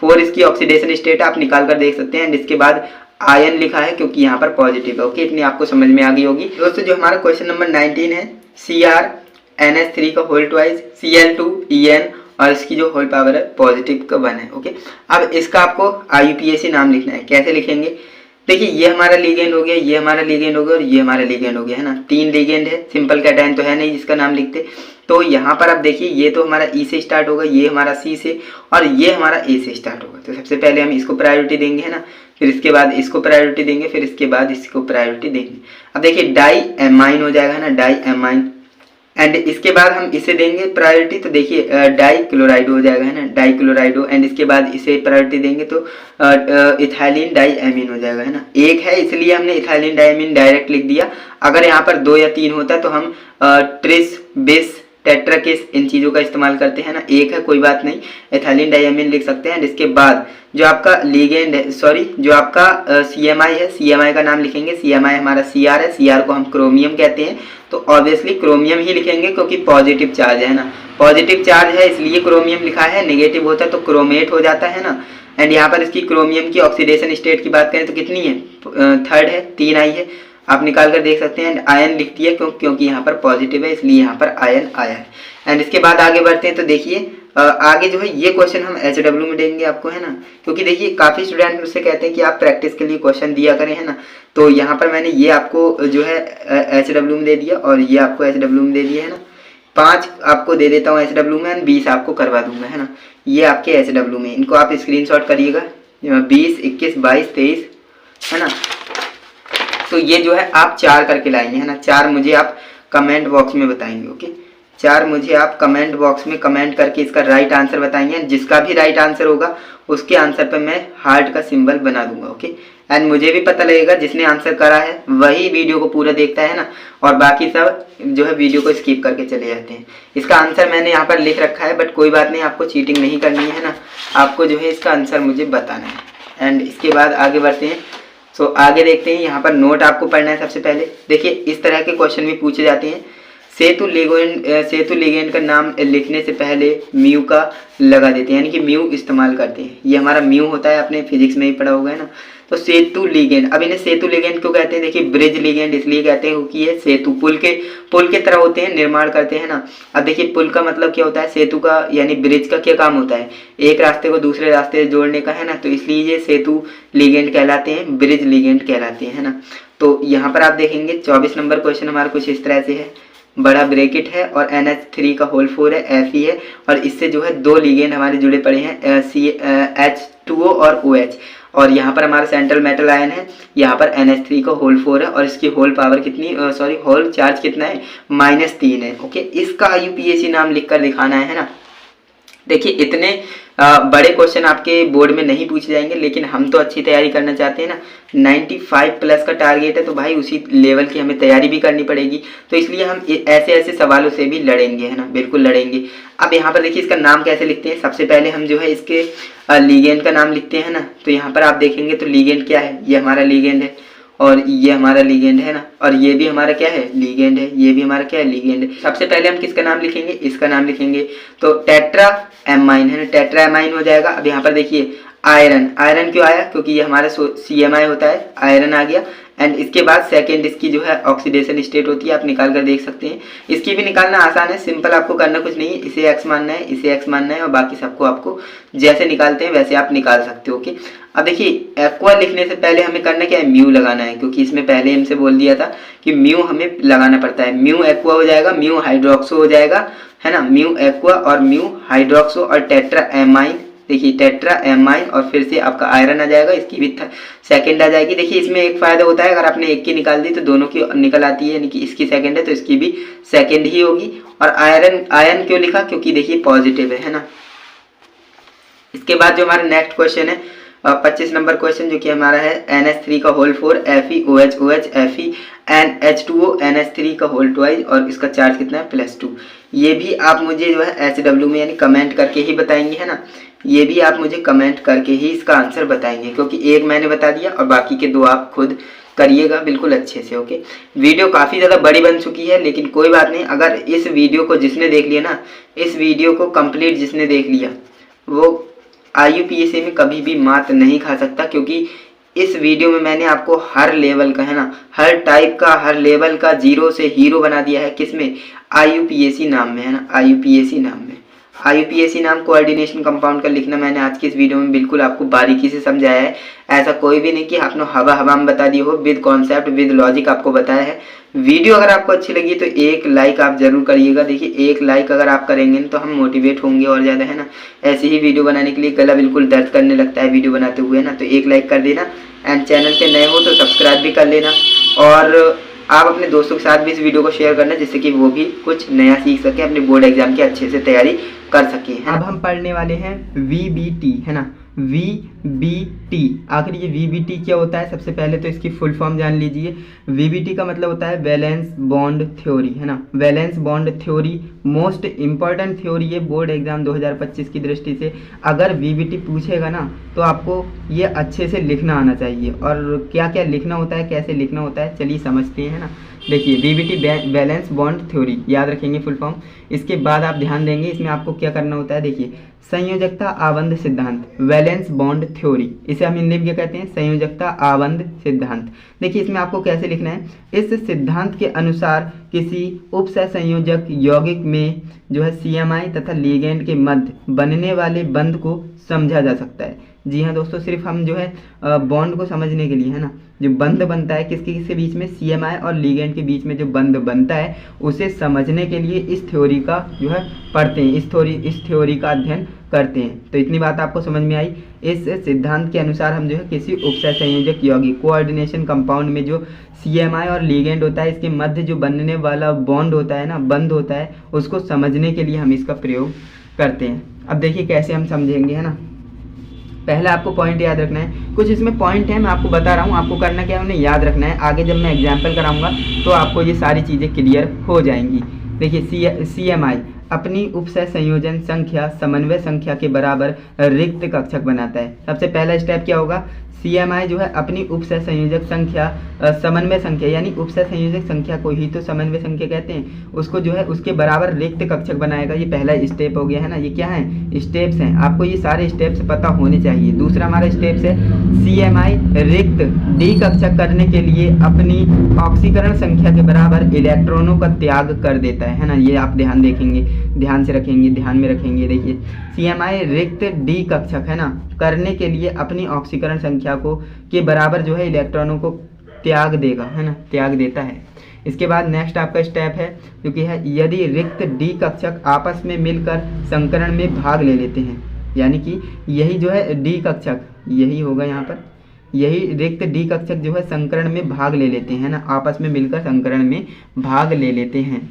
4 इसकी ऑक्सीडेशन स्टेट आप निकाल कर देख सकते हैं। एंड इसके बाद आयन लिखा है क्योंकि यहाँ पर पॉजिटिव है। ओके, इतनी आपको समझ में आ गई होगी दोस्तों। जो हमारा क्वेश्चन नंबर 19 है, CrNH3 का होल ट्वाइस, Cl2En और इसकी जो होल पावर है पॉजिटिव का 1 है। ओके, अब इसका आपको IUPAC नाम लिखना है। कैसे लिखेंगे, देखिए ये हमारा लिगेंड हो गया, ये हमारा लिगेंड हो गया और ये हमारा लिगेंड हो गया, है ना। 3 लिगेंड है, सिंपल कैटायन तो है नहीं जिसका नाम लिखते। तो यहाँ पर आप देखिए ये तो हमारा E से स्टार्ट होगा, ये हमारा C से और ये हमारा A से स्टार्ट होगा। तो सबसे पहले हम इसको प्रायोरिटी देंगे, है ना, फिर इसके बाद इसको प्रायोरिटी देंगे, फिर इसके बाद इसको प्रायोरिटी देंगे। अब देखिए डाई एमाइन हो जाएगा, है ना, डाई एमाइन। एंड इसके बाद हम इसे देंगे प्रायोरिटी, तो देखिए डाई क्लोराइडो हो जाएगा, है ना, डाई क्लोराइडो। एंड इसके बाद इसे प्रायोरिटी देंगे तो इथाइलिन डाइएमीन हो जाएगा, है ना। 1 है इसलिए हमने इथाइलिन डाइएमीन डायरेक्ट लिख दिया। अगर यहाँ पर 2 या 3 होता तो हम ट्रिस, बिस, टेट्राकिस इन चीज़ों का इस्तेमाल करते हैं ना। 1 है कोई बात नहीं, एथाइलिन डाइएमीन लिख सकते हैं। इसके बाद जो आपका लिगेंड है, सॉरी जो आपका CMI है, CMI का नाम लिखेंगे। CMI हमारा Cr है, Cr को हम क्रोमियम कहते हैं, तो ऑब्वियसली क्रोमियम ही लिखेंगे क्योंकि पॉजिटिव चार्ज है ना, पॉजिटिव चार्ज है इसलिए क्रोमियम लिखा है। नेगेटिव होता तो क्रोमेट हो जाता है ना। एंड यहाँ पर इसकी क्रोमियम की ऑक्सीडेशन स्टेट की बात करें तो कितनी है, 3rd है, 3 आई है, आप निकाल कर देख सकते हैं। एंड आयन लिख दिया क्योंकि यहाँ पर पॉजिटिव है इसलिए यहाँ पर आयन आया है। एंड इसके बाद आगे बढ़ते हैं तो देखिए आगे जो है ये क्वेश्चन हम HW में देंगे आपको, है ना, क्योंकि देखिए काफ़ी स्टूडेंट मुझसे कहते हैं कि आप प्रैक्टिस के लिए क्वेश्चन दिया करें, है ना। तो यहाँ पर मैंने ये आपको जो है HW में दे दिया और ये आपको HW में दे दिया, है ना। 5 आपको दे देता हूँ HW में एंड 20 आपको करवा दूंगा, है ना। ये आपके HW में, इनको आप स्क्रीनशॉट करिएगा, 20, 21, 22, 23, है ना। तो ये जो है आप 4 करके लाएंगे, है ना। 4 मुझे आप कमेंट बॉक्स में बताएंगे। ओके, 4 मुझे आप कमेंट बॉक्स में कमेंट करके इसका राइट आंसर बताएंगे। जिसका भी राइट आंसर होगा उसके आंसर पर मैं हार्ट का सिंबल बना दूंगा। ओके, एंड मुझे भी पता लगेगा जिसने आंसर करा है वही वीडियो को पूरा देखता है ना, और बाकी सब जो है वीडियो को स्किप करके चले जाते हैं। इसका आंसर मैंने यहाँ पर लिख रखा है, बट कोई बात नहीं, आपको चीटिंग नहीं करनी है ना, आपको जो है इसका आंसर मुझे बताना है। एंड इसके बाद आगे बढ़ते हैं। सो आगे देखते हैं, यहाँ पर नोट आपको पढ़ना है। सबसे पहले देखिए, इस तरह के क्वेश्चन भी पूछे जाते हैं। सेतु लिगेंड का नाम लिखने से पहले म्यू का लगा देते हैं, यानी कि म्यू इस्तेमाल करते हैं। ये हमारा म्यू होता है, आपने फिजिक्स में ही पढ़ा होगा है ना। तो सेतु लिगेंड, अब इन्हें सेतु लिगेंड क्यों कहते हैं? देखिए, ब्रिज लिगेंड इसलिए कहते हैं क्योंकि ये सेतु पुल के तरह होते हैं, निर्माण करते हैं ना। अब देखिए, पुल का मतलब क्या होता है, सेतु का यानी ब्रिज का क्या काम होता है? एक रास्ते को दूसरे रास्ते से जोड़ने का, है ना। तो इसलिए ये सेतु लिगेंड कहलाते हैं, ब्रिज लिगेंड कहलाते हैं, है ना। तो यहाँ पर आप देखेंगे 24 नंबर क्वेश्चन हमारा कुछ इस तरह से है। बड़ा ब्रैकेट है और NH3 का होल 4 है, Fe है, और इससे जो है 2 लिगेंड हमारे जुड़े पड़े हैं, H2O और OH, और यहाँ पर हमारा सेंट्रल मेटल आयन है, यहाँ पर NH3 का होल 4 है, और इसकी होल पावर कितनी, होल चार्ज कितना है, -3 है। ओके, इसका IUPAC नाम लिखकर दिखाना है ना। देखिए, इतने बड़े क्वेश्चन आपके बोर्ड में नहीं पूछे जाएंगे, लेकिन हम तो अच्छी तैयारी करना चाहते हैं ना। 95 प्लस का टारगेट है, तो भाई उसी लेवल की हमें तैयारी भी करनी पड़ेगी। तो इसलिए हम ऐसे सवालों से भी लड़ेंगे, है ना, बिल्कुल लड़ेंगे। अब यहाँ पर देखिए, इसका नाम कैसे लिखते हैं। सबसे पहले हम जो है इसके लिगेंड का नाम लिखते हैं ना। तो यहाँ पर आप देखेंगे तो लिगेंड क्या है, ये हमारा लिगेंड है, और ये हमारा लिगेंड है ना, और ये भी हमारा क्या है, लिगेंड है, ये भी हमारा क्या है, लिगेंड है। सबसे पहले हम किसका नाम लिखेंगे, इसका नाम लिखेंगे। तो टेट्रा एमाइन है ना, टेट्रा एमाइन हो जाएगा। अब यहाँ पर देखिए, आयरन क्यों आया, क्योंकि ये हमारा CMI होता है, आयरन आ गया। एंड इसके बाद सेकेंड इसकी जो है ऑक्सीडेशन स्टेट होती है, आप निकाल कर देख सकते हैं। इसकी भी निकालना आसान है, सिंपल, आपको करना कुछ नहीं है। इसे एक्स मानना है, इसे एक्स मानना है, और बाकी सबको आपको जैसे निकालते हैं वैसे आप निकाल सकते हो। ओके, अब देखिए, एक्वा लिखने से पहले हमें करना क्या है, म्यू लगाना है, क्योंकि इसमें पहले हमसे बोल दिया था कि म्यू हमें लगाना पड़ता है। म्यू एक्वा हो जाएगा, म्यू हाइड्रोक्सो हो जाएगा, है ना, म्यू एक्वा और म्यू हाइड्रोक्सो, और टेट्रा एमाइन, देखिए टेट्रा एमाइन, और फिर से आपका आयरन आ जाएगा, इसकी भी सेकंड आ जाएगी। देखिए, इसमें एक फायदा होता है, अगर आपने एक की निकाल दी तो दोनों की निकल आती है, यानी कि इसकी सेकंड है तो इसकी भी सेकंड ही होगी। और आयरन क्यों लिखा, क्योंकि देखिए पॉजिटिव है ना। इसके बाद जो हमारा नेक्स्ट क्वेश्चन है 25 नंबर क्वेश्चन, जो कि हमारा है NH3 का whole 4, FeOH Fe and H2O NH3 का होल 2, और इसका चार्ज कितना है, +2। ये भी आप मुझे जो है SW में यानी कमेंट करके ही बताएंगे, है ना। ये भी आप मुझे कमेंट करके ही इसका आंसर बताएंगे, क्योंकि एक मैंने बता दिया और बाकी के 2 आप खुद करिएगा बिल्कुल अच्छे से। ओके, वीडियो काफ़ी ज़्यादा बड़ी बन चुकी है, लेकिन कोई बात नहीं। अगर इस वीडियो को जिसने देख लिया ना, इस वीडियो को कंप्लीट जिसने देख लिया, वो IUPAC में कभी भी मात नहीं खा सकता, क्योंकि इस वीडियो में मैंने आपको हर लेवल का, है ना, हर टाइप का, हर लेवल का जीरो से हीरो बना दिया है। किसमें, IUPAC नाम में, है ना, IUPAC नाम में। IUPAC नाम कोऑर्डिनेशन कंपाउंड का लिखना मैंने आज की इस वीडियो में बिल्कुल आपको बारीकी से समझाया है। ऐसा कोई भी नहीं कि आपने हवा में बता दिए हो, विद कॉन्सेप्ट विद लॉजिक आपको बताया है। वीडियो अगर आपको अच्छी लगी तो एक लाइक आप जरूर करिएगा। देखिए, एक लाइक अगर आप करेंगे तो हम मोटिवेट होंगे और ज़्यादा, है ना। ऐसे ही वीडियो बनाने के लिए गला बिल्कुल दर्द करने लगता है वीडियो बनाते हुए, ना। तो एक लाइक कर देना, एंड चैनल पे नए हो तो सब्सक्राइब भी कर लेना, और आप अपने दोस्तों के साथ भी इस वीडियो को शेयर करना, जिससे कि वो भी कुछ नया सीख सके, अपने बोर्ड एग्जाम की अच्छे से तैयारी कर सके। अब हम पढ़ने वाले हैं VBT, है ना, VBT। आखिर ये VBT क्या होता है, सबसे पहले तो इसकी फुल फॉर्म जान लीजिए। VBT का मतलब होता है वैलेंस बॉन्ड थ्योरी, है ना। Valence bond theory most important theory है बोर्ड एग्जाम 2025 की दृष्टि से। अगर VBT पूछेगा ना तो आपको ये अच्छे से लिखना आना चाहिए, और क्या क्या लिखना होता है, कैसे लिखना होता है, चलिए समझते हैं, है ना। देखिए, VBT वैलेंस बॉन्ड थ्योरी याद रखेंगे फुल फॉर्म। इसके बाद आप ध्यान देंगे, इसमें आपको क्या करना होता है। देखिए, संयोजकता आबंध सिद्धांत, वैलेंस बॉन्ड थ्योरी, इसे हम हिंदी में क्या कहते हैं, संयोजकता आबंध सिद्धांत। देखिए, इसमें आपको कैसे लिखना है, इस सिद्धांत के अनुसार किसी उपसंयोजक यौगिक में जो है CMI तथा लिगेंड के मध्य बनने वाले बंध को समझा जा सकता है। जी हाँ दोस्तों, सिर्फ हम जो है बॉन्ड को समझने के लिए, है ना, जो बंध बनता है किसके किसके बीच में, CMI और लिगेंड के बीच में जो बंध बनता है उसे समझने के लिए इस थ्योरी का जो है पढ़ते हैं, इस थ्योरी का अध्ययन करते हैं। तो इतनी बात आपको समझ में आई। इस सिद्धांत के अनुसार हम जो है किसी उपसह संयोजक यौगिक कोऑर्डिनेशन कंपाउंड में जो CMI और लिगेंड होता है, इसके मध्य जो बनने वाला बॉन्ड होता है ना, बंध होता है, उसको समझने के लिए हम इसका प्रयोग करते हैं। अब देखिए कैसे हम समझेंगे, है ना। पहले आपको पॉइंट याद रखना है, कुछ इसमें पॉइंट है मैं आपको बता रहा हूँ, आपको करना क्या है, उन्हें याद रखना है। आगे जब मैं एग्जाम्पल कराऊंगा तो आपको ये सारी चीज़ें क्लियर हो जाएंगी। देखिए CMI अपनी उपसह संयोजन संख्या समन्वय संख्या के बराबर रिक्त कक्षक बनाता है। सबसे पहला स्टेप क्या होगा, CMI जो है अपनी उपसह संयोजक संख्या समन्वय संख्या, यानी उपसह संयोजक संख्या को ही तो समन्वय संख्या कहते हैं, उसको जो है उसके बराबर रिक्त कक्षक बनाएगा। ये पहला स्टेप हो गया, है ना। ये क्या है, स्टेप्स हैं, आपको ये सारे स्टेप्स पता होने चाहिए। दूसरा हमारा स्टेप्स है CMI रिक्त डी कक्षक करने के लिए अपनी ऑक्सीकरण संख्या के बराबर इलेक्ट्रॉनों का त्याग कर देता है ना। ये आप ध्यान देखेंगे, ध्यान से रखेंगे, ध्यान में रखेंगे। देखिए CMI रिक्त डी कक्षक, है ना, करने के लिए अपनी ऑक्सीकरण संख्या को के बराबर जो है इलेक्ट्रॉनों को त्याग देगा, है ना, त्याग देता है। इसके बाद नेक्स्ट आपका स्टेप है जो कि है यदि रिक्त डी कक्षक आपस में मिलकर संकरण में भाग ले लेते हैं, यानी कि यही जो है डी कक्षक, यही होगा यहाँ पर, यही रिक्त डी कक्षक जो है संकरण में भाग ले लेते हैं ना, आपस में मिलकर संकरण में भाग ले लेते हैं।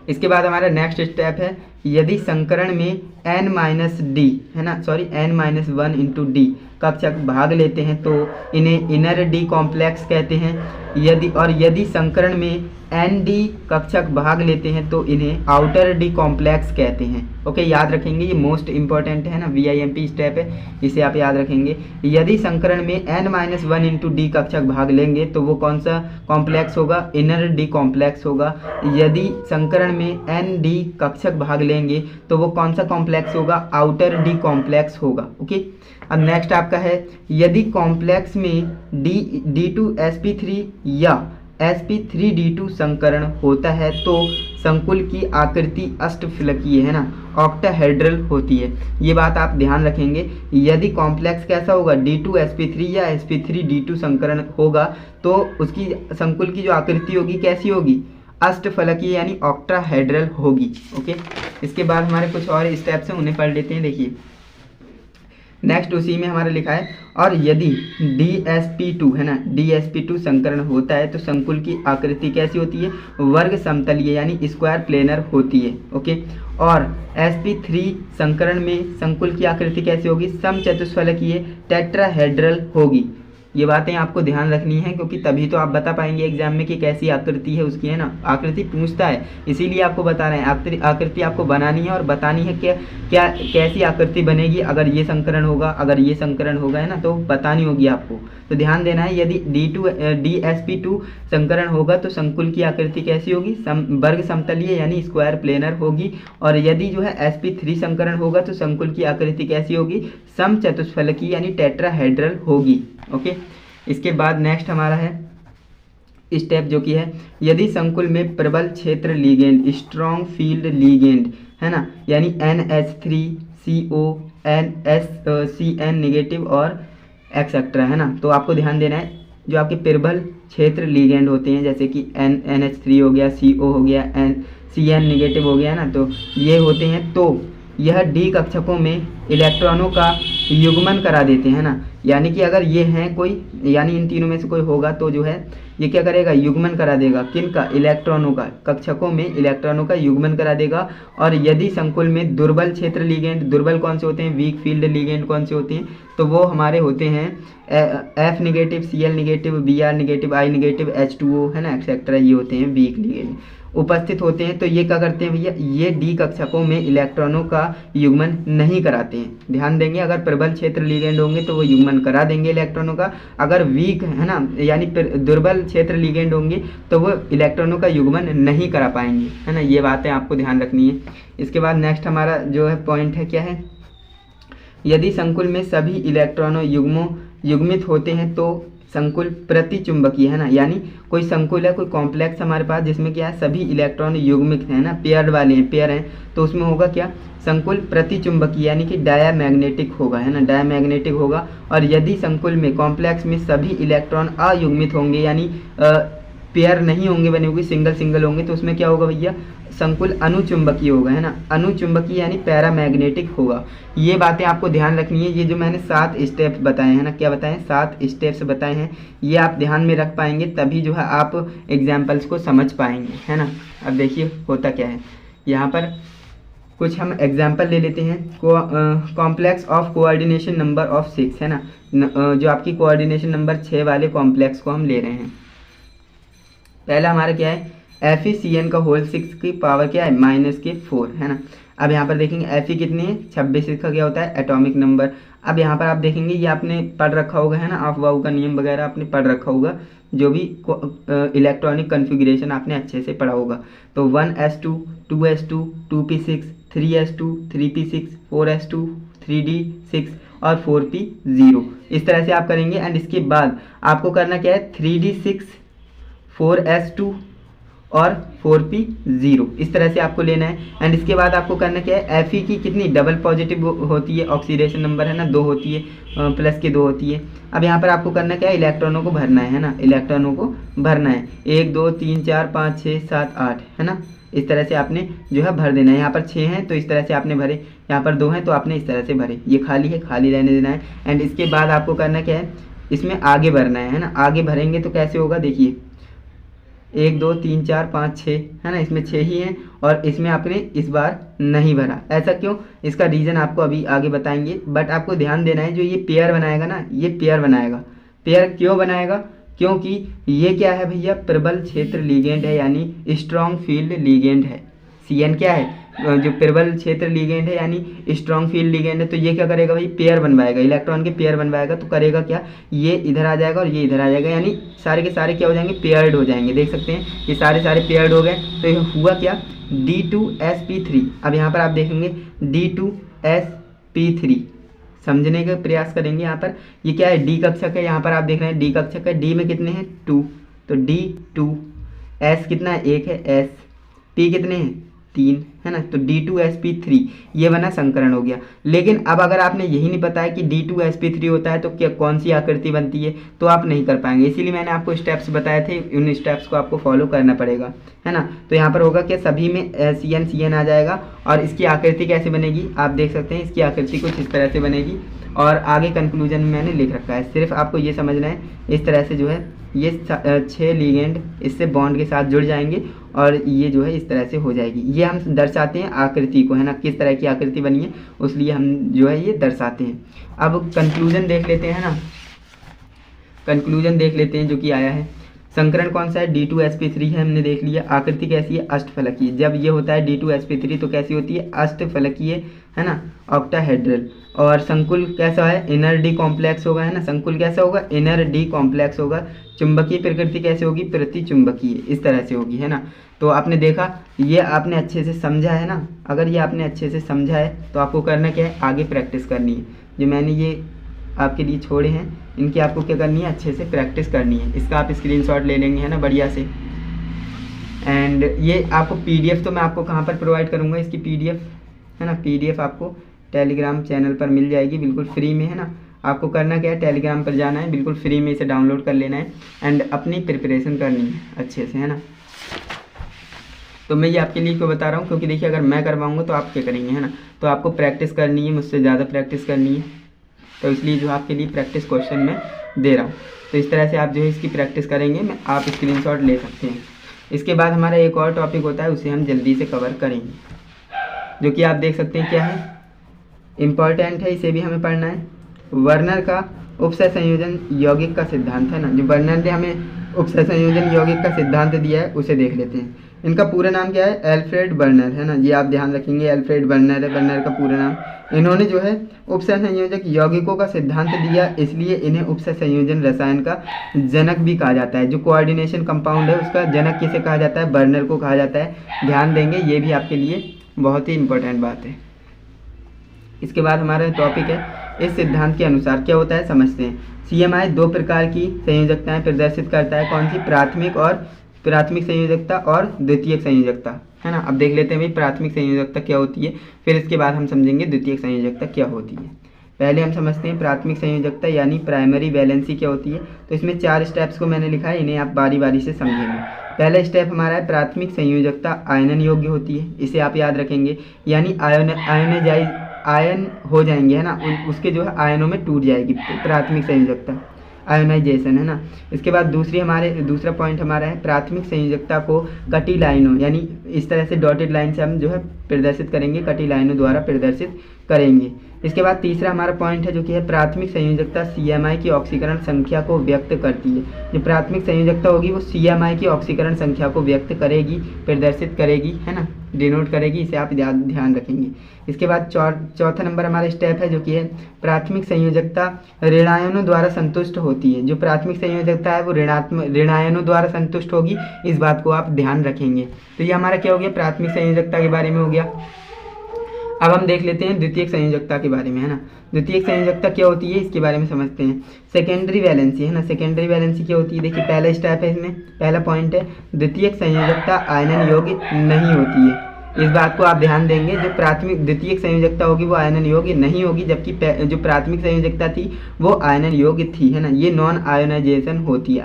इसके बाद हमारा नेक्स्ट स्टेप है यदि संकरण में n-d, है ना, सॉरी n-1 इंटू डी कक्षक भाग लेते हैं तो इन्हें इनर डी कॉम्प्लेक्स कहते हैं। यदि संकरण में ND कक्षक भाग लेते हैं तो इन्हें आउटर डी कॉम्प्लेक्स कहते हैं। ओके, याद रखेंगे, ये मोस्ट इंपॉर्टेंट है ना, VIMP स्टेप है, इसे आप याद रखेंगे। यदि संकरण में n-1 इंटू डी कक्षक भाग लेंगे तो वो कौन सा कॉम्प्लेक्स होगा, इनर डी कॉम्प्लेक्स होगा। यदि संकरण में ND कक्षक भाग लेंगे तो वो कौन सा कॉम्प्लेक्स होगा, आउटर डी कॉम्प्लेक्स होगा। ओके, अब नेक्स्ट आपका है यदि कॉम्प्लेक्स में D2sp3 या sp3d2 संकरण होता है तो संकुल की आकृति अष्टफलकीय, है ना, ऑक्टाहेड्रल होती है। ये बात आप ध्यान रखेंगे। यदि कॉम्प्लेक्स कैसा होगा, D2sp3 या sp3d2 संकरण होगा तो उसकी संकुल की जो आकृति होगी कैसी होगी, अष्टफलकीय यानी ऑक्टाहेड्रल होगी। ओके, इसके बाद हमारे कुछ और स्टेप्स हैं, उन्हें पढ़ लेते हैं। देखिए नेक्स्ट उसी में हमारा लिखा है और यदि DsP2, है ना, DsP2 संकरण होता है तो संकुल की आकृति कैसी होती है, वर्ग समतलीय यानी स्क्वायर प्लेनर होती है। ओके, और sp3 संकरण में संकुल की आकृति कैसी होगी, समचतुष्फलकीय टेट्राहेड्रल होगी। ये बातें आपको ध्यान रखनी है क्योंकि तभी तो आप बता पाएंगे एग्जाम में कि कैसी आकृति है उसकी, है ना। आकृति पूछता है, इसीलिए आपको बता रहे हैं, आकृति आपको बनानी है और बतानी है क्या क्या कैसी आकृति बनेगी अगर ये संकरण होगा, अगर ये संकरण होगा, है ना, तो बतानी होगी आपको। तो ध्यान देना है, यदि DsP2 संकरण होगा तो संकुल की आकृति कैसी होगी, वर्ग समतलीय यानी स्क्वायर प्लेनर होगी। और यदि जो है sp3 संकरण होगा तो संकुल की आकृति कैसी होगी, समचतुष्फलकीय यानी टेट्राहेड्रल होगी। ओके, इसके बाद नेक्स्ट हमारा है स्टेप जो कि है यदि संकुल में प्रबल क्षेत्र लिगेंड, स्ट्रॉन्ग फील्ड लिगेंड, है ना, यानी NH3CO CN नेगेटिव और एक्सेट्रा, है ना, तो आपको ध्यान देना है जो आपके प्रबल क्षेत्र लिगेंड होते हैं जैसे कि NH3 हो गया, CO हो गया, CN नेगेटिव हो गया ना, तो ये होते हैं तो यह डी कक्षकों में इलेक्ट्रॉनों का युग्मन करा देते हैं ना, यानी कि अगर ये हैं कोई, यानी इन तीनों में से कोई होगा तो जो है ये क्या करेगा, युग्मन करा देगा, किनका, इलेक्ट्रॉनों का, कक्षकों में इलेक्ट्रॉनों का युग्मन करा देगा। और यदि संकुल में दुर्बल क्षेत्र लिगेंड, दुर्बल कौन से होते हैं, वीक फील्ड लिगेंड कौन से होते हैं, तो वो हमारे होते हैं F negative, Cl negative, Br negative, I negative, H2O, है ना, एक्सेट्रा, ये होते हैं वीक लिगेंड उपस्थित होते हैं। तो ये क्या करते हैं भैया, ये डी कक्षकों में इलेक्ट्रॉनों का युग्मन नहीं कराते हैं। ध्यान देंगे, अगर प्रबल क्षेत्र लिगेंड होंगे तो वो युग्मन करा देंगे इलेक्ट्रॉनों का, अगर वीक, है ना, यानी दुर्बल क्षेत्र लिगेंड होंगे तो वो इलेक्ट्रॉनों का युग्मन नहीं करा पाएंगे, है ना। ये बातें आपको ध्यान रखनी है। इसके बाद नेक्स्ट हमारा जो है पॉइंट है क्या है, यदि संकुल में सभी इलेक्ट्रॉनों युग्मित होते हैं तो संकुल प्रतिचुंबकीय है ना, यानी कोई संकुल है, कोई कॉम्प्लेक्स हमारे पास जिसमें क्या है सभी इलेक्ट्रॉन युग्मित है ना, पेयर वाले हैं, पेयर हैं, तो उसमें होगा क्या संकुल प्रतिचुंबकीय यानी कि डायामैग्नेटिक होगा है ना, डायामैग्नेटिक होगा। और यदि संकुल में कॉम्प्लेक्स में सभी इलेक्ट्रॉन अयुग्मित होंगे यानी पेयर नहीं होंगे बने हुए, सिंगल सिंगल होंगे, तो उसमें क्या होगा भैया संकुल अनुचुंबकीय होगा है ना, अनुचुंबकीय यानी पैरामैग्नेटिक होगा। ये बातें आपको ध्यान रखनी है। ये जो मैंने 7 स्टेप्स बताए हैं ना, क्या बताएं 7 स्टेप्स बताए हैं, ये आप ध्यान में रख पाएंगे तभी जो है आप एग्जाम्पल्स को समझ पाएंगे है ना। अब देखिए होता क्या है, यहाँ पर कुछ हम एग्जाम्पल ले लेते हैं। Complex of coordination number of 6 है ना, जो आपकी कोऑर्डिनेशन नंबर 6 वाले कॉम्प्लेक्स को हम ले रहे हैं। पहला हमारा क्या है FeCN का होल 6 की पावर क्या है -4 है ना। अब यहाँ पर देखेंगे Fe कितनी है 26, इसका क्या होता है एटॉमिक नंबर। अब यहाँ पर आप देखेंगे ये आपने पढ़ रखा होगा है ना, अफवाह का नियम वगैरह आपने पढ़ रखा होगा, जो भी इलेक्ट्रॉनिक कन्फिग्रेशन आपने अच्छे से पढ़ा होगा। तो 1s2 2s2 2p6 3s2 3p6 4s2 3d6 और 4p0, इस तरह से आप करेंगे। एंड इसके बाद आपको करना क्या है 3d6 4s2 और 4p0, इस तरह से आपको लेना है। एंड इसके बाद आपको करना क्या है Fe की कितनी डबल पॉजिटिव होती है, ऑक्सीडेशन नंबर है ना 2 होती है, प्लस के 2 होती है। अब यहाँ पर आपको करना क्या है इलेक्ट्रॉनों को भरना है ना, इलेक्ट्रॉनों को भरना है 1 2 3 4 5 6 7 8 है ना, इस तरह से आपने जो है भर देना है। यहाँ पर 6 हैं तो इस तरह से आपने भरे, यहाँ पर 2 हैं तो आपने इस तरह से भरे, ये खाली है खाली रहने देना है। एंड इसके बाद आपको करना क्या है इसमें आगे भरना है ना, आगे भरेंगे तो कैसे होगा देखिए 1 2 3 4 5 6 है ना, इसमें 6 ही हैं और इसमें आपने इस बार नहीं भरा। ऐसा क्यों, इसका रीज़न आपको अभी आगे बताएंगे, बट आपको ध्यान देना है जो ये पेयर बनाएगा ना, ये पेयर बनाएगा। पेयर क्यों बनाएगा, क्योंकि ये क्या है भैया प्रबल क्षेत्र लिगेंड है यानी स्ट्रॉन्ग फील्ड लिगेंड है। CN क्या है जो प्रबल क्षेत्र लिगेंड है यानी स्ट्रॉन्ग फील्ड लिगेंड है। तो ये क्या करेगा भाई पेयर बनवाएगा, इलेक्ट्रॉन के पेयर बनवाएगा। तो करेगा क्या ये इधर आ जाएगा और ये इधर आ जाएगा, यानी सारे के सारे क्या हो जाएंगे पेयर्ड हो जाएंगे। देख सकते हैं ये सारे सारे पेयर्ड हो गए। तो ये हुआ क्या D2sp3। अब यहाँ पर आप देखेंगे D2sp3 समझने का प्रयास करेंगे। यहाँ पर ये क्या है D कक्षक है, यहाँ पर आप देख रहे हैं D कक्षक है, D में कितने हैं 2, तो D2, S कितना है 1 है, S P कितने हैं 3 है ना, तो D2sp3 ये बना संकरण हो गया। लेकिन अब अगर आपने यही नहीं पता है कि D2sp3 होता है तो क्या कौन सी आकृति बनती है, तो आप नहीं कर पाएंगे। इसीलिए मैंने आपको स्टेप्स बताए थे, उन स्टेप्स को आपको फॉलो करना पड़ेगा है ना। तो यहाँ पर होगा कि सभी में CN CN आ जाएगा और इसकी आकृति कैसे बनेगी आप देख सकते हैं, इसकी आकृति कुछ इस तरह से बनेगी। और आगे कंक्लूजन में मैंने लिख रखा है, सिर्फ आपको ये समझना है इस तरह से जो है ये 6 लिगेंड इससे बॉन्ड के साथ जुड़ जाएंगे और ये जो है इस तरह से हो जाएगी। ये हम दर्शाते हैं आकृति को है ना, किस तरह की आकृति बनी है उसलिए हम जो है ये दर्शाते हैं। अब कंक्लूजन देख लेते हैं ना, कंक्लूजन देख लेते हैं जो कि आया है। संकरण कौन सा है D2sp3 है, हमने देख लिया। आकृति कैसी है अष्टफलकीय, जब ये होता है D2sp3 तो कैसी होती है अष्टफलकीय है ना, ऑक्टाहेड्रल। और संकुल कैसा है इनर D कॉम्प्लेक्स होगा है ना, संकुल कैसा होगा इनर D कॉम्प्लेक्स होगा। चुंबकीय प्रकृति कैसे होगी प्रतिचुंबकीय, इस तरह से होगी है ना। तो आपने देखा ये आपने अच्छे से समझा है ना, अगर ये आपने अच्छे से समझा है तो आपको करना क्या है आगे प्रैक्टिस करनी है। जो मैंने ये आपके लिए छोड़े हैं इनकी आपको क्या करनी है अच्छे से प्रैक्टिस करनी है। इसका आप स्क्रीनशॉट ले लेंगे है ना बढ़िया से। एंड ये आपको PDF तो मैं आपको कहाँ पर प्रोवाइड करूँगा इसकी PDF है ना, PDF आपको टेलीग्राम चैनल पर मिल जाएगी बिल्कुल फ्री में है ना। आपको करना क्या है टेलीग्राम पर जाना है, बिल्कुल फ्री में इसे डाउनलोड कर लेना है एंड अपनी प्रिपरेशन करनी है अच्छे से है ना। तो मैं ये आपके लिए क्यों बता रहा हूँ, क्योंकि देखिए अगर मैं करवाऊँगा तो आप क्या करेंगे है ना, तो आपको प्रैक्टिस करनी है, मुझसे ज़्यादा प्रैक्टिस करनी है। तो इसलिए जो आपके लिए प्रैक्टिस क्वेश्चन मैं दे रहा हूँ। तो इस तरह से आप जो है इसकी प्रैक्टिस करेंगे, मैं आप स्क्रीनशॉट ले सकते हैं। इसके बाद हमारा एक और टॉपिक होता है, उसे हम जल्दी से कवर करेंगे, जो कि आप देख सकते हैं क्या है इम्पॉर्टेंट है, इसे भी हमें पढ़ना है। वर्नर का उपसय संयोजन यौगिक का सिद्धांत है ना, जो वर्नर ने हमें उपसय संयोजन यौगिक का सिद्धांत दिया है उसे देख लेते हैं। इनका पूरा नाम क्या है एल्फ्रेड वर्नर है ना, ये आप ध्यान रखेंगे एल्फ्रेड वर्नर है वर्नर का पूरा नाम। इन्होंने जो है उपसय संयोजक यौगिकों का सिद्धांत दिया, इसलिए इन्हें उपसय संयोजन रसायन का जनक भी कहा जाता है। जो कोऑर्डिनेशन कंपाउंड है उसका जनक किसे कहा जाता है, वर्नर को कहा जाता है। ध्यान देंगे, ये भी आपके लिए बहुत ही इंपॉर्टेंट बात है। इसके बाद हमारा टॉपिक है इस सिद्धांत के अनुसार क्या होता है समझते हैं। CMI दो प्रकार की संयोजकताएं प्रदर्शित करता है, कौन सी? प्राथमिक संयोजकता और द्वितीयक संयोजकता, है ना। अब देख लेते हैं भाई प्राथमिक संयोजकता क्या होती है, फिर इसके बाद हम समझेंगे द्वितीयक संयोजकता क्या होती है। पहले हम समझते हैं प्राथमिक संयोजकता यानी प्राइमरी वैलेंसी क्या होती है। तो इसमें 4 स्टेप्स को मैंने लिखा है, इन्हें आप बारी बारी से समझेंगे। पहला स्टेप हमारा है प्राथमिक संयोजकता आयनन योग्य होती है, इसे आप याद रखेंगे, यानी आयन हो जाएंगे, है ना, उसके जो है आयनों में टूट जाएगी प्राथमिक संयोजकता, आयोनाइजेशन, है ना। इसके बाद दूसरा पॉइंट हमारा है प्राथमिक संयोजकता को कटी लाइनों यानी इस तरह से डॉटेड लाइन से हम जो है प्रदर्शित करेंगे, कटी लाइनों द्वारा प्रदर्शित करेंगे। इसके बाद तीसरा हमारा पॉइंट है जो कि है प्राथमिक संयोजकता CMI की ऑक्सीकरण संख्या को व्यक्त करती है। जो प्राथमिक संयोजकता होगी वो CMI की ऑक्सीकरण संख्या को व्यक्त करेगी, प्रदर्शित करेगी, है ना, डिनोट करेगी, इसे आप ध्यान रखेंगे। इसके बाद चौथा नंबर हमारा स्टेप है जो कि है प्राथमिक संयोजकता ऋणायनों द्वारा संतुष्ट होती है। जो प्राथमिक संयोजकता है वो ऋणायनों द्वारा संतुष्ट होगी, इस बात को आप ध्यान रखेंगे। तो ये हमारा क्या हो गया, प्राथमिक संयोजकता के बारे में हो गया। अब हम देख लेते हैं द्वितीयक संयोजकता के बारे में, है ना। द्वितीयक संयोजकता क्या होती है इसके बारे में समझते हैं। सेकेंडरी वैलेंसी, है ना, सेकेंडरी वैलेंसी क्या होती है, देखिए पहला स्टेप है इसमें, पहला पॉइंट है द्वितीयक संयोजकता आयनन योग्य नहीं होती है। इस बात को आप ध्यान देंगे, जो द्वितीयक संयोजकता होगी वो आयनन योग्य नहीं होगी, जबकि जो प्राथमिक संयोजकता थी वो आयनन योग्य थी, है ना। ये नॉन आयोनाइजेशन होती है,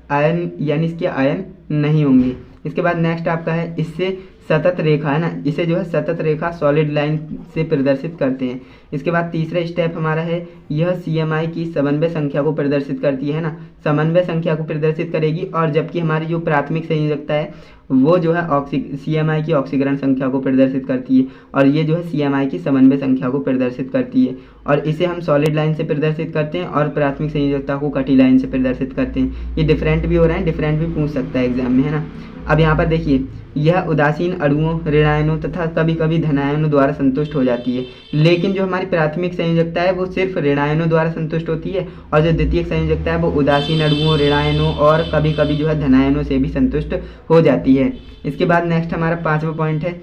आयन यानी इसके आयन नहीं होंगे। इसके बाद नेक्स्ट आपका है इससे सतत रेखा, है ना, इसे जो है सतत रेखा सॉलिड लाइन से प्रदर्शित करते हैं। इसके बाद तीसरा स्टेप हमारा है यह CMI की समन्वय संख्या को प्रदर्शित करती है ना, समन्वय संख्या को प्रदर्शित करेगी, और जबकि हमारी जो प्राथमिक संयोजकता है वो जो है CMI की ऑक्सीकरण संख्या को प्रदर्शित करती है, और ये जो है CMI की समन्वय संख्या को प्रदर्शित करती है, और इसे हम सॉलिड लाइन से प्रदर्शित करते हैं और प्राथमिक संयोजकता को कटी लाइन से प्रदर्शित करते हैं। ये डिफरेंट भी हो रहा है, डिफरेंट भी पूछ सकता है एग्जाम में, है ना। अब यहाँ पर देखिए यह उदासीन अणुओं, ऋणायनों तथा कभी कभी धनायनों द्वारा संतुष्ट हो जाती है, लेकिन जो हमारी प्राथमिक संयोजकता है वो सिर्फ ऋणायनों द्वारा संतुष्ट होती है, और जो द्वितीयक संयोजकता है वो उदासीन अणुओं, ऋणायनों और कभी कभी जो है धनायनों से भी संतुष्ट हो जाती है। इसके बाद नेक्स्ट हमारा 5वां पॉइंट है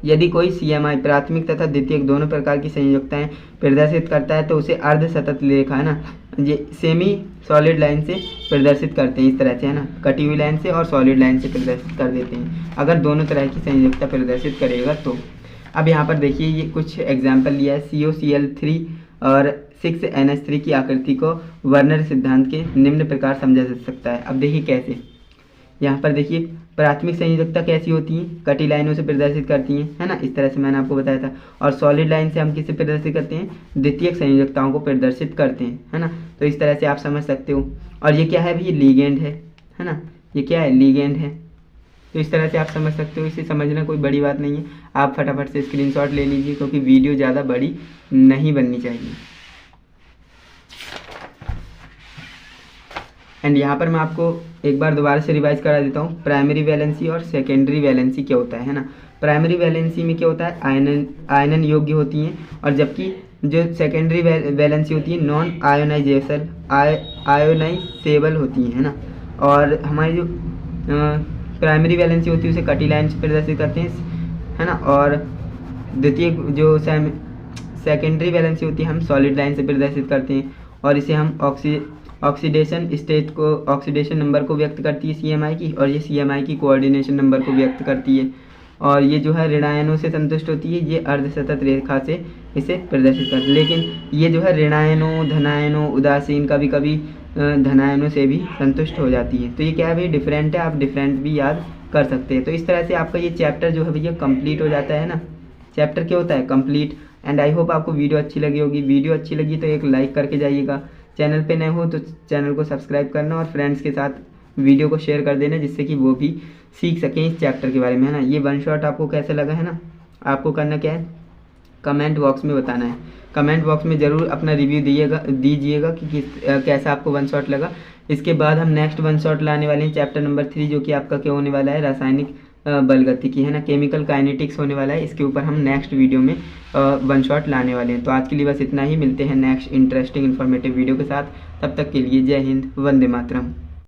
यदि कोई CMI प्राथमिक तथा द्वितीयक दोनों प्रकार की संयोजकताएं प्रदर्शित करता है तो उसे अर्ध सतत रेखा, है ना, ये सेमी सॉलिड लाइन से प्रदर्शित करते हैं, इस तरह से, है ना, कटी हुई लाइन से और सॉलिड लाइन से प्रदर्शित कर देते हैं अगर दोनों तरह की संयोजकता प्रदर्शित करेगा तो। अब यहाँ पर देखिए ये कुछ एग्जाम्पल लिया है, COCl3 और 6NH3 की आकृति को वर्नर सिद्धांत के निम्न प्रकार समझा जा सकता है। अब देखिए कैसे, यहाँ पर देखिए प्राथमिक संयोजकता कैसी होती है, कटी लाइनों से प्रदर्शित करती हैं, है ना, इस तरह से मैंने आपको बताया था, और सॉलिड लाइन से हम किसे प्रदर्शित करते हैं, द्वितीयक संयोजकताओं को प्रदर्शित करते हैं, है ना। तो इस तरह से आप समझ सकते हो। और ये क्या है भाई, लीगेंड है ना, ये क्या है, लीगेंड है। तो इस तरह से आप समझ सकते हो, इसे समझना कोई बड़ी बात नहीं है, आप फटाफट से स्क्रीनशॉट ले लीजिए क्योंकि वीडियो ज़्यादा बड़ी नहीं बननी चाहिए। एंड यहाँ पर मैं आपको एक बार दोबारा से रिवाइज करा देता हूँ, प्राइमरी वैलेंसी और सेकेंडरी वैलेंसी क्या होता है ना। प्राइमरी वैलेंसी में क्या होता है, आयनन योग्य होती हैं, और जबकि जो सेकेंडरी वैलेंसी होती है नॉन आयोनाइजेबल होती हैं, है ना। और हमारी जो प्राइमरी वैलेंसी होती है उसे कटी लाइन से प्रदर्शित करते हैं, है ना, और द्वितीय जो सेकेंडरी वैलेंसी होती है हम सॉलिड लाइन से प्रदर्शित करते हैं, और इसे हम ऑक्सीडेशन स्टेट को, ऑक्सीडेशन नंबर को व्यक्त करती है CMI की, और ये CMI की कोऑर्डिनेशन नंबर को व्यक्त करती है, और ये जो है ऋणायनों से संतुष्ट होती है, ये अर्धसतत रेखा से इसे प्रदर्शित करती है। लेकिन ये जो है ऋणायनों, धनायनों, उदासीन, कभी कभी धनायनों से भी संतुष्ट हो जाती है। तो ये क्या है भाई, डिफरेंट है, आप डिफरेंट भी याद कर सकते हैं। तो इस तरह से आपका ये चैप्टर जो है भैया कंप्लीट हो जाता है ना। चैप्टर क्या होता है, कंप्लीट। एंड आई होप आपको वीडियो अच्छी लगी होगी। वीडियो अच्छी लगी तो एक लाइक करके जाइएगा, चैनल पे नए हो तो चैनल को सब्सक्राइब करना, और फ्रेंड्स के साथ वीडियो को शेयर कर देना जिससे कि वो भी सीख सकें इस चैप्टर के बारे में, है ना। ये वन शॉट आपको कैसा लगा, है ना। आपको करना क्या है, कमेंट बॉक्स में बताना है। कमेंट बॉक्स में ज़रूर अपना रिव्यू दीजिएगा कि कैसा आपको वन शॉट लगा। इसके बाद हम नेक्स्ट वन शॉट लाने वाले हैं चैप्टर नंबर 3, जो कि आपका क्या होने वाला है, रासायनिक बलगतिकी, है ना, केमिकल काइनेटिक्स होने वाला है। इसके ऊपर हम नेक्स्ट वीडियो में वन शॉट लाने वाले हैं। तो आज के लिए बस इतना ही, मिलते हैं नेक्स्ट इंटरेस्टिंग इन्फॉर्मेटिव वीडियो के साथ। तब तक के लिए जय हिंद, वंदे मातरम।